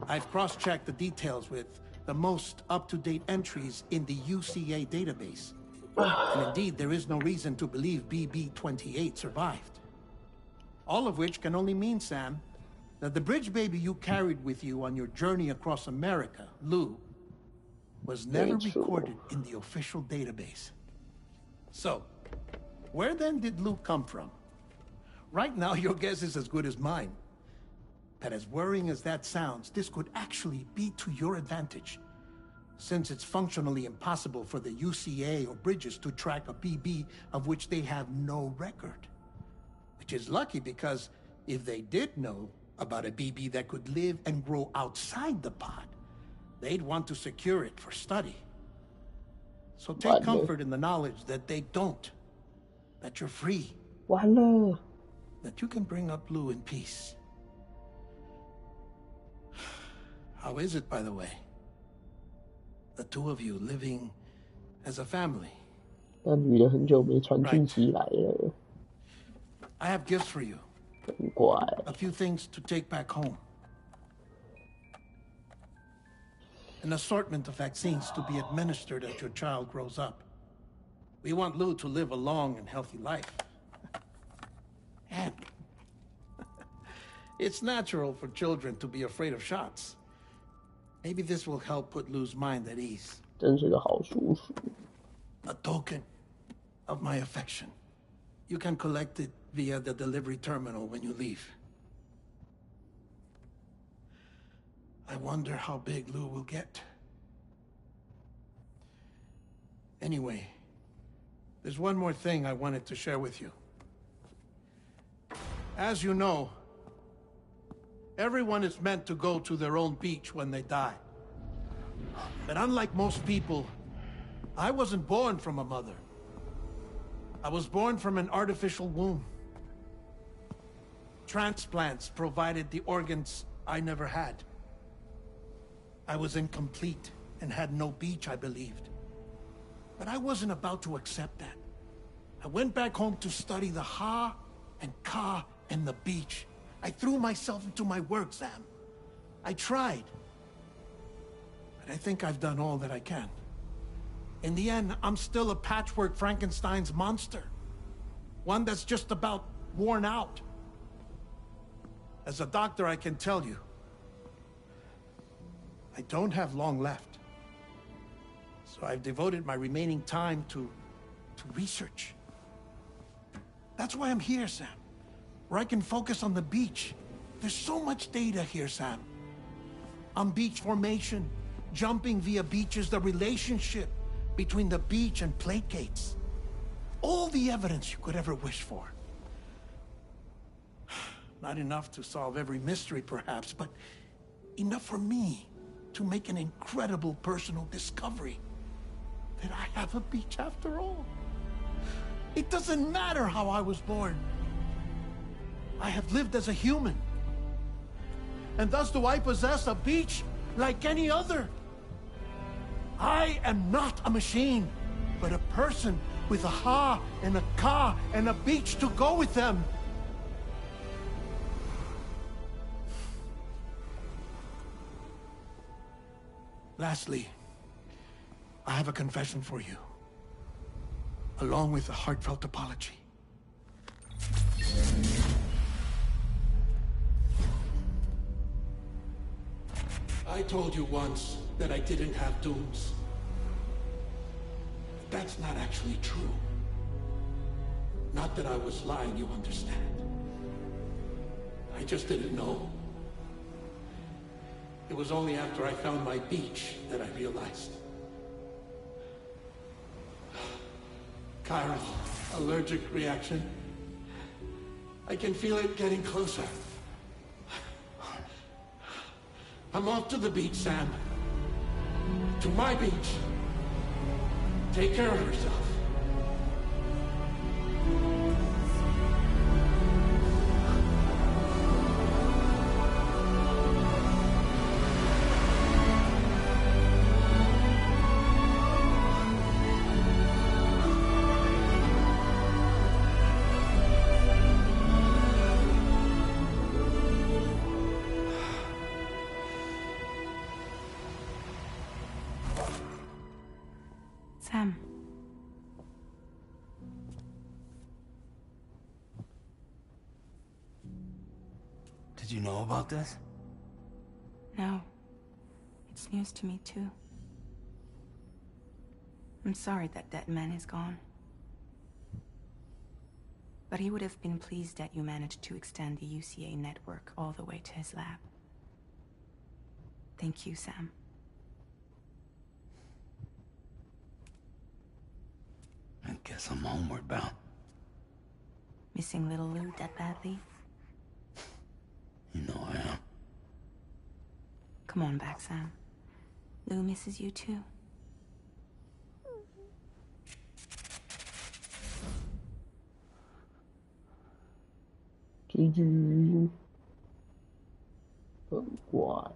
I've cross-checked the details with the most up-to-date entries in the UCA database. And indeed, there is no reason to believe BB-28 survived. All of which can only mean, Sam, that the bridge baby you carried with you on your journey across America, Lou, was never recorded in the official database. So, where then did Lou come from? Right now, your guess is as good as mine. But as worrying as that sounds, this could actually be to your advantage, since it's functionally impossible for the UCA or Bridges to track a BB of which they have no record. Which is lucky because if they did know about a BB that could live and grow outside the pod, they'd want to secure it for study. So take comfort in the knowledge that they don't, that you're free, that you can bring up Lou in peace. How is it, by the way? The two of you living as a family. 那女的很久没传讯息来了。I have gifts for you. 很乖。A few things to take back home. An assortment of vaccines to be administered as your child grows up. We want Lou to live a long and healthy life. And it's natural for children to be afraid of shots. Maybe this will help put Lou's mind at ease. 真是个好叔叔。A token of my affection. You can collect it via the delivery terminal when you leave. I wonder how big Lou will get. Anyway, there's one more thing I wanted to share with you. As you know, everyone is meant to go to their own beach when they die. But unlike most people, I wasn't born from a mother. I was born from an artificial womb. Transplants provided the organs I never had. I was incomplete and had no beach, I believed. But I wasn't about to accept that. I went back home to study the Ha and Ka and the beach I threw myself into my work, Sam. I tried. But I think I've done all that I can. In the end, I'm still a patchwork Frankenstein's monster. One that's just about worn out. As a doctor, I can tell you, I don't have long left. So I've devoted my remaining time to research. That's why I'm here, Sam. Where I can focus on the beach. There's so much data here, Sam. On beach formation, jumping via beaches, the relationship between the beach and placates. All the evidence you could ever wish for. Not enough to solve every mystery, perhaps, but enough for me to make an incredible personal discovery. That I have a beach after all. It doesn't matter how I was born. I have lived as a human. And thus do I possess a beach like any other. I am not a machine, but a person with a ha and a ka and a beach to go with them. Lastly, I have a confession for you, along with a heartfelt apology. I told you once that I didn't have dooms. That's not actually true. Not that I was lying, you understand. I just didn't know. It was only after I found my beach that I realized. Chiral allergic reaction. I can feel it getting closer. I'm off to the beach, Sam. To my beach. Take care of yourself. Sam. Did you know about this? No. It's news to me, too. I'm sorry that man is gone. But he would have been pleased that you managed to extend the UCA network all the way to his lab. Thank you, Sam. I guess I'm homeward bound. Missing little Lou that badly? You know I am. Come on back, Sam. Lou misses you too. GG. 很怪。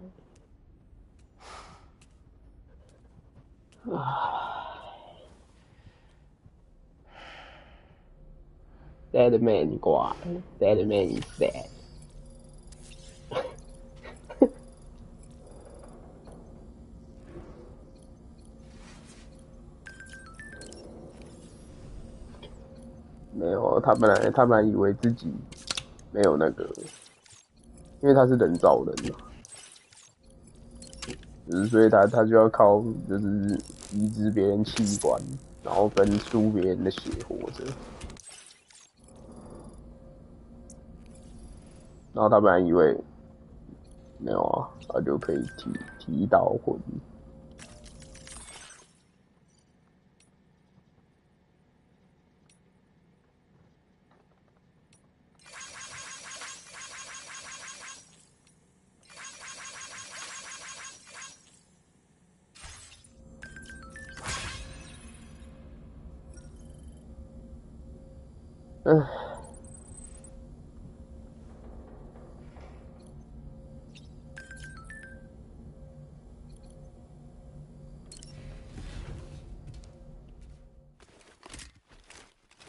That man 怪。That man is sad. 没有，他本来以为自己没有那个，因为他是人造人嘛，就是所以他就要靠就是移植别人器官，然后分输别人的血活着。然后他本来以为没有啊，他就可以提到魂。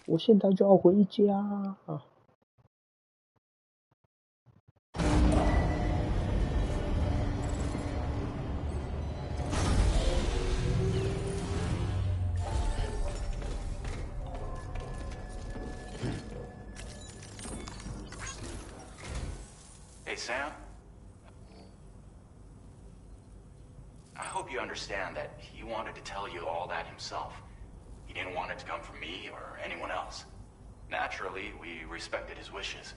我现在就要回家啊！ Hey, Sam? I hope you understand that he wanted to tell you all that himself. He didn't want it to come from me or anyone else. Naturally, we respected his wishes.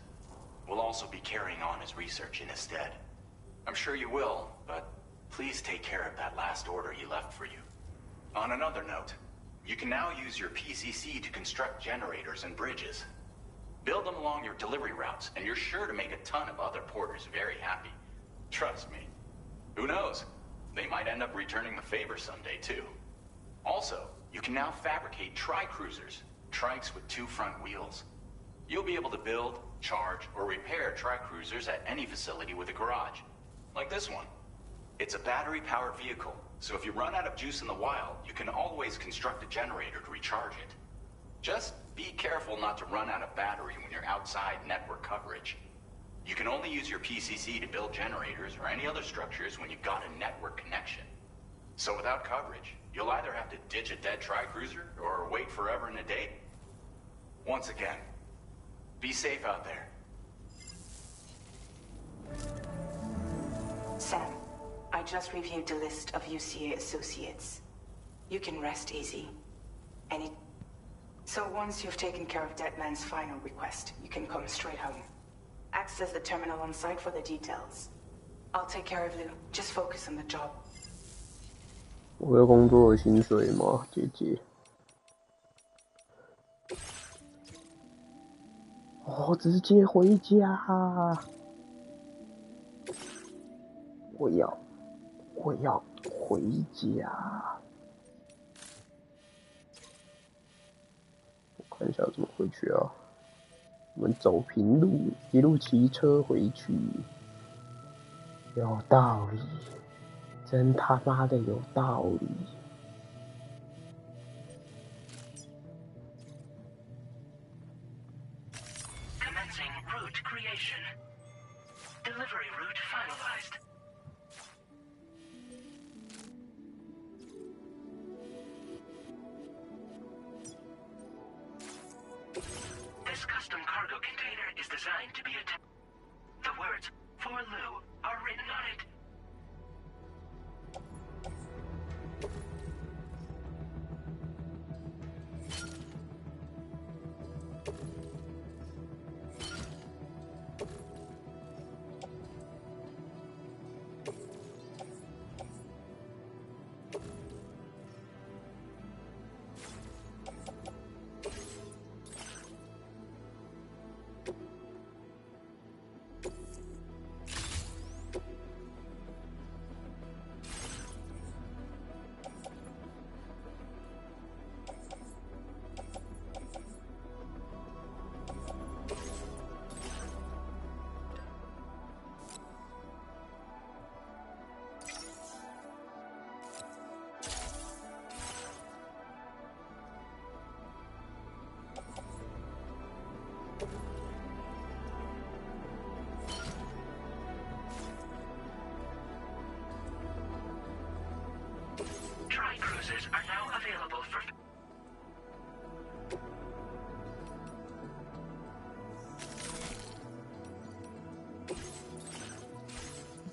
We'll also be carrying on his research in his stead. I'm sure you will, but please take care of that last order he left for you. On another note, you can now use your PCC to construct generators and bridges. Build them along your delivery routes, and you're sure to make a ton of other porters very happy. Trust me. Who knows? They might end up returning the favor someday, too. Also, you can now fabricate tri-cruisers, trikes with 2 front wheels. You'll be able to build, charge, or repair tri-cruisers at any facility with a garage. Like this one. It's a battery-powered vehicle, so if you run out of juice in the wild, you can always construct a generator to recharge it. Just be careful not to run out of battery when you're outside network coverage. You can only use your PCC to build generators or any other structures when you've got a network connection. So without coverage, you'll either have to ditch a dead tri-cruiser or wait forever and a day. Once again, be safe out there. Sam, I just reviewed the list of UCA associates. You can rest easy. So once you've taken care of Deadman's final request, you can come straight home. Access the terminal on site for the details. I'll take care of Lou. Just focus on the job. 我有工作的薪水吗，姐姐？哦，直接回家。我要回家。我看一下怎么回去啊？我们走平路，一路骑车回去，有道理，真他妈的有道理。Commencing route creation. Delivery route finalized. This custom cargo container is designed to be the words, "For Lou," are written on it. Tri-cruisers are now available for...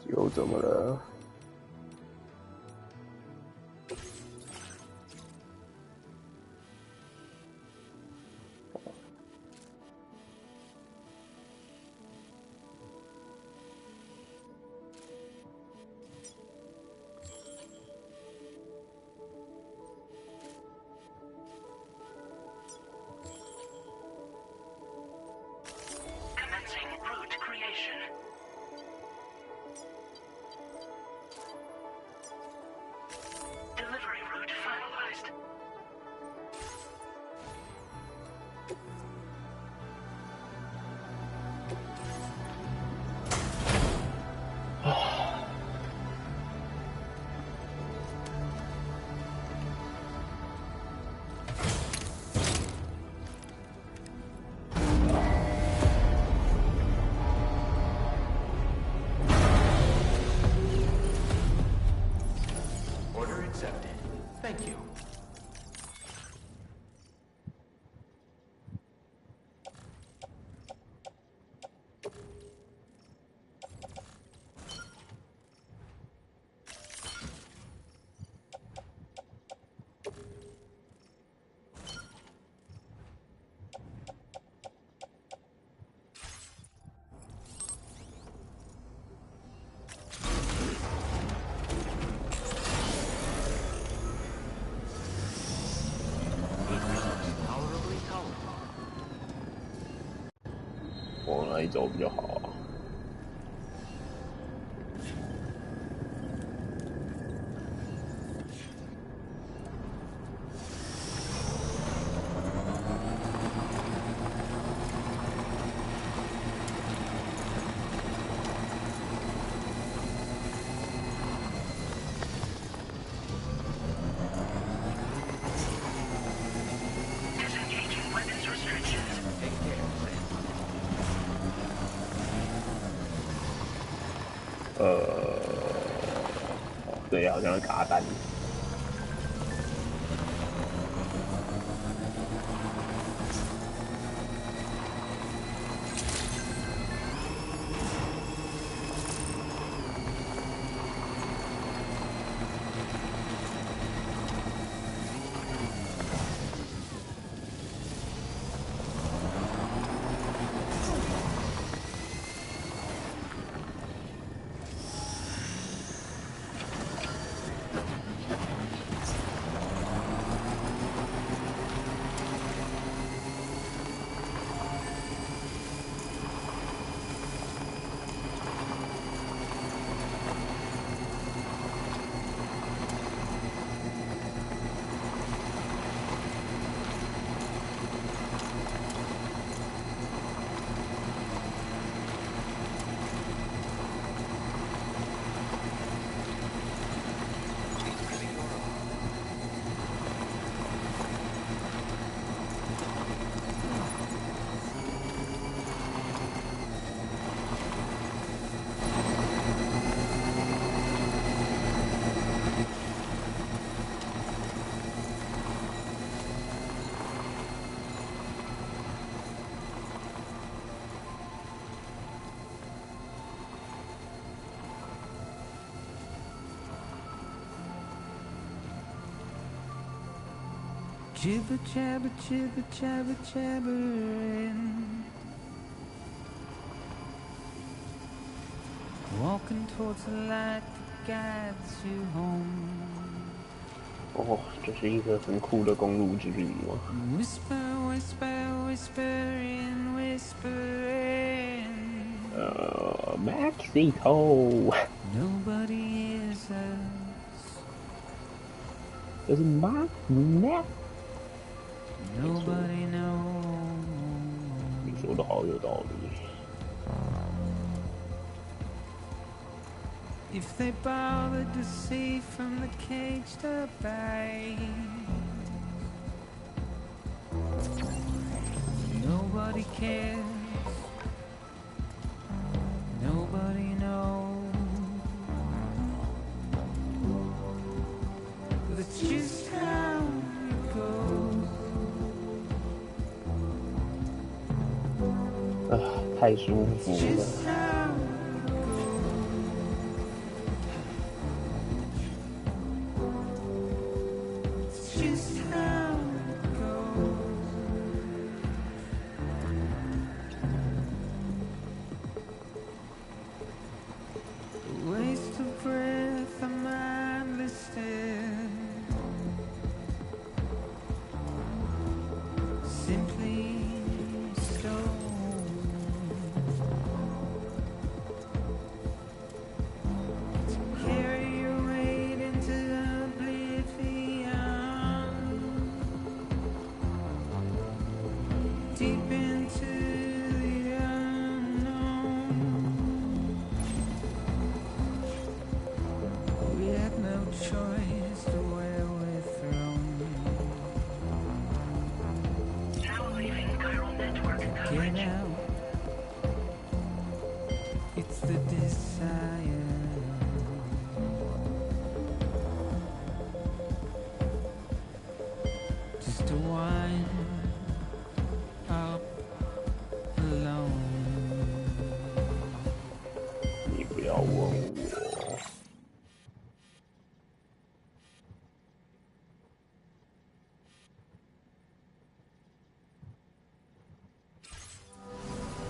又怎么了？一走比较好啊？对，好像卡单。Jibber jabber, jibber jabber, jabbering. Walking towards the light that guides you home. 哦，这是一个很酷的公路之旅吗 Whisper, whisper, whispering, whispering. Mexico. Nobody is us. 这是马 Nobody knows. 你说的好有道理。If they bothered to see from the caged up eyes, nobody cares. Nobody knows. That's just how it goes. 太舒服了。Waste of breath, a mindless stare. Simply stone. To carry your weight into oblivion. Deep into the unknown. We had no choice to where we're thrown. Now leaving chiral network coverage. Get out. It's the desire. Just to wind up alone. 你不要问我。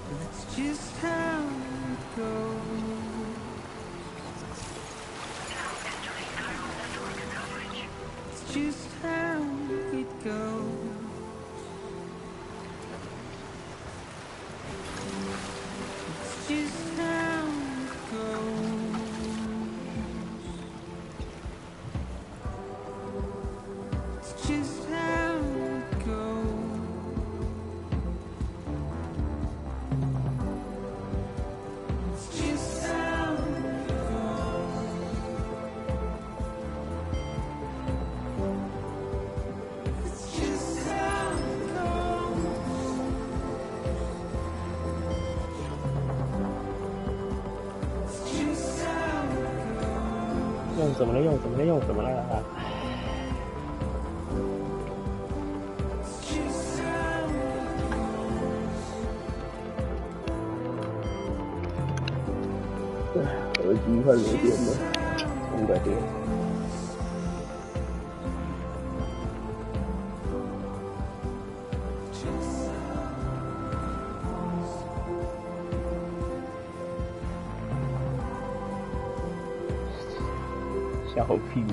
But it's just how it goes. 用什么了？用什么了？用什么了？耳机快没电了，充个电。小屁。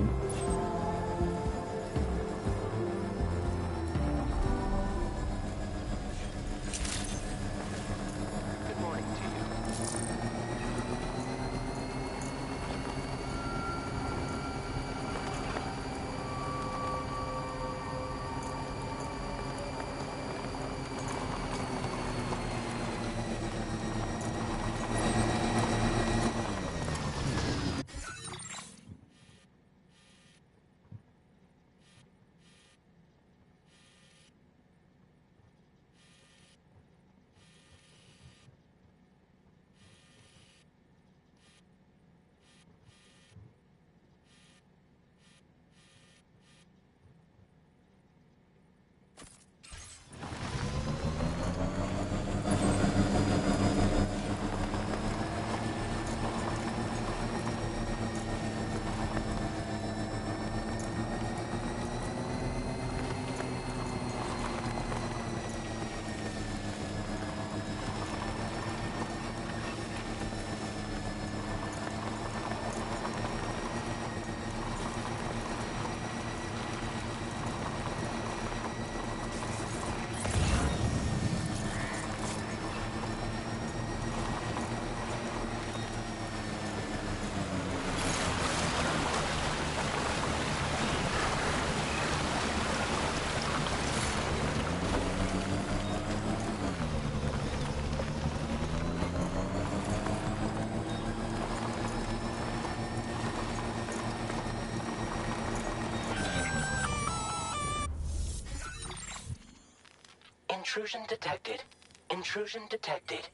Intrusion detected. Intrusion detected.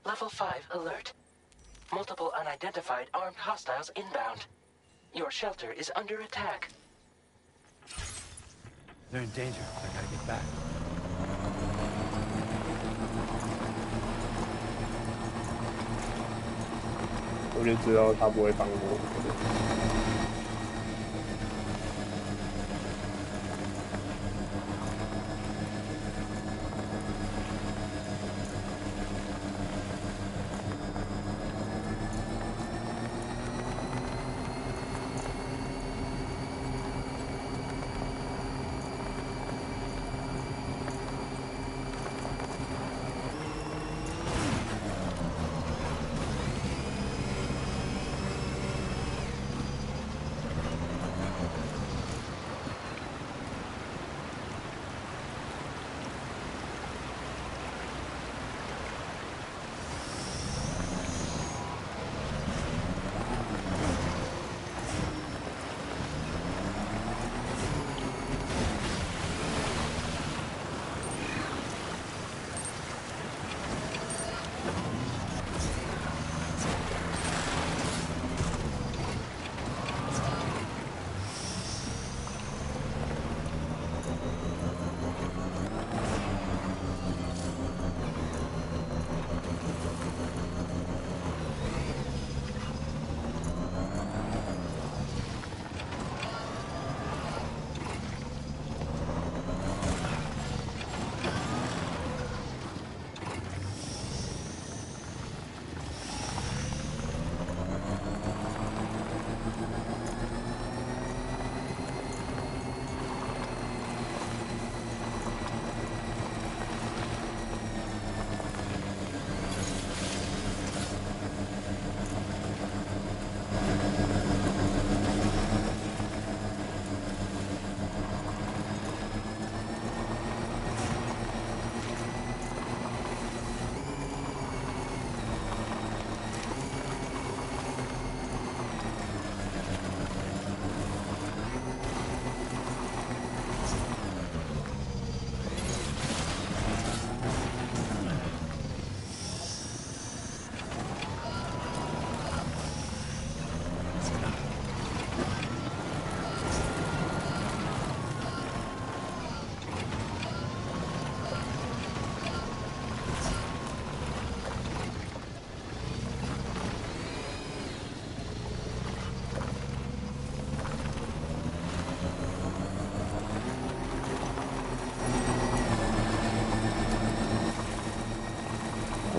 Level 5 alert. Multiple unidentified armed hostiles inbound. Your shelter is under attack. They're in danger. I gotta get back. 我就知道他不会帮我。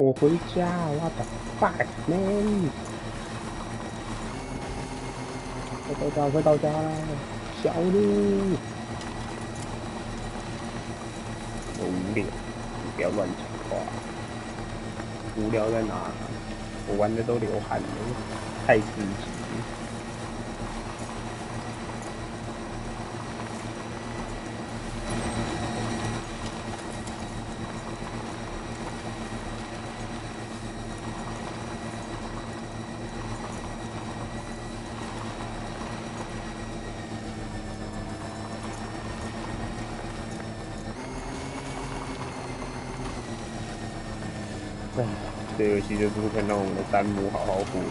我回家，what the fuck man！ 快到家了，小路。我无聊，你不要乱讲话。无聊在哪？我玩的都流汗了，太刺激了。这游戏就是不可以让我们的弹幕好好活跃。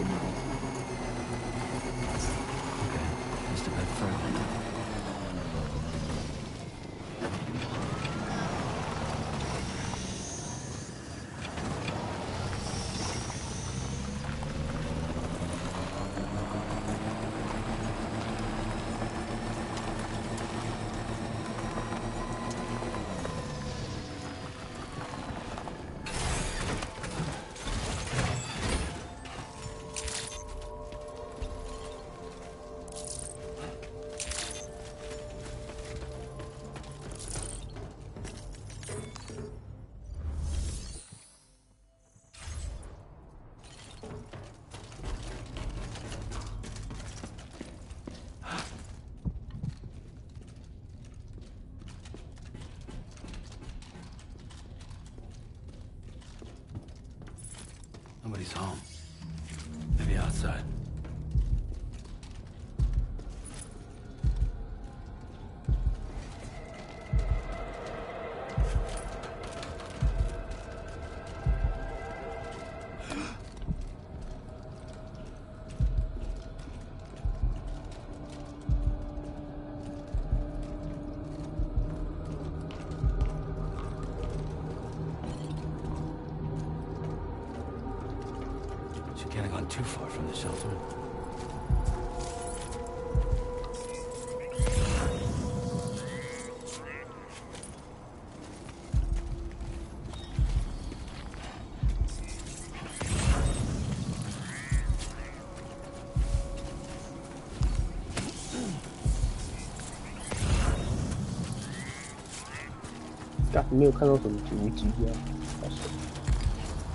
Nobody's home. Maybe outside. She can't have gone too far from the shelter. God, 没有看到什么足迹啊？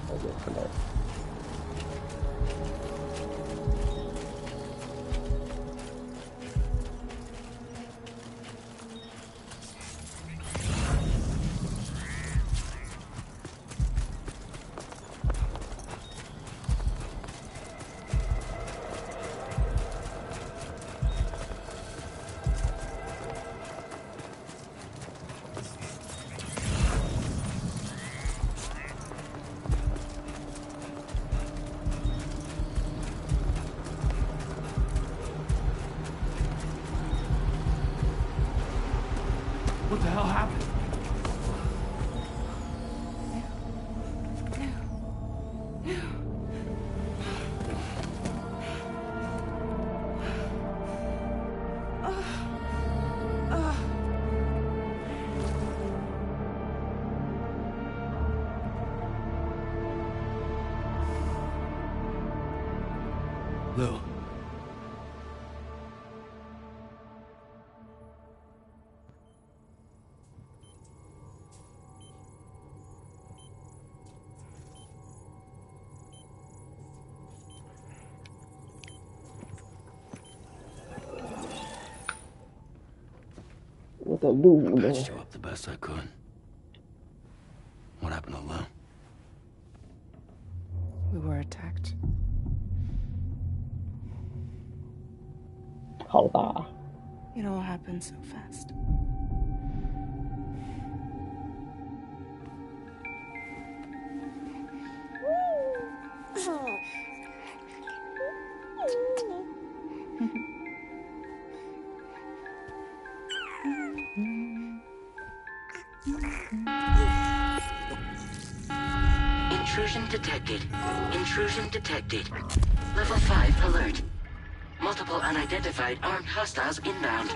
好像看到了。What the hell happened? Lou. What the Lou? I patched you up the best I could. What happened to Lou? We were attacked. 好大。 It all happened so fast. Intrusion detected. Intrusion detected. Level 5 alert. Multiple unidentified armed hostiles inbound.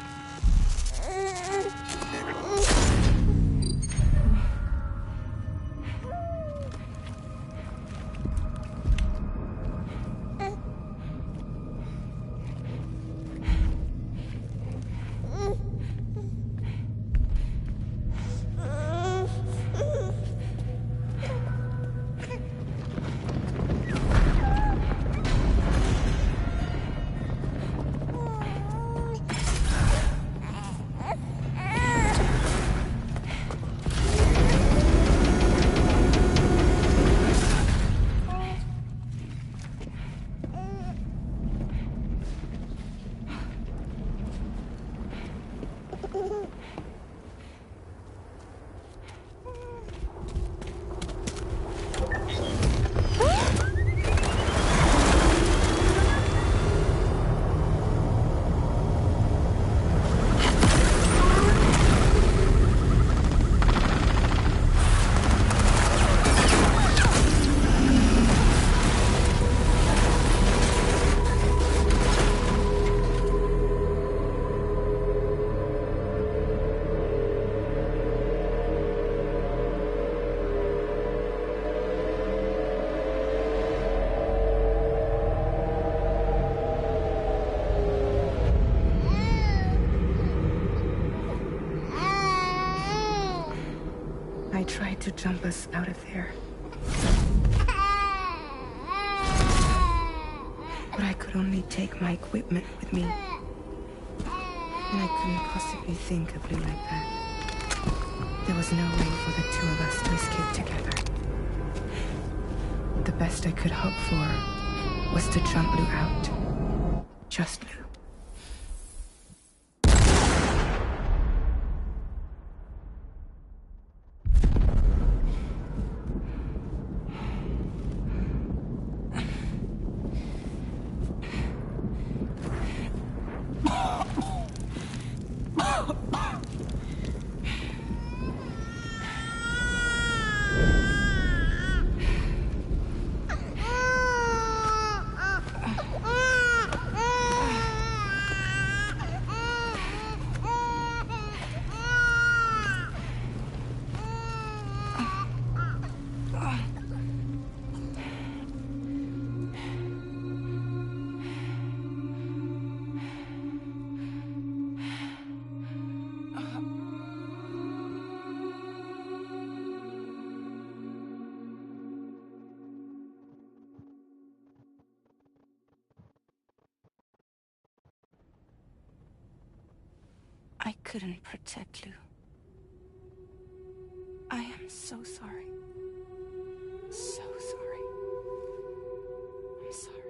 I tried to jump us out of there. But I could only take my equipment with me. And I couldn't possibly think of Lou like that. There was no way for the two of us to escape together. The best I could hope for was to jump Lou out. Just Lou. I couldn't protect Lou. I am so sorry. So sorry. I'm sorry.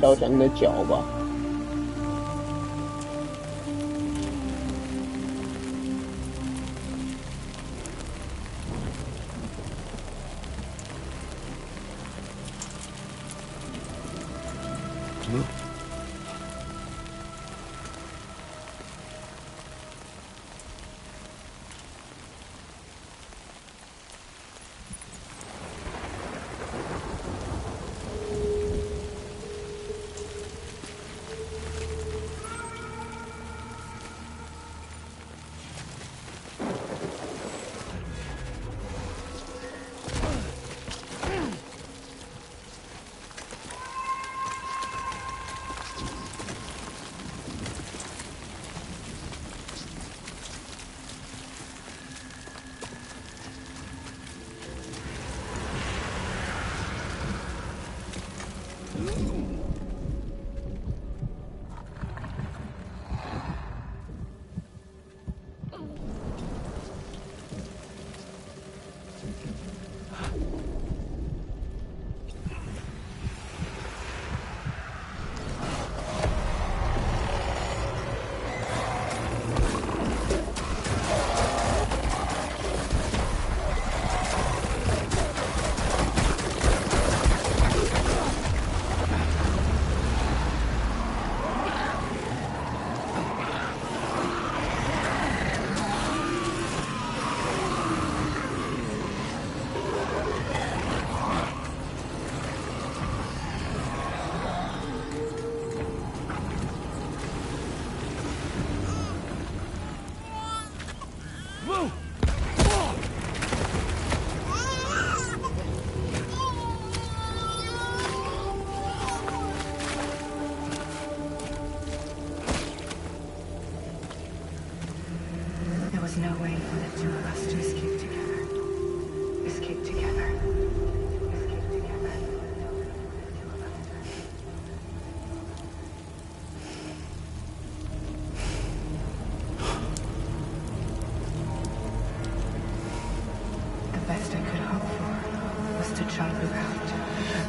小翔的脚吧。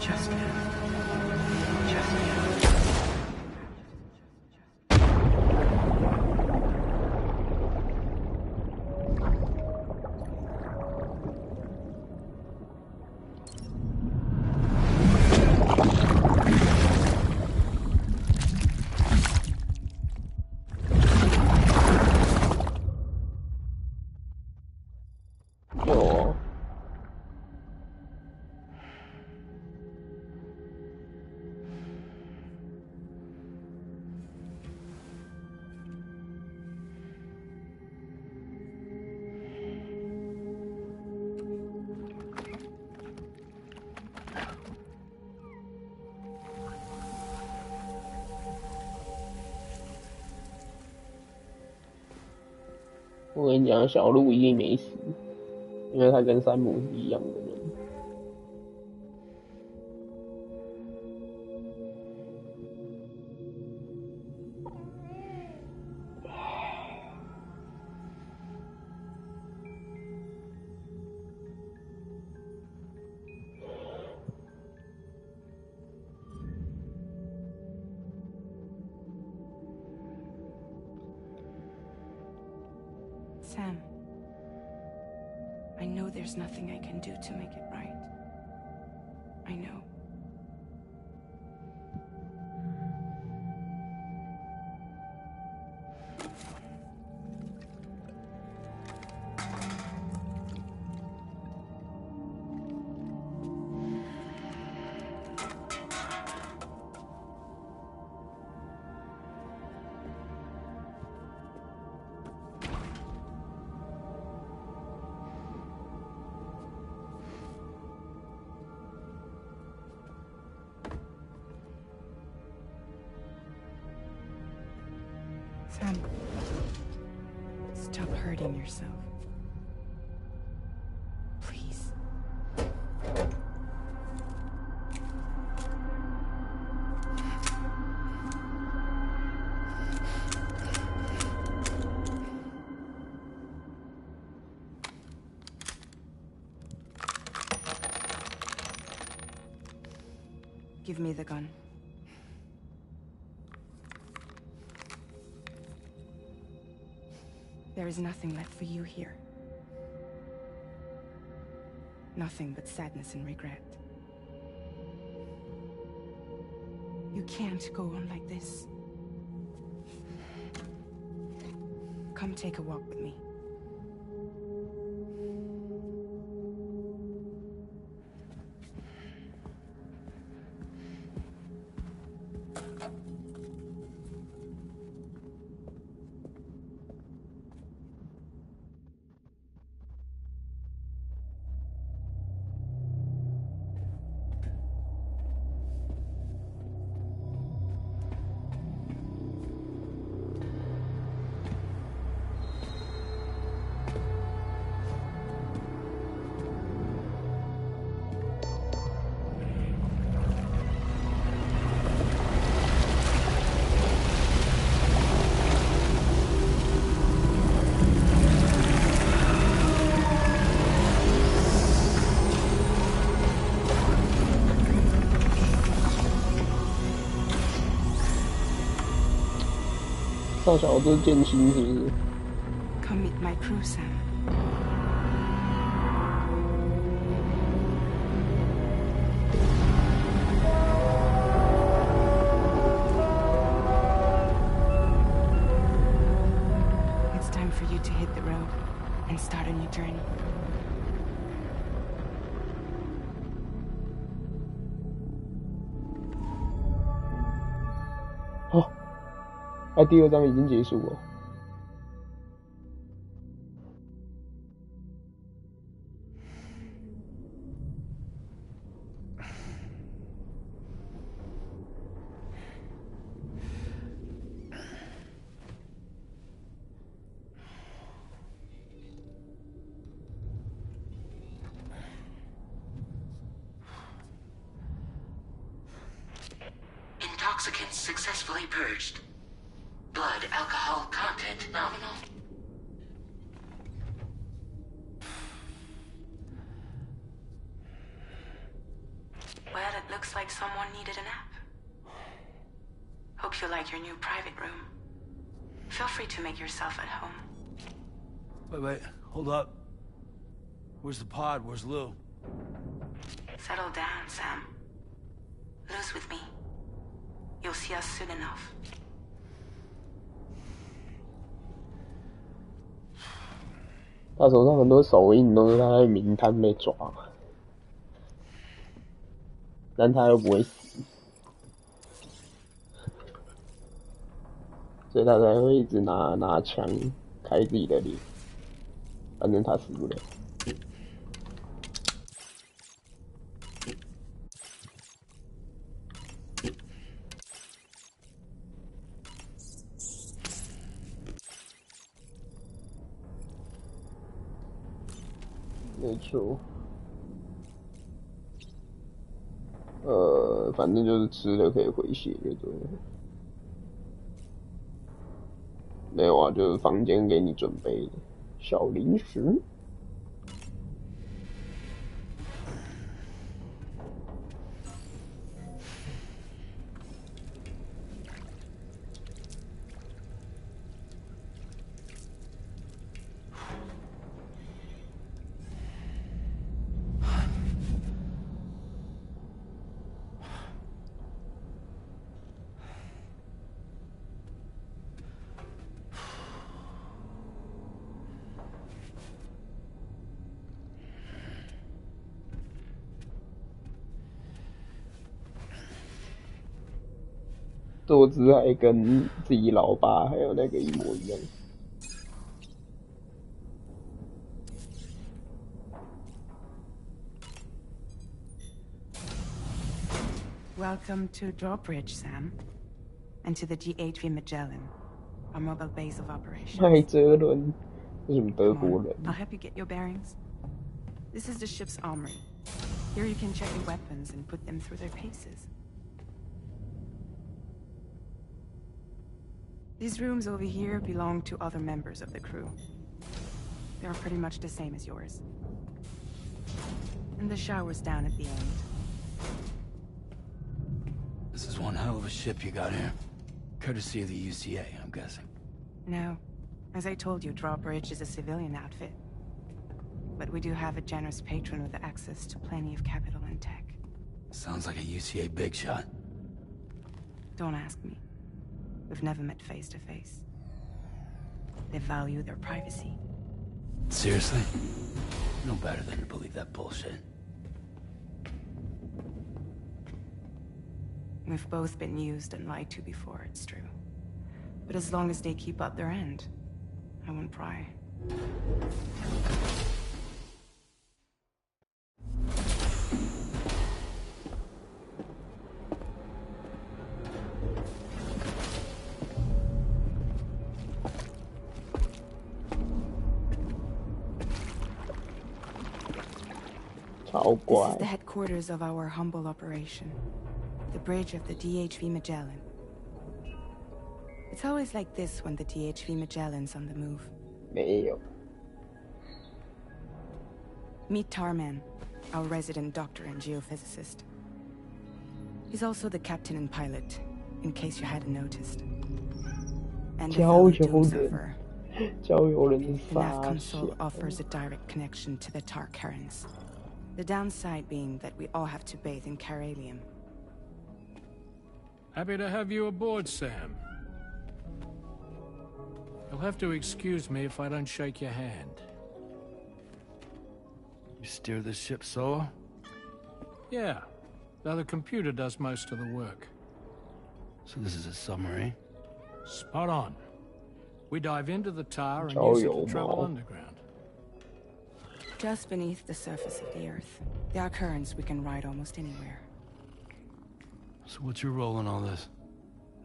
Just yet. Just yet.我跟你讲，小鹿一定没死，因为他跟山姆是一样的人。Sam, I know there's nothing I can do to make it right. I know. Sam, stop hurting yourself. Please. Give me the gun. There is nothing left for you here. Nothing but sadness and regret. You can't go on like this. Come take a walk with me.大小这剑心是不是？ Come meet my crew, Sam. It's time for you to hit the road and start a new journey. Oh. 第二章已经结束了。Intoxicants successfully purged. Blood alcohol content nominal. Well, it looks Looks like someone needed a nap. Hope you like your new private room. Feel free to make yourself at home. Wait, hold up. Where's the pod? Where's Lou? Settle down, Sam. Lou's with me. You'll see us soon enough. 他手上很多手印都是他在名摊被抓，但他又不会死，所以他才会一直拿枪开自己的脸，反正他死不了。没错，反正就是吃了可以回血就对了。没有啊，就是房间给你准备的小零食。坐姿还跟自己老爸还有那个一模一样。Welcome to Drawbridge, Sam. And to the DHV Magellan, our mobile base of operations. 麦哲伦，这是什么德国人？ I'll help you get your bearings. This is the ship's armory. Here you can check your weapons and put them through their paces. These rooms over here belong to other members of the crew. They're pretty much the same as yours. And the shower's down at the end. This is one hell of a ship you got here. Courtesy of the UCA, I'm guessing. No. As I told you, Drawbridge is a civilian outfit. But we do have a generous patron with access to plenty of capital and tech. Sounds like a UCA big shot. Don't ask me. We've never met face to face. They value their privacy. Seriously? No better than to believe that bullshit. We've both been used and lied to before, it's true. But as long as they keep up their end, I won't pry. This is the headquarters of our humble operation. The bridge of the DHV Magellan. It's always like this when the DHV Magellan's on the move. Meet Tarman, our resident doctor and geophysicist. He's also the captain and pilot, in case you hadn't noticed. And the fellow Doomsuffer. The nav console offers a direct connection to the Tarkarans. The downside being that we all have to bathe in Karelium. Happy to have you aboard, Sam. You'll have to excuse me if I don't shake your hand. You steer this ship solo? Yeah, though the computer does most of the work. So this is a submarine? Spot on. We dive into the Tar and use it to travel underground. Just beneath the surface of the Earth. There are currents we can ride almost anywhere. So what's your role in all this?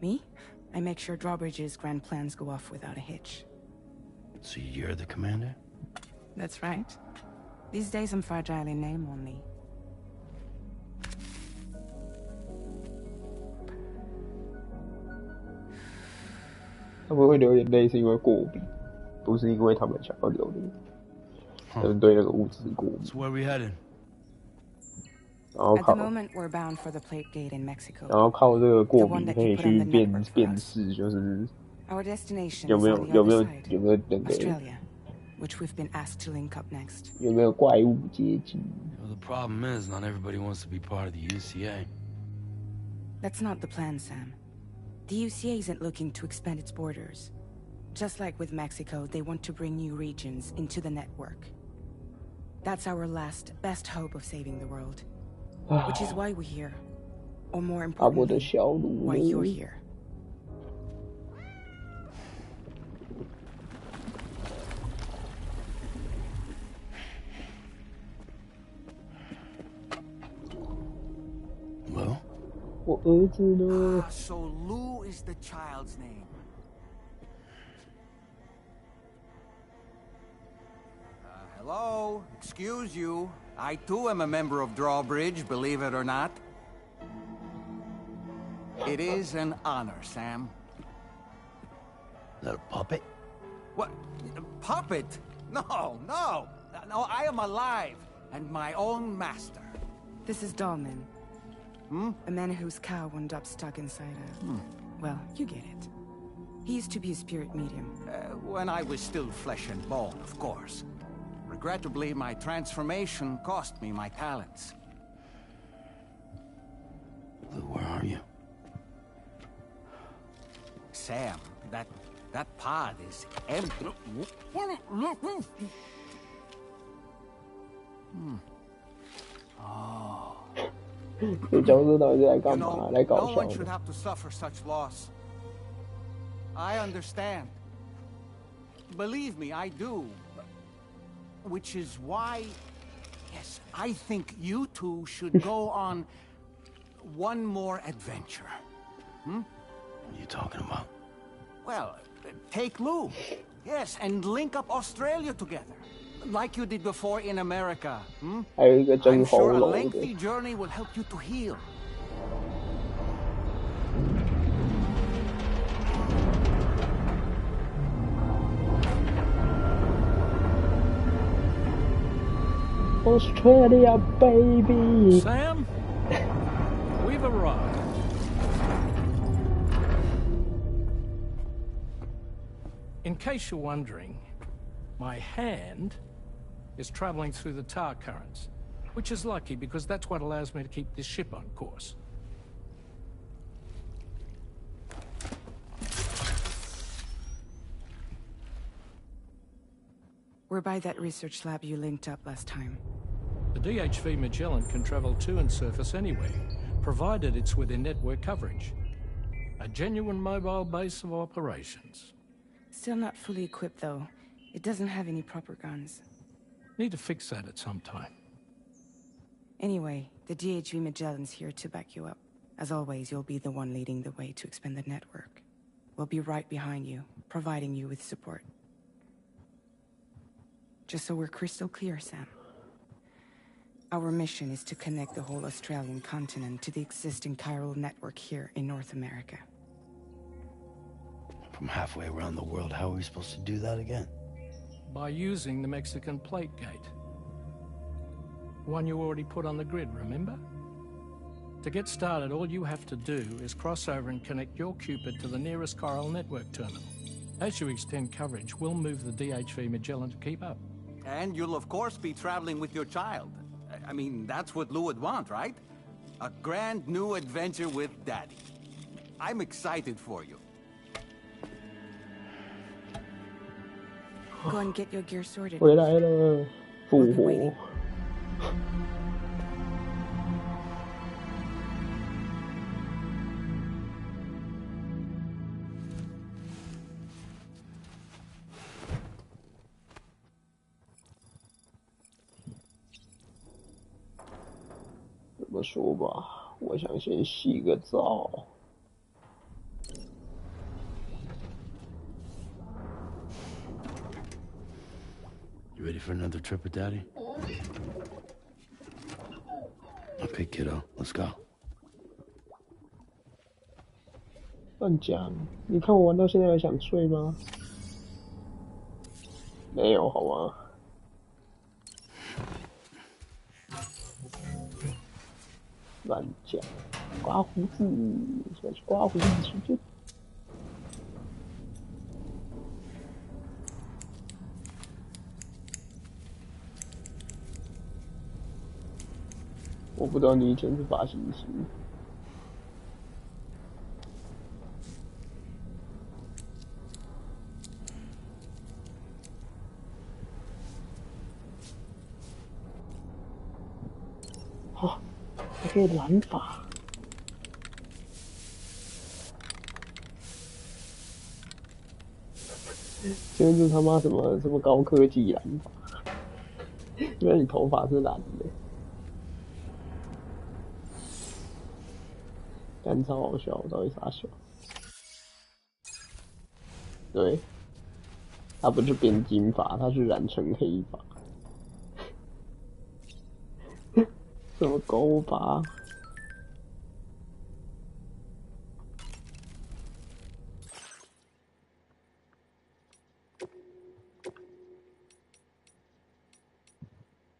Me? I make sure Drawbridge's grand plans go off without a hitch. So you're the commander? That's right. These days I'm fragile in name only. So where we headed? At the moment, we're bound for the Plate Gate in Mexico. 然后靠这个过笔可以去辨识，就是有没有那个 Australia, which we've been asked to link up next. 有没有怪物接近 The problem is, not everybody wants to be part of the UCA. That's not the plan, Sam. The UCA isn't looking to expand its borders. Just like with Mexico, they want to bring new regions into the network. That's our last, best hope of saving the world. Which is why we're here. Or more importantly, why you're here. Well? 我儿子呢 So Lou is the child's name. Hello? Excuse you. I too am a member of Drawbridge, believe it or not. It is an honor, Sam. Is that a puppet? What? A puppet? No, no. No, I am alive and my own master. This is Dahlman. A man whose cow wound up stuck inside a... Well, you get it. He used to be a spirit medium. When I was still flesh and bone, of course. Regrettably, my transformation cost me my talents. Lou, where are you? Sam, that pod is empty. Oh. No one should have to suffer such loss. I understand. Believe me, I do. Which is why, yes, I think you two should go on one more adventure. What are you talking about? Well, take Lou. Yes, and link up Australia together. Like you did before in America. I'm sure a lengthy journey will help you to heal. Australia, baby! Sam, we've arrived. In case you're wondering, my hand is traveling through the tar currents, which is lucky because that's what allows me to keep this ship on course. We're by that research lab you linked up last time. The DHV Magellan can travel to and surface anywhere, provided it's within network coverage. A genuine mobile base of operations. Still not fully equipped, though. It doesn't have any proper guns. Need to fix that at some time. Anyway, the DHV Magellan's here to back you up. As always, you'll be the one leading the way to expand the network. We'll be right behind you, providing you with support. Just so we're crystal clear, Sam. Our mission is to connect the whole Australian continent to the existing chiral network here in North America. From halfway around the world, how are we supposed to do that again? By using the Mexican Plate Gate. One you already put on the grid, remember? To get started, all you have to do is cross over and connect your Cupid to the nearest chiral network terminal. As you extend coverage, we'll move the DHV Magellan to keep up. And you'll of course be traveling with your child. I mean, that's what Lou would want, right? A grand new adventure with Daddy. I'm excited for you. Go and get your gear sorted. 回来了，复活。这么说吧，我想先洗个澡。You ready for another trip with Daddy? Okay, kiddo, let's go. 乱讲！你看我玩到现在还想睡吗？没有，好吗？乱讲，刮胡子，现在是刮胡子时间。我不知道你以前是发型师。哦，还可以染发。今天这他妈什么高科技染发？因为你头发是染的。干超好笑，我到底啥笑？对，他不是变金发，他是染成黑发。什么勾发？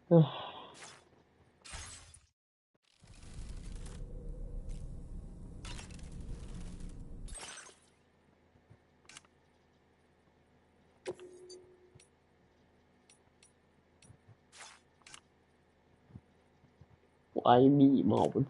唉。歪米帽子。